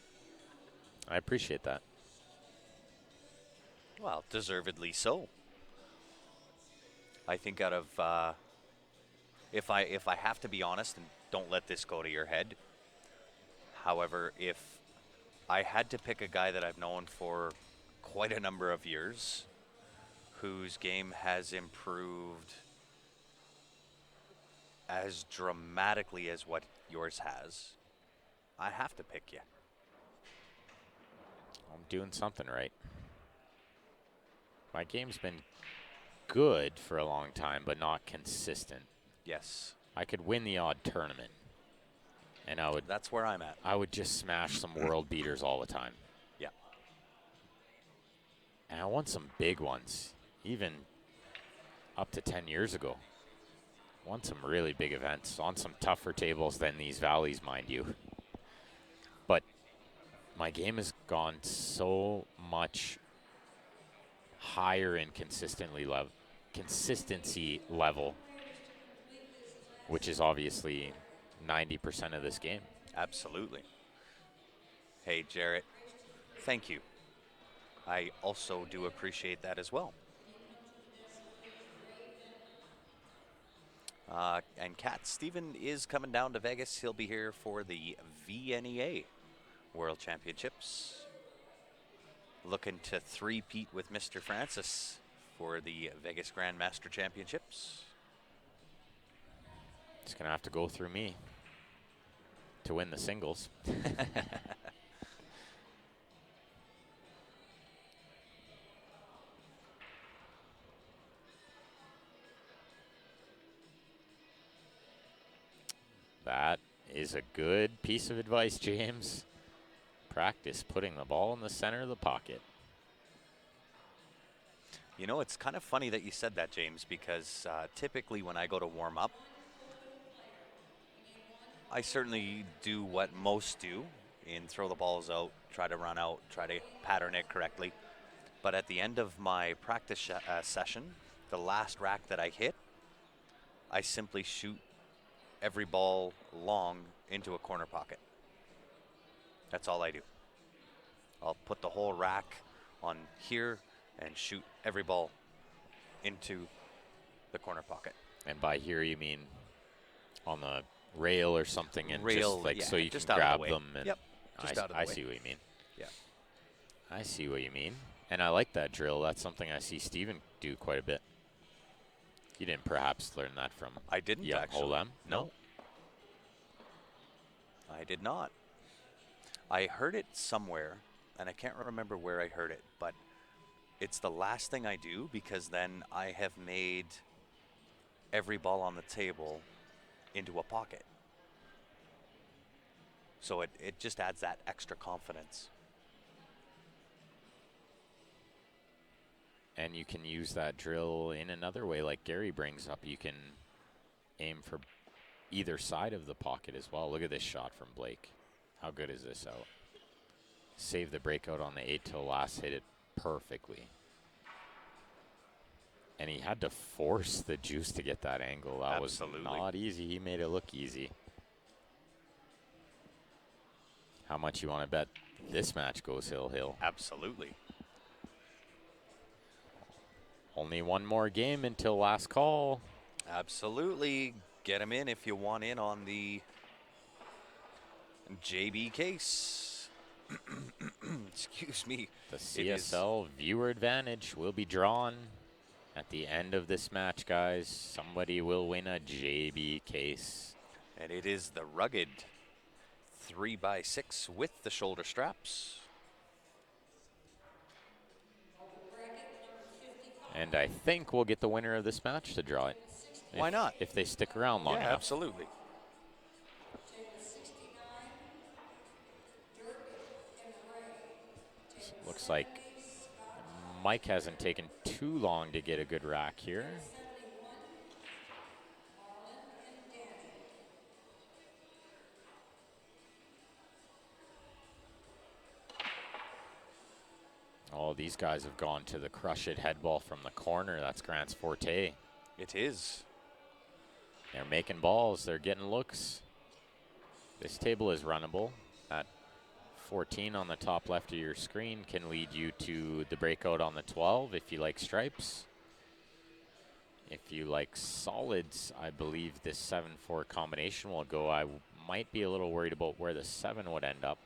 I appreciate that. Well, deservedly so. I think out of if I have to be honest, and don't let this go to your head. However, if I had to pick a guy that I've known for quite a number of years, whose game has improved as dramatically as what yours has, I have to pick you. I'm doing something right. My game's been good for a long time, but not consistent. Yes. I could win the odd tournament, and That's where I'm at. I would just smash some world beaters all the time. Yeah. And I won some big ones, even up to 10 years ago. Won some really big events on some tougher tables than these valleys, mind you. But my game has gone so much higher in consistency level, which is obviously 90% of this game. Absolutely. Hey, Jarrett, thank you. I also do appreciate that as well. And Kat, Steven is coming down to Vegas. He'll be here for the VNEA World Championships. Looking to three-peat with Mr. Francis for the Vegas Grandmaster Championships. It's going to have to go through me to win the singles. That is a good piece of advice, James. Practice putting the ball in the center of the pocket. You know, it's kind of funny that you said that, James, because typically when I go to warm up, I certainly do what most do in throw the balls out, try to run out, try to pattern it correctly. But at the end of my practice session, the last rack that I hit, I simply shoot every ball long into a corner pocket. That's all I do. I'll put the whole rack on here and shoot every ball into the corner pocket. And by here you mean on the rail or something, and Rail, just like yeah, so you just can out of the grab way. them. And Yep, just out of the I way. see what you mean. Yeah. I see what you mean. And I like that drill. That's something I see Steven do quite a bit. You didn't perhaps learn that from I didn't young actually. Holem? No. I did not. I heard it somewhere, and I can't remember where I heard it, but it's the last thing I do because then I have made every ball on the table into a pocket. So it just adds that extra confidence. And you can use that drill in another way, like Gary brings up. You can aim for either side of the pocket as well. Look at this shot from Blake. How good is this out? Save the breakout on the 8 till last, hit it perfectly. And he had to force the juice to get that angle. That Absolutely. was not easy. He made it look easy. How much you want to bet this match goes hill? Absolutely. Only one more game until last call. Absolutely. Get him in if you want in on the JB case. Excuse me. The It is- CSL viewer advantage will be drawn at the end of this match, guys. Somebody will win a JB case. And it is the rugged 3x6 with the shoulder straps. And I think we'll get the winner of this match to draw it. Why not? If they stick around long Yeah, enough. absolutely. Looks like Mike hasn't taken too long to get a good rack here. Oh, these guys have gone to the crush it head ball from the corner. That's Grant's forte. It is. They're making balls. They're getting looks. This table is runnable. That 14 on the top left of your screen can lead you to the breakout on the 12 if you like stripes. If you like solids, I believe this 7-4 combination will go. I might be a little worried about where the 7 would end up.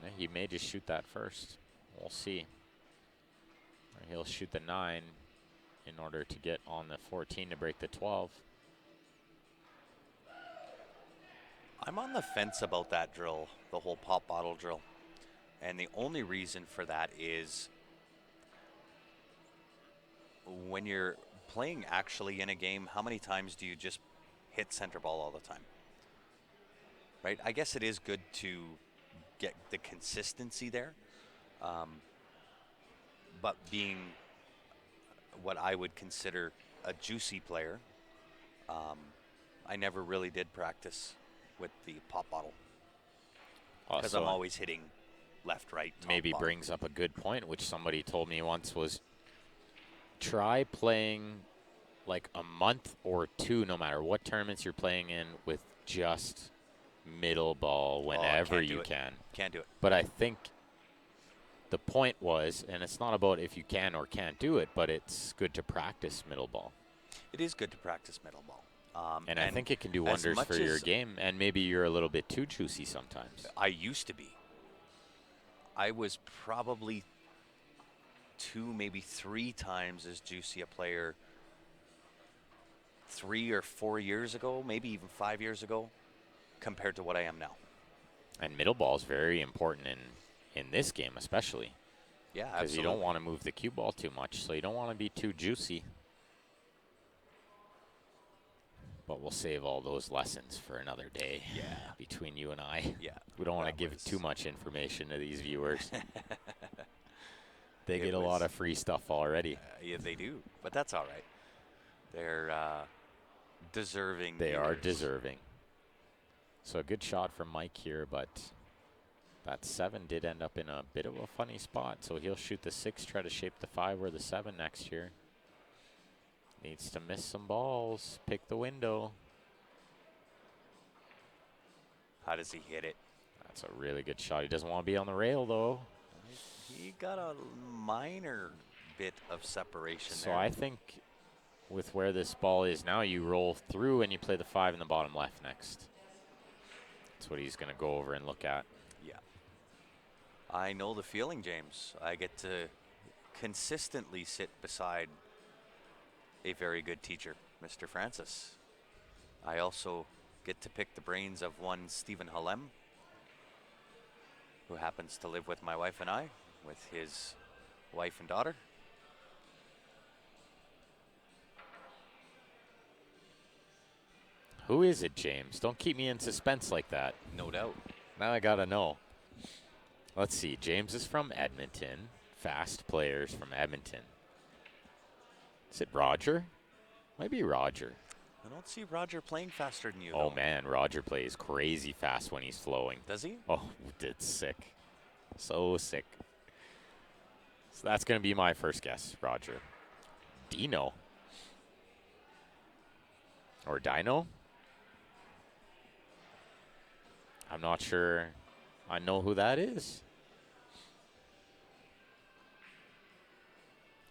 Yeah, he may just shoot that first. We'll see. Or he'll shoot the 9 in order to get on the 14 to break the 12. I'm on the fence about that drill, the whole pop bottle drill. And the only reason for that is when you're playing actually in a game, how many times do you just hit center ball all the time? Right? I guess it is good to get the consistency there. But being what I would consider a juicy player, I never really did practice with the pop bottle because I'm always hitting left, right, top, maybe bottom. brings up a good point, which somebody told me once, was try playing like a month or two, no matter what tournaments you're playing in, with just middle ball whenever you can. Can't do it. But I think the point was, and it's not about if you can or can't do it, but it's good to practice middle ball. It is good to practice middle ball. And I think it can do wonders for your game, and maybe you're a little bit too juicy sometimes. I used to be. I was probably 2, maybe 3 times as juicy a player 3 or 4 years ago, maybe even 5 years ago, compared to what I am now. And middle ball is very important in this game especially. Yeah, absolutely. Because you don't want to move the cue ball too much, so you don't want to be too juicy. But we'll save all those lessons for another day. Yeah. Between you and I. Yeah. We don't want to give too much information to these viewers. They get a lot of free stuff already. Yeah, they do. But that's all right. They're deserving. They viewers. are deserving. So a good shot from Mike here, but that 7 did end up in a bit of a funny spot. So he'll shoot the 6, try to shape the 5 or the 7 next year. Needs to miss some balls, pick the window. How does he hit it? That's a really good shot. He doesn't want to be on the rail, though. He got a minor bit of separation So there. I think with where this ball is now, you roll through and you play the 5 in the bottom left next. That's what he's going to go over and look at. Yeah. I know the feeling, James. I get to consistently sit beside a very good teacher, Mr. Francis. I also get to pick the brains of one Stephen Halem, who happens to live with my wife and I, with his wife and daughter. Who is it, James? Don't keep me in suspense like that. No doubt. Now I got to know. Let's see. James is from Edmonton. Fast players from Edmonton. Is it Roger? Might be Roger. I don't see Roger playing faster than you, Oh, though. man. Roger plays crazy fast when he's flowing. Does he? Oh, it's sick. So sick. So that's going to be my first guess, Roger. Dino. Or Dino? I'm not sure I know who that is.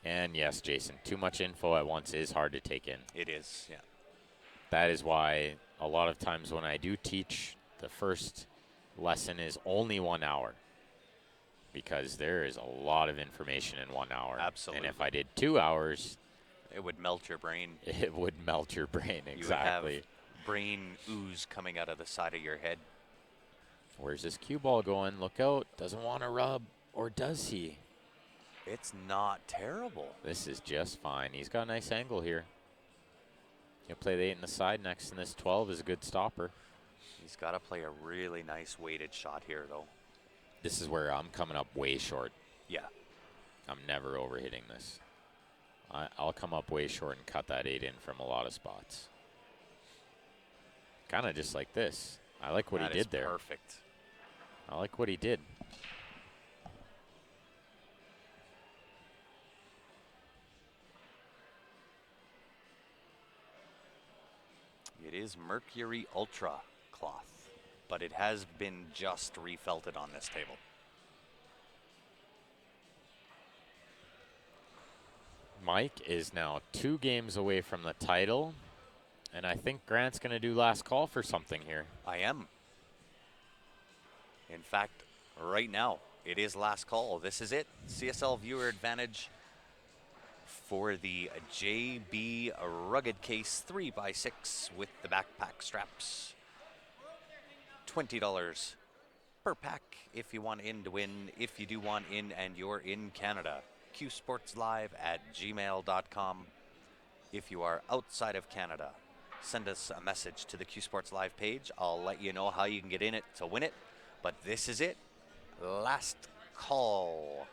And yes, Jason, too much info at once is hard to take in. It is, yeah. That is why a lot of times when I do teach, the first lesson is only 1 hour. Because there is a lot of information in 1 hour. Absolutely. And if I did 2 hours, It would melt your brain. it would melt your brain. Exactly. You would have brain ooze coming out of the side of your head. Where's this cue ball going? Look out. Doesn't want to rub. Or does he? It's not terrible. This is just fine. He's got a nice angle here. He'll play the 8 in the side next, and this 12 is a good stopper. He's got to play a really nice weighted shot here, though. This is where I'm coming up way short. Yeah. I'm never overhitting this. I'll come up way short and cut that 8 in from a lot of spots. Kind of just like this. I like what he did there. Perfect. I like what he did. is Mercury Ultra cloth, but it has been just refelted on this table. Mike is now 2 games away from the title, and I think Grant's going to do last call for something here. I am. In fact, right now, it is last call. This is it. CSL viewer advantage for the JB Rugged Case 3x6 with the backpack straps. $20 per pack if you want in to win. If you do want in and you're in Canada, qsportslive@gmail.com. If you are outside of Canada, send us a message to the Q Sports Live page. I'll let you know how you can get in it to win it. But this is it. Last call.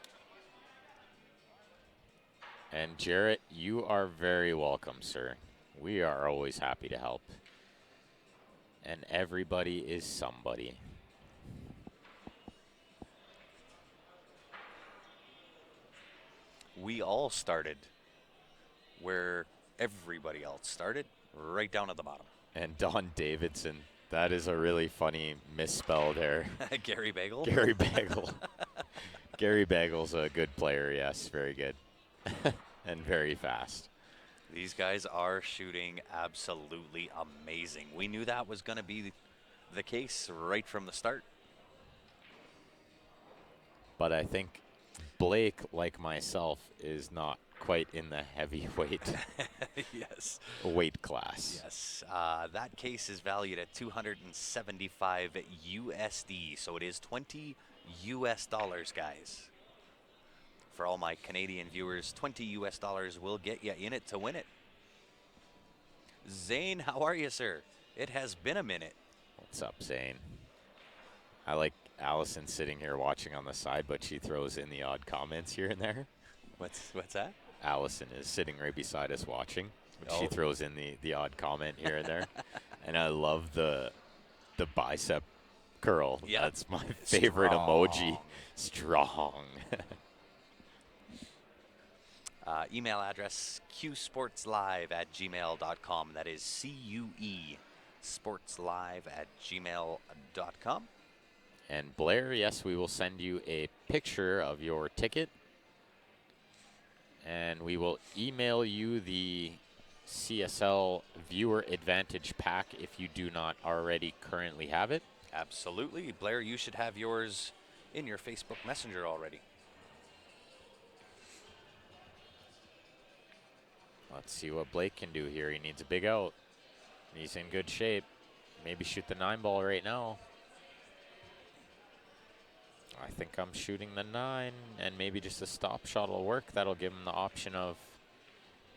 And Jarrett, you are very welcome, sir. We are always happy to help. And everybody is somebody. We all started where everybody else started, right down at the bottom. And Don Davidson, that is a really funny misspell there. Gary Bagel? Gary Bagel. Gary Bagel's a good player, yes, very good. And very fast. These guys are shooting absolutely amazing. We knew that was going to be the case right from the start. But I think Blake, like myself, is not quite in the heavyweight Yes. weight class. Yes. That case is valued at 275 USD. So it is $20 US, guys. For all my Canadian viewers, $20 US will get you in it to win it. Zane, how are you, sir? It has been a minute. What's up, Zane? I like Allison sitting here watching on the side, but she throws in the odd comments here and there. What's that? Allison is sitting right beside us watching. But She Oh. throws in the odd comment here and there. And I love the bicep curl. Yeah. That's my favorite emoji. Strong. Email address qsportslive@gmail.com. That is CUE sportslive@gmail.com. And Blair, yes, we will send you a picture of your ticket. And we will email you the CSL Viewer Advantage pack if you do not already currently have it. Absolutely. Blair, you should have yours in your Facebook Messenger already. Let's see what Blake can do here. He needs a big out. He's in good shape. Maybe shoot the 9 ball right now. I think I'm shooting the 9, and maybe just a stop shot will work. That'll give him the option of...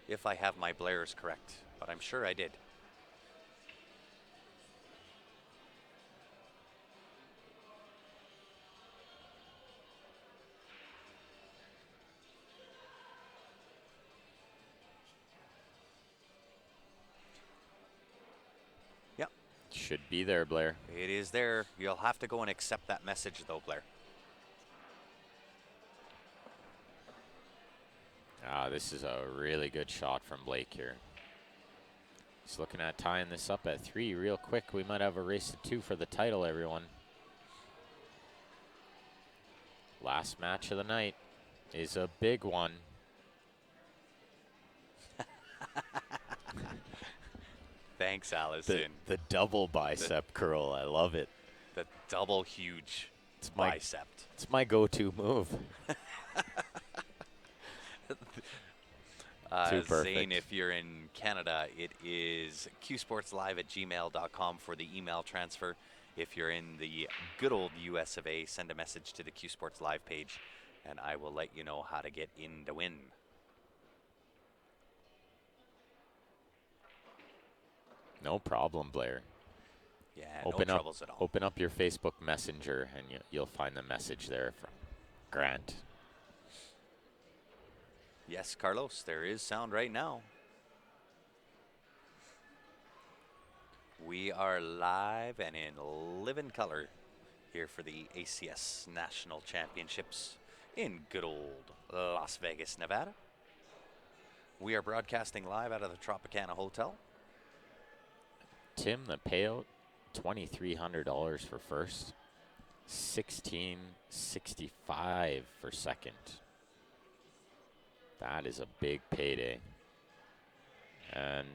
If I have my Blairs correct, but I'm sure I did. Yep, Should be there, Blair. it is there. You'll have to go and accept that message though, Blair. This is a really good shot from Blake here. He's looking at tying this up at 3 real quick. We might have a race to 2 for the title, everyone. Last match of the night is a big one. Thanks, Allison. The double bicep curl, I love it. The double huge It's my bicep. It's my go-to move. Too perfect. Zane, if you're in Canada, it is qsportslive@gmail.com for the email transfer. If you're in the good old US of A, send a message to the Q Sports Live page, and I will let you know how to get in to win. No problem, Blair. Yeah, Open no up, troubles at all. open up your Facebook Messenger, and you'll find the message there from Grant. Yes, Carlos, there is sound right now. We are live and in living color here for the ACS National Championships in good old Las Vegas, Nevada. We are broadcasting live out of the Tropicana Hotel. Tim, the payout, $2,300 for first, $1,665 for second. That is a big payday. And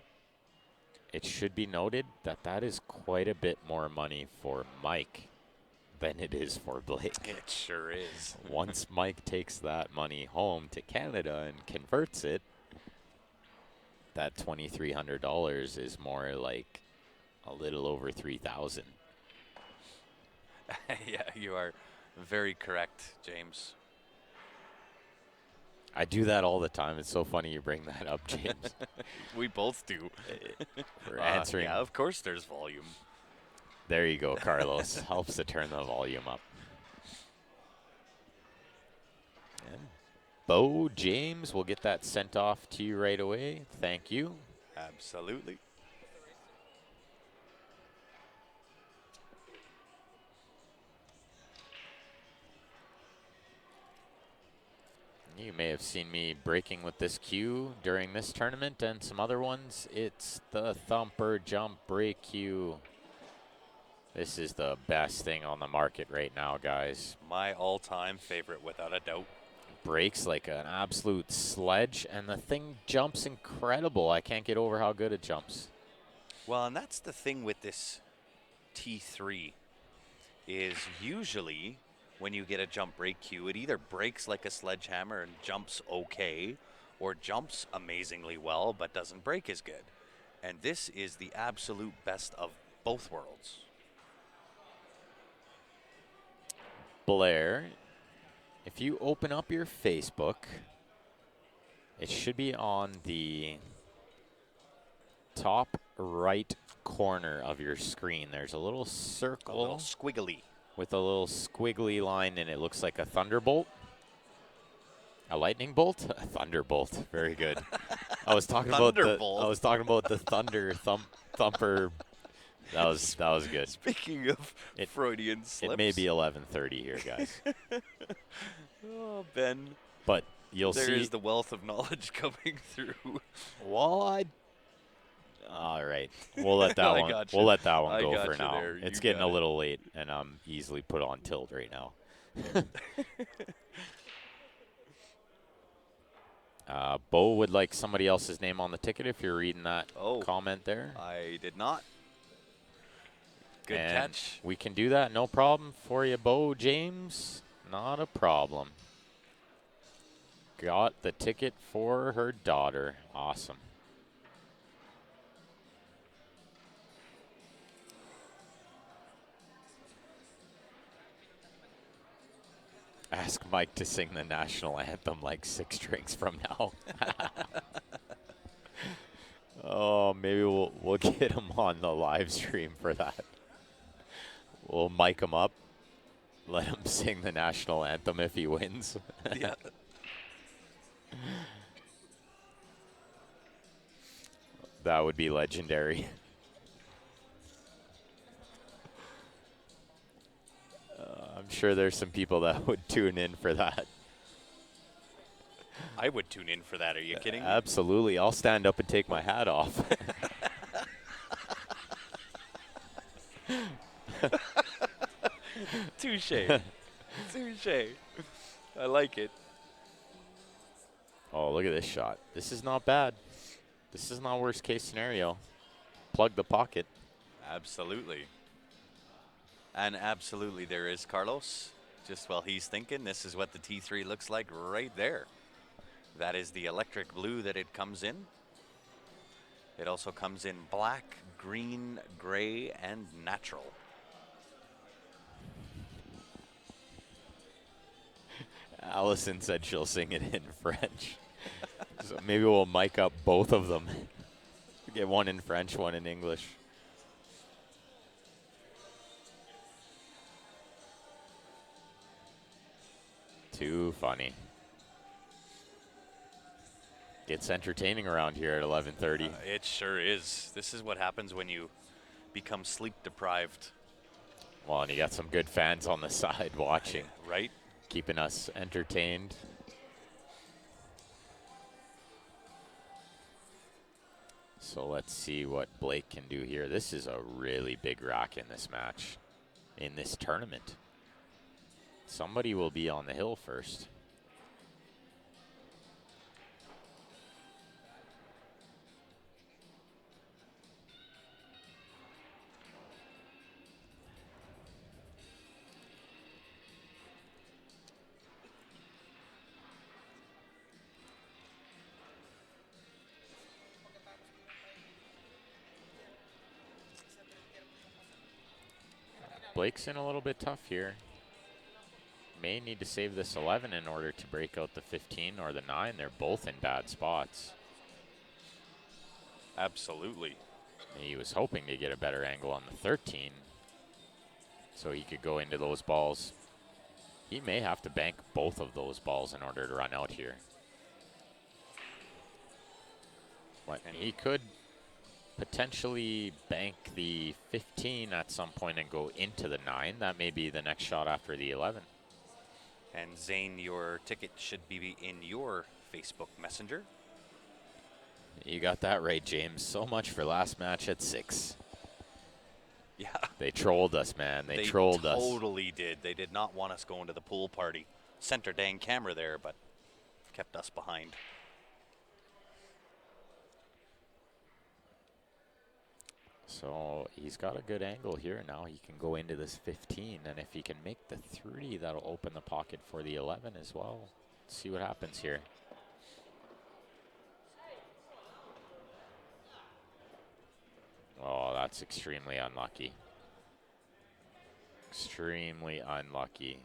it should be noted that that is quite a bit more money for Mike than it is for Blake. It sure is. Once Mike takes that money home to Canada and converts it, that $2,300 is more like a little over $3,000. Yeah, you are very correct, James. I do that all the time. It's so funny you bring that up, James. We both do. We're answering. Yeah, of course there's volume. There you go, Carlos. Helps to turn the volume up. And Bo James, we'll get that sent off to you right away. Thank you. Absolutely. You may have seen me breaking with this cue during this tournament and some other ones. It's the thumper jump break cue. This is the best thing on the market right now, guys. My all-time favorite, without a doubt. Breaks like an absolute sledge, and the thing jumps incredible. I can't get over how good it jumps. Well, and that's the thing with this T3 is usually when you get a jump break cue, it either breaks like a sledgehammer and jumps okay, or jumps amazingly well but doesn't break as good. And this is the absolute best of both worlds. Blair, if you open up your Facebook, it should be on the top right corner of your screen. There's a little circle. A little squiggly. With a little squiggly line, and it looks like a thunderbolt. A lightning bolt? A thunderbolt. Very good. I was talking about the thunder thumper. That was good. Speaking of Freudian slips. It may be 11:30 here, guys. Oh, Ben. But you'll see. There is the wealth of knowledge coming through. Well, all right. We'll let that one. We'll let that one go for now. It's getting a little late, and I'm easily put on tilt right now. Bo would like somebody else's name on the ticket if you're reading that comment there. I did not. Good catch. We can do that, no problem for you, Bo James. Not a problem. Got the ticket for her daughter. Awesome. Ask Mike to sing the national anthem like 6 drinks from now. Oh, maybe we'll get him on the live stream for that. We'll mic him up, let him sing the national anthem if he wins. Yeah. That would be legendary. I'm sure there's some people that would tune in for that. I would tune in for that. Are you kidding me? Absolutely. I'll stand up and take my hat off. Touche. Touche. I like it. Oh, look at this shot. This is not bad. This is not worst case scenario. Plug the pocket. Absolutely. And absolutely there is Carlos. Just while he's thinking, this is what the T3 looks like right there. That is the electric blue that it comes in. It also comes in black, green, gray, and natural. Allison said she'll sing it in French. So maybe we'll mic up both of them. Get one in French, one in English. Too funny. It's entertaining around here at 11:30. It sure is. This is what happens when you become sleep deprived. Well, and you got some good fans on the side watching. Right? Keeping us entertained. So let's see what Blake can do here. This is a really big rack in this match, in this tournament. Somebody will be on the hill first. Blake's in a little bit tough here. May need to save this 11 in order to break out the 15 or the 9. They're both in bad spots. Absolutely. He was hoping to get a better angle on the 13 so he could go into those balls. He may have to bank both of those balls in order to run out here. And he could potentially bank the 15 at some point and go into the 9. That may be the next shot after the 11. And Zane, your ticket should be in your Facebook Messenger. You got that right, James. So much for last match at 6. Yeah. They trolled us, man. They trolled us. They totally did. They did not want us going to the pool party. Sent our dang camera there, but kept us behind. So he's got a good angle here. Now he can go into this 15, and if he can make the 3, that'll open the pocket for the 11 as well. Let's see what happens here. Oh, that's extremely unlucky. Extremely unlucky.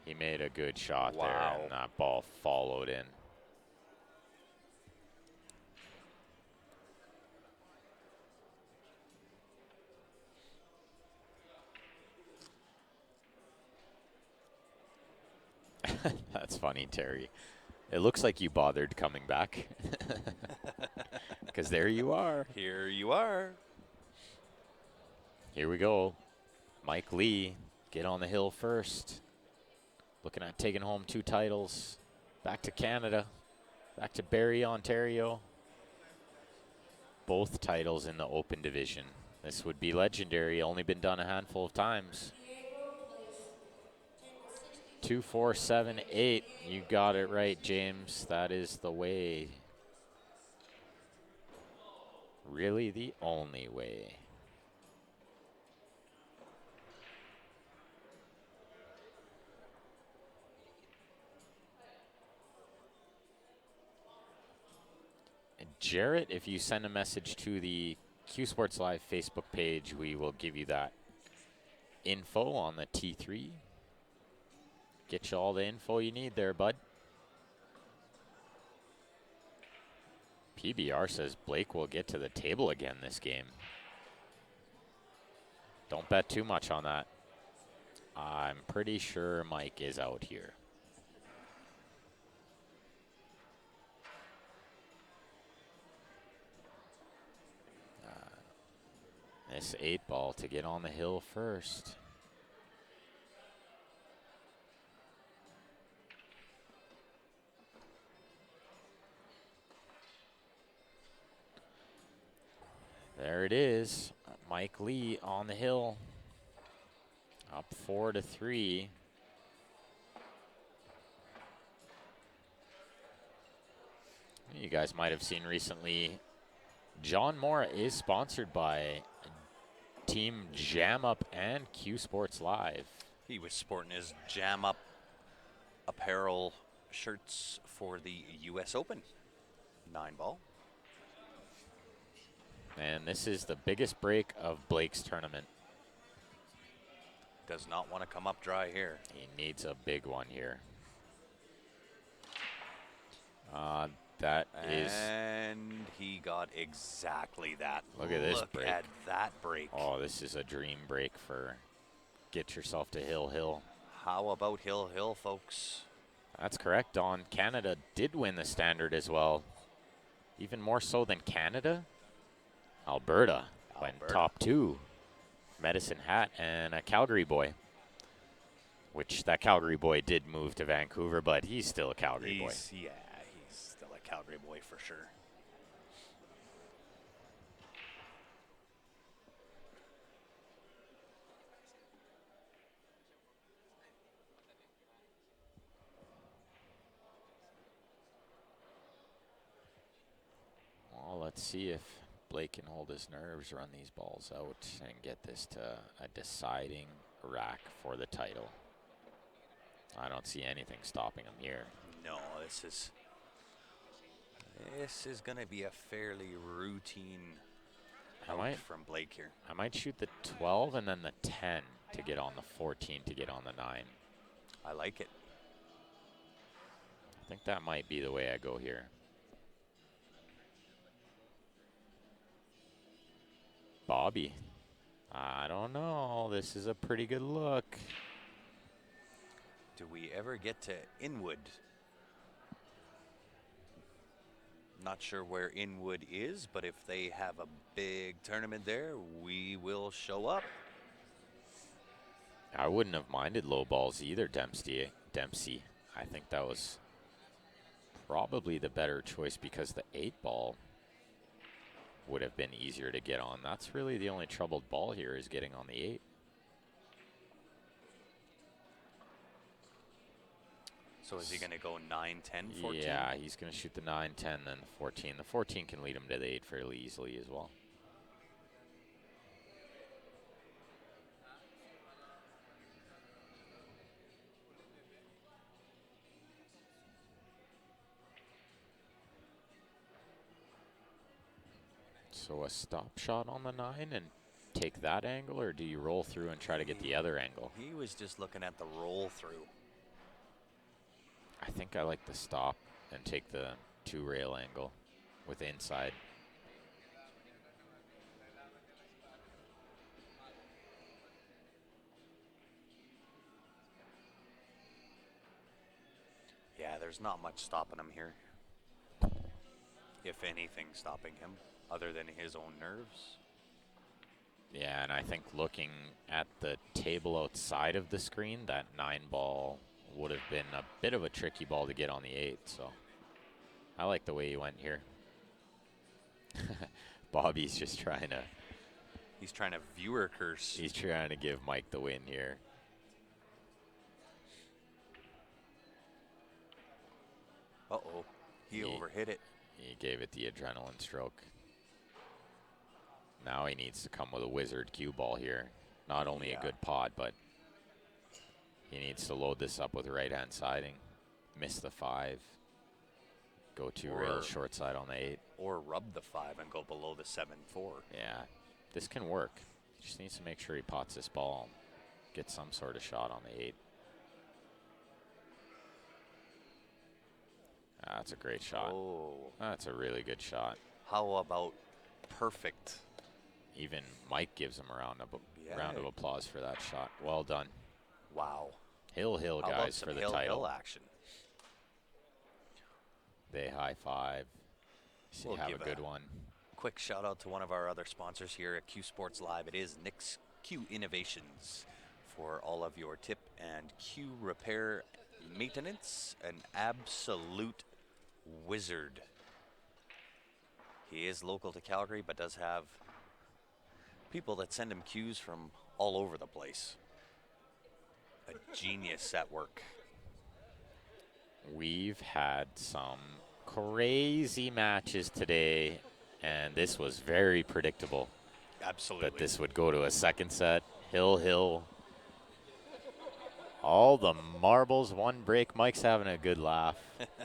He made a good shot there, and that ball followed in. That's funny, Terry. It looks like you bothered coming back. Because there you are. Here you are. Here we go. Mike Lee, get on the hill first. Looking at taking home 2 titles. Back to Canada. Back to Barrie, Ontario. Both titles in the open division. This would be legendary. Only been done a handful of times. 2, 4, 7, 8. You got it right, James. That is the way. Really the only way. And Jarrett, if you send a message to the Q Sports Live Facebook page, we will give you that info on the T3. Get you all the info you need there, bud. PBR says Blake will get to the table again this game. Don't bet too much on that. I'm pretty sure Mike is out here. This 8-ball to get on the hill first. There it is. Mike Lee on the hill. Up 4-3. You guys might have seen recently, John Moore is sponsored by Team Jam Up and Q Sports Live. He was sporting his Jam Up apparel shirts for the U.S. Open 9-ball. And this is the biggest break of Blake's tournament. Does not want to come up dry here. He needs a big one here. That is. And he got exactly that. Look at this break. Look at that break. Oh, this is a dream break for get yourself to Hill. How about Hill, folks? That's correct, Don. Canada did win the standard as well. Even more so than Canada. Alberta went top 2. Medicine Hat and a Calgary boy. Which that Calgary boy did move to Vancouver, but he's still a Calgary boy. Yeah, he's still a Calgary boy for sure. let's see if Blake can hold his nerves, run these balls out, and get this to a deciding rack for the title. I don't see anything stopping him here. No, this is going to be a fairly routine out from Blake here. I might shoot the 12 and then the 10 to get on the 14 to get on the 9. I like it. I think that might be the way I go here. Bobby. I don't know. This is a pretty good look. Do we ever get to Inwood? Not sure where Inwood is, but if they have a big tournament there, we will show up. I wouldn't have minded low balls either, Dempsey. I think that was probably the better choice because the 8 ball would have been easier to get on. That's really the only troubled ball here is getting on the 8. So is he going to go 9, 10, 14? Yeah, he's going to shoot the 9, 10, then the 14. The 14 can lead him to the 8 fairly easily as well. So a stop shot on the 9 and take that angle, or do you roll through and try to get the other angle? He was just looking at the roll through. I think I like the stop and take the 2 rail angle with inside. Yeah, there's not much stopping him here. If anything stopping him, other than his own nerves. Yeah, and I think looking at the table outside of the screen, that 9 ball would have been a bit of a tricky ball to get on the 8, so I like the way he went here. Bobby's just trying to... He's trying to viewer curse. He's trying to give Mike the win here. Uh-oh, he overhit it. He gave it the adrenaline stroke. Now he needs to come with a wizard cue ball here. Not only a good pod, but he needs to load this up with right-hand siding. Miss the 5. Go 2 rails short side on the 8. Or rub the 5 and go below the 7-4. Yeah, this can work. He just needs to make sure he pots this ball and get some sort of shot on the 8. That's a great shot. Oh. That's a really good shot. How about perfect? Even Mike gives him a round of applause for that shot. Well done. Wow. Hill, guys, for the title. Hill action. They high five. We'll have a good one. Quick shout out to one of our other sponsors here at Q Sports Live. It is Nick's Q Innovations for all of your tip and Q repair maintenance. An absolute wizard. He is local to Calgary, but does have people that send him cues from all over the place. A genius at work. We've had some crazy matches today, and this was very predictable. Absolutely. That this would go to a second set. Hill. All the marbles, 1 break. Mike's having a good laugh.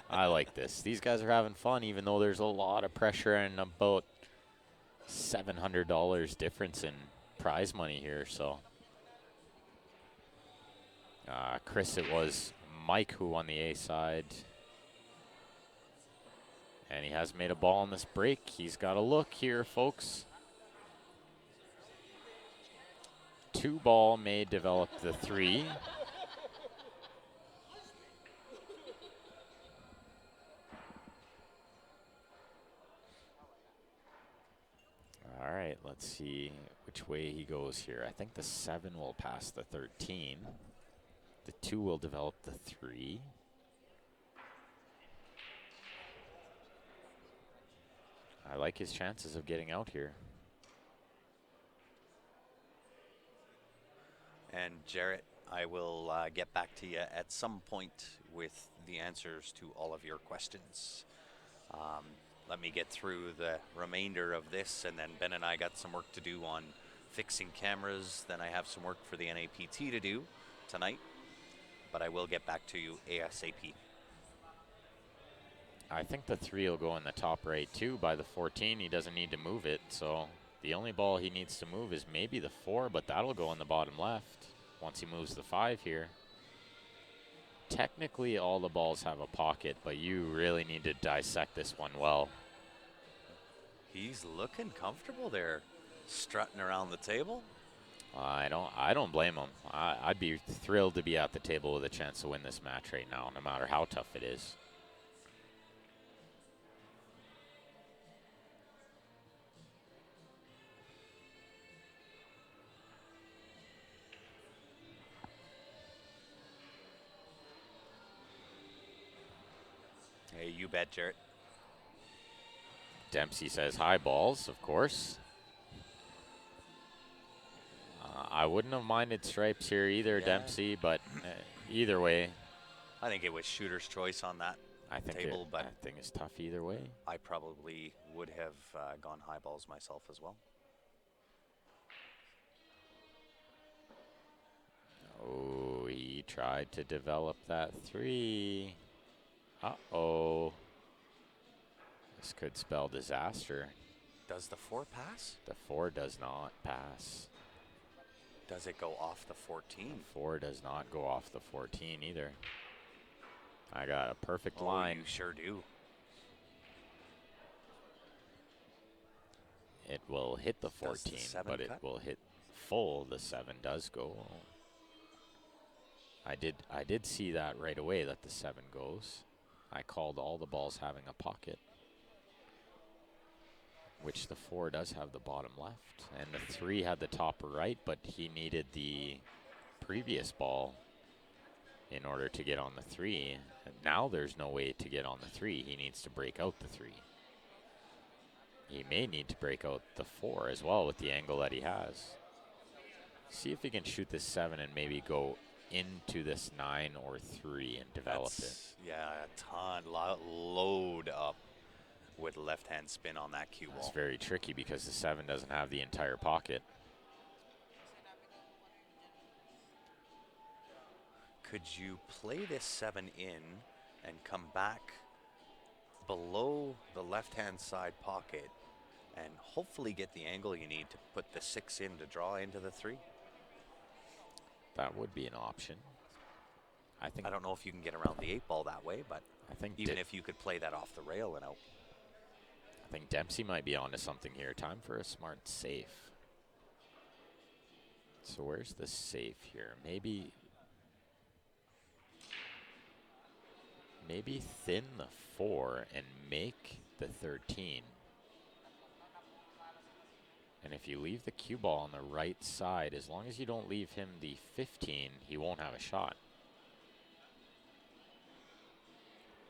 I like this. These guys are having fun, even though there's a lot of pressure and about $700 difference in prize money here. So, Chris, it was Mike who won the A side. And he has made a ball on this break. He's got a look here, folks. 2 ball may develop the 3. All right, let's see which way he goes here. I think the 7 will pass the 13. The 2 will develop the 3. I like his chances of getting out here. And Jarrett, I will get back to you at some point with the answers to all of your questions. let me get through the remainder of this, and then Ben and I got some work to do on fixing cameras. Then I have some work for the NAPT to do tonight, but I will get back to you ASAP. I think the 3 will go in the top right too. By the 14, he doesn't need to move it, so the only ball he needs to move is maybe the 4, but that'll go in the bottom left once he moves the 5 here. Technically, all the balls have a pocket, but you really need to dissect this one well. He's looking comfortable there, strutting around the table. I don't blame him. I'd be thrilled to be at the table with a chance to win this match right now, no matter how tough it is. Hey, you bet, Jarrett. Dempsey says high balls, of course. I wouldn't have minded stripes here either, Yeah. Dempsey, but either way. I think it was shooter's choice on that table, but I think it's tough either way. I probably would have gone high balls myself as well. Oh, he tried to develop that 3. Uh-oh. This could spell disaster. Does the 4 pass? The 4 does not pass. Does it go off the 14? The 4 does not go off the 14 either. I got a perfect Oh, line. you sure do. It will hit the Does the 14, 7 but it cut? will hit full. The 7 does go. I did see that right away that the 7 goes. I called all the balls having a pocket, which the 4 does have the bottom left, and the 3 had the top right, but he needed the previous ball in order to get on the 3. And now there's no way to get on the 3. He needs to break out the 3. He may need to break out the 4 as well with the angle that he has. See if he can shoot this 7 and maybe go into this 9 or 3 and develop it. Yeah, a ton, load up with left-hand spin on that cue It's ball. very tricky because the 7 doesn't have the entire pocket. Could you play this 7 in and come back below the left-hand side pocket and hopefully get the angle you need to put the 6 in to draw into the 3? That would be an option. I don't know if you can get around the 8 ball that way, but I think even if you could play that off the rail and out. I think Dempsey might be onto something here. Time for a smart safe. So where's the safe here? Maybe thin the 4 and make the 13. And if you leave the cue ball on the right side, as long as you don't leave him the 15, he won't have a shot.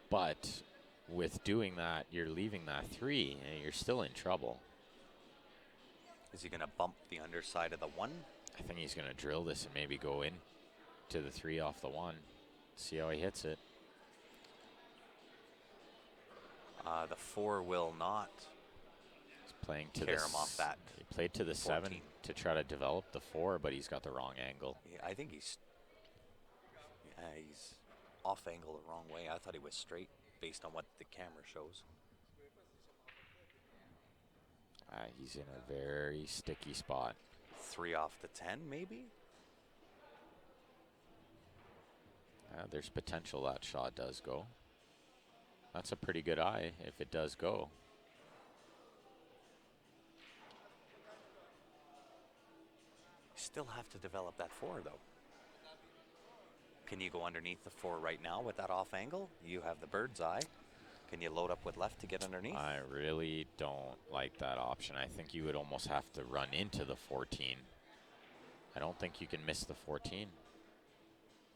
But with doing that, you're leaving that 3, and you're still in trouble. Is he going to bump the underside of the 1? I think he's going to drill this and maybe go in to the 3 off the 1. See how he hits it. The 4 will not. He's playing to Tear him off that. He played to the 14. 7 to try to develop the 4, but he's got the wrong angle. Yeah, I think he's off angle the wrong way. I thought he was straight based on what the camera shows. He's in a very sticky spot. 3 off the 10, maybe? There's potential that shot does go. That's a pretty good eye if it does go. Still have to develop that 4, though. Can you go underneath the 4 right now with that off angle? You have the bird's eye. Can you load up with left to get underneath? I really don't like that option. I think you would almost have to run into the 14. I don't think you can miss the 14.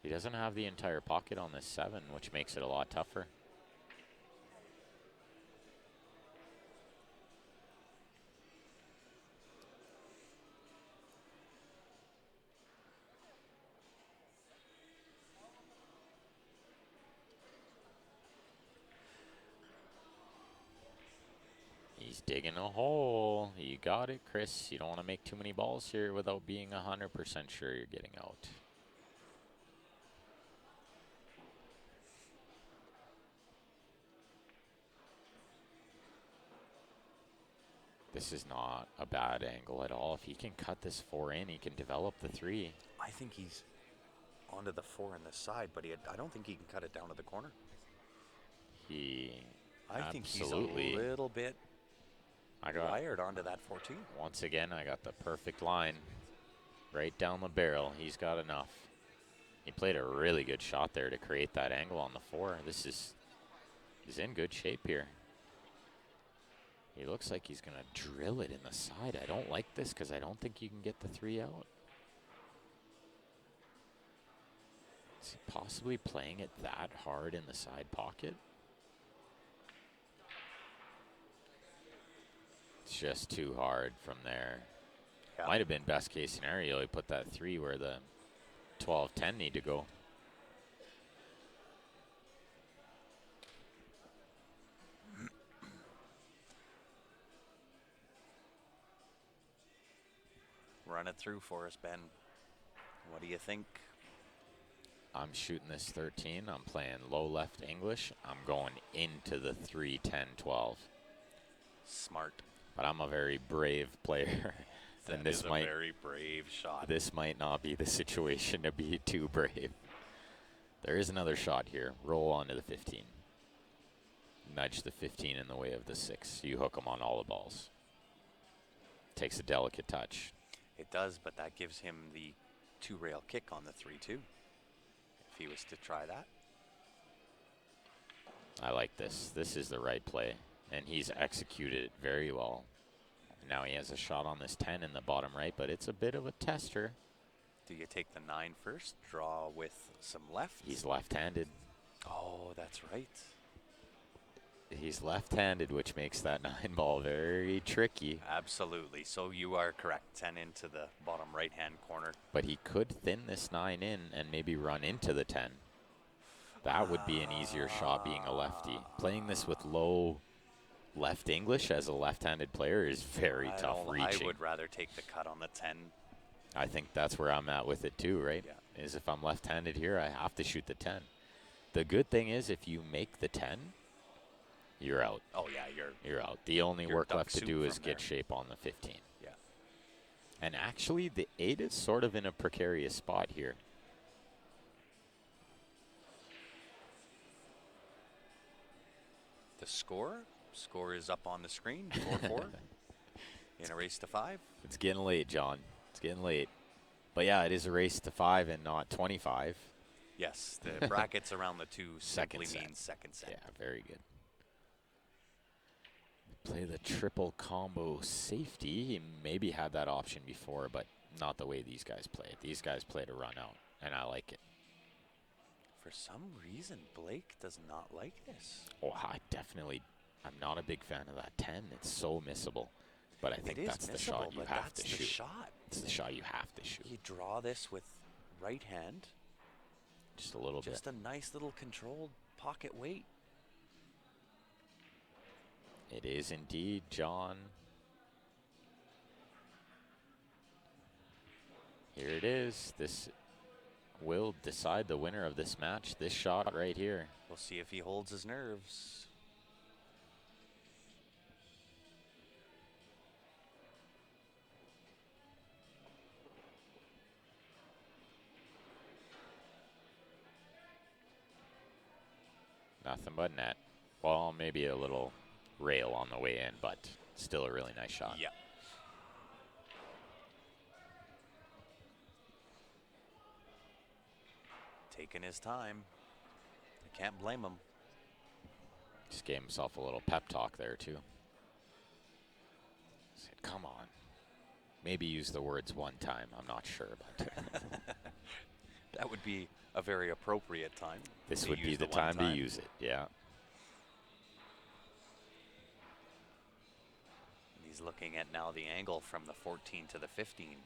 He doesn't have the entire pocket on this 7, which makes it a lot tougher. He's digging a hole. You got it, Chris. You don't want to make too many balls here without being 100% sure you're getting out. This is not a bad angle at all. If he can cut this 4 in, he can develop the 3. I think he's onto the 4 on the side, but I don't think he can cut it down to the corner. I think he's a little bit wired onto that 14. Once again, I got the perfect line right down the barrel. He's got enough. He played a really good shot there to create that angle on the 4. He's in good shape here. He looks like he's going to drill it in the side. I don't like this because I don't think you can get the 3 out. Is he possibly playing it that hard in the side pocket? It's just too hard from there. Yeah. Might have been best case scenario. He put that 3 where the 12-10 need to go. Run it through for us, Ben. What do you think? I'm shooting this 13. I'm playing low left English. I'm going into the 3, 10, 12. Smart. But I'm a very brave player. And this is a very brave shot. This might not be the situation to be too brave. There is another shot here. Roll onto the 15. Nudge the 15 in the way of the 6. You hook them on all the balls. Takes a delicate touch. It does, but that gives him the 2-rail kick on the 3-2. If he was to try that. I like this. This is the right play. And he's executed it very well. Now he has a shot on this 10 in the bottom right, but it's a bit of a tester. Do you take the 9 first? Draw with some left? He's left-handed. Oh, that's right. He's left-handed, which makes that 9 ball very tricky. Absolutely. So you are correct. 10 into the bottom right-hand corner. But he could thin this 9 in and maybe run into the 10. That would be an easier shot being a lefty. Playing this with low left English as a left-handed player is very tough reaching. I would rather take the cut on the 10. I think that's where I'm at with it too, right? Yeah. Is if I'm left-handed here, I have to shoot the 10. The good thing is if you make the 10, you're out. Oh, yeah, you're out. The only work left to do is get shape on the 15. Yeah. And actually, the 8 is sort of in a precarious spot here. The score is up on the screen, 4-4 in a race to 5. It's getting late, John. It's getting late. But yeah, it is a race to 5 and not 25. Yes, the brackets around the 2 simply Second set. means second set. Yeah, very good. Play the triple combo safety. He maybe had that option before, but not the way these guys play it. These guys play to run out, and I like it. For some reason, Blake does not like this. Oh, I'm not a big fan of that 10. It's so missable. But I think that's the shot you have to shoot. It's the shot you have to shoot. You draw this with right hand. Just a little bit. Just a nice little controlled pocket weight. It is indeed, John. Here it is. This will decide the winner of this match. This shot right here. We'll see if he holds his nerves. Nothing but net. Well, maybe a little rail on the way in, but still a really nice shot. Yeah. Taking his time. I can't blame him. Just gave himself a little pep talk there, too. Said, come on. Maybe use the words one time. I'm not sure about it. That would be a very appropriate time. This would be the time to use it, yeah. He's looking at now the angle from the 14 to the 15.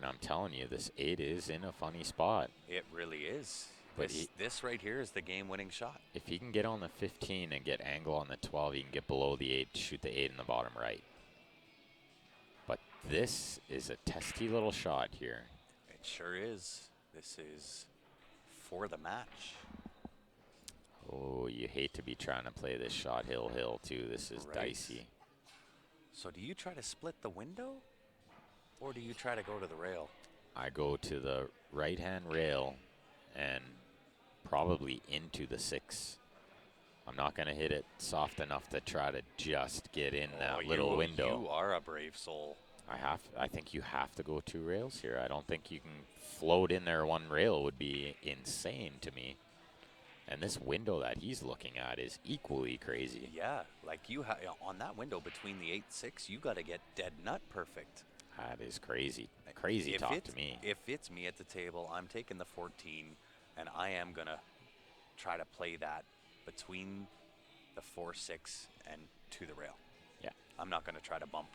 And I'm telling you, this 8 is in a funny spot. It really is. But This right here is the game-winning shot. If he can get on the 15 and get angle on the 12, he can get below the 8, shoot the 8 in the bottom right. But this is a testy little shot here. It sure is. This is for the match. Oh, you hate to be trying to play this shot hill, too. This is Right. dicey. So do you try to split the window, or do you try to go to the rail? I go to the right-hand rail and probably into the 6. I'm not going to hit it soft enough to try to just get in that little window. You are a brave soul. I think you have to go 2 rails here. I don't think you can float in there 1 rail. Would be insane to me. And this window that he's looking at is equally crazy. Yeah, like on that window between the 8-6, you got to get dead nut perfect. That is crazy. Crazy talk to me. If it's me at the table, I'm taking the 14, and I am going to try to play that between the 4-6 and to the rail. Yeah. I'm not going to try to bump.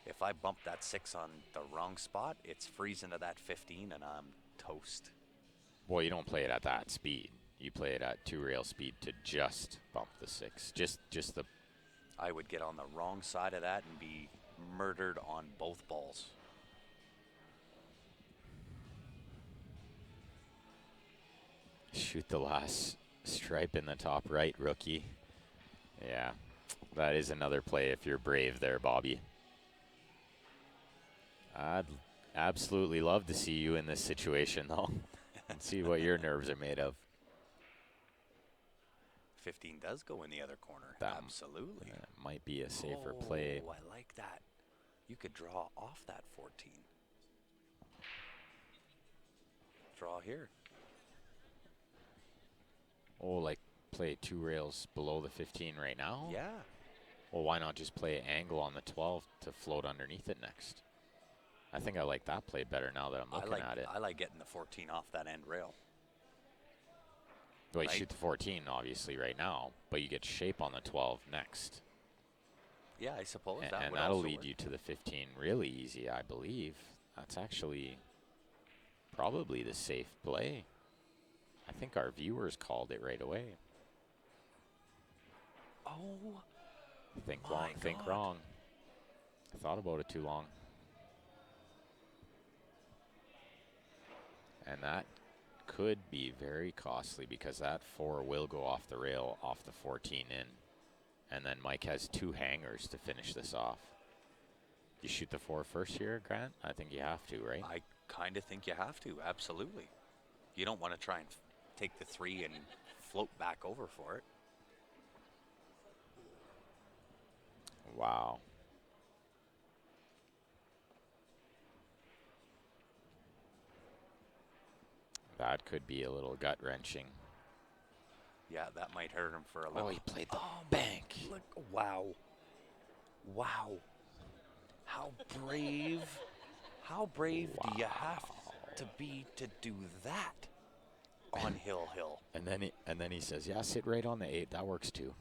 If I bump that 6 on the wrong spot, it's freezing to that 15, and I'm toast. Well, you don't play it at that speed. You play it at 2 rail speed to just bump the 6. Just the. I would get on the wrong side of that and be murdered on both balls. Shoot the last stripe in the top right, rookie. Yeah, that is another play if you're brave there, Bobby. I'd absolutely love to see you in this situation, though, and see what your nerves are made of. 15 does go in the other corner. That Absolutely. Might be a safer play. Oh, I like that. You could draw off that 14. Draw here. Oh, like play 2 rails below the 15 right now? Yeah. Well, why not just play angle on the 12 to float underneath it next? I think I like that play better now that I'm looking at it. I like getting the 14 off that end rail. Well, you Right. shoot the 14, obviously, right now, but you get shape on the 12 next. Yeah, I suppose that And would that'll also lead work. you to the 15 really easy, I believe. That's actually probably the safe play. I think our viewers called it right away. Oh, Think my wrong, think God. wrong. I thought about it too long. And that could be very costly because that 4 will go off the rail, off the 14 in. And then Mike has 2 hangers to finish this off. You shoot the 4 first here, Grant? I think you have to, right? I kind of think you have to. Absolutely. You don't want to try and take the 3 and float back over for it. Wow. That could be a little gut-wrenching. Yeah, that might hurt him for a little. Oh, he played the bank. Look, wow. Wow. How brave. How brave do you have to be to do that on Hill? And then he says, "Yeah, sit right on the 8. That works too."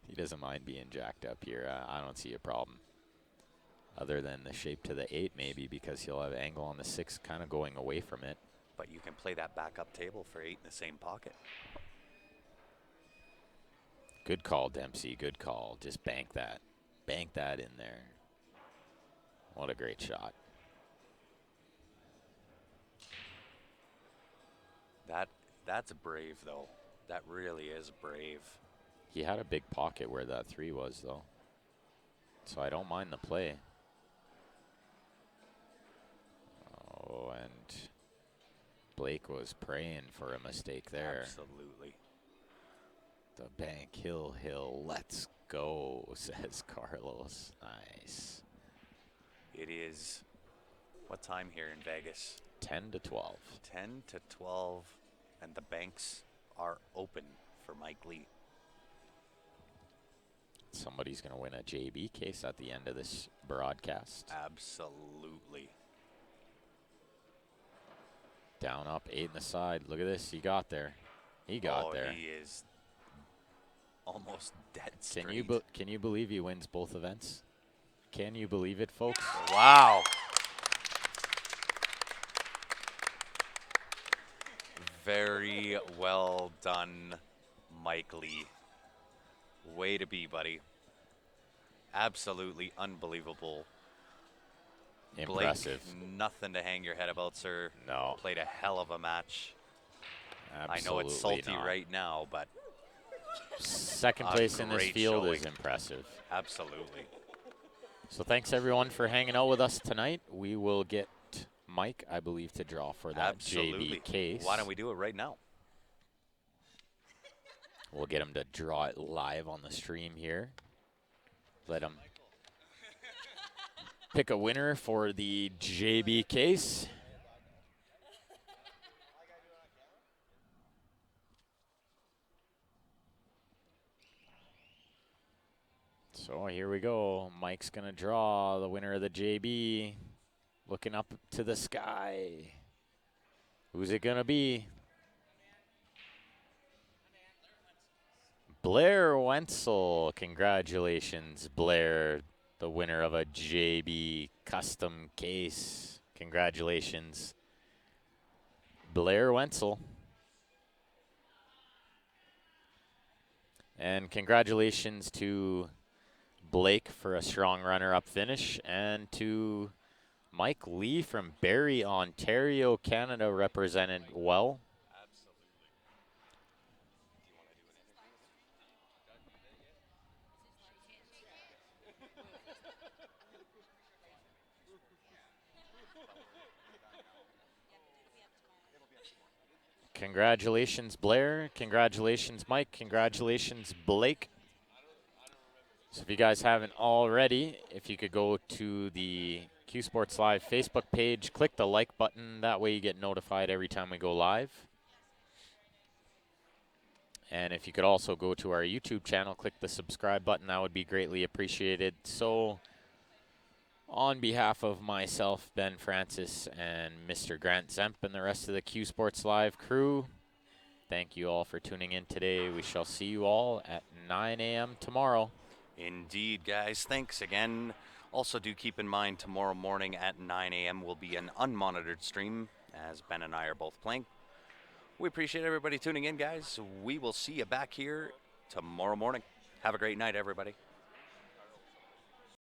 He doesn't mind being jacked up here. I don't see a problem. Other than the shape to the 8, maybe, because he'll have angle on the 6 kind of going away from it. But you can play that backup table for 8 in the same pocket. Good call, Dempsey. Good call. Just bank that. Bank that in there. What a great shot. That's brave, though. That really is brave. He had a big pocket where that 3 was, though. So I don't mind the play. Oh, and Blake was praying for a mistake there. Absolutely. The bank, Hill, let's go, says Carlos. Nice. It is, what time here in Vegas? 10 to 12. 10 to 12, and the banks are open for Mike Lee. Somebody's going to win a JB case at the end of this broadcast. Absolutely. Down, up, 8 in the side. Look at this. He got there. He got there. He is almost dead straight. Can you believe he wins both events? Can you believe it, folks? Wow. Very well done, Mike Lee. Way to be, buddy. Absolutely unbelievable. Impressive. Blake, nothing to hang your head about, sir. No. Played a hell of a match. Absolutely I know it's salty not. right now, but Second a place in this great field is showing. impressive. Absolutely. So thanks everyone for hanging out with us tonight. We will get Mike, I believe, to draw for that Absolutely. JB case. Why don't we do it right now? We'll get him to draw it live on the stream here. Let him pick a winner for the JB case. So here we go. Mike's going to draw the winner of the JB. Looking up to the sky. Who's it going to be? Blair Wenzel. Congratulations, Blair, the winner of a JB custom case. Congratulations, Blair Wenzel. And congratulations to Blake for a strong runner-up finish, and to Mike Lee from Barrie, Ontario, Canada, represented well. Congratulations, Blair. Congratulations, Mike. Congratulations, Blake. So if you guys haven't already, if you could go to the Q Sports Live Facebook page, click the like button. That way you get notified every time we go live. And if you could also go to our YouTube channel, click the subscribe button. That would be greatly appreciated. So on behalf of myself, Ben Francis, and Mr. Grant Zemp, and the rest of the Q Sports Live crew, thank you all for tuning in today. We shall see you all at 9 a.m. tomorrow. Indeed, guys. Thanks again. Also, do keep in mind tomorrow morning at 9 a.m. will be an unmonitored stream, as Ben and I are both playing. We appreciate everybody tuning in, guys. We will see you back here tomorrow morning. Have a great night, everybody.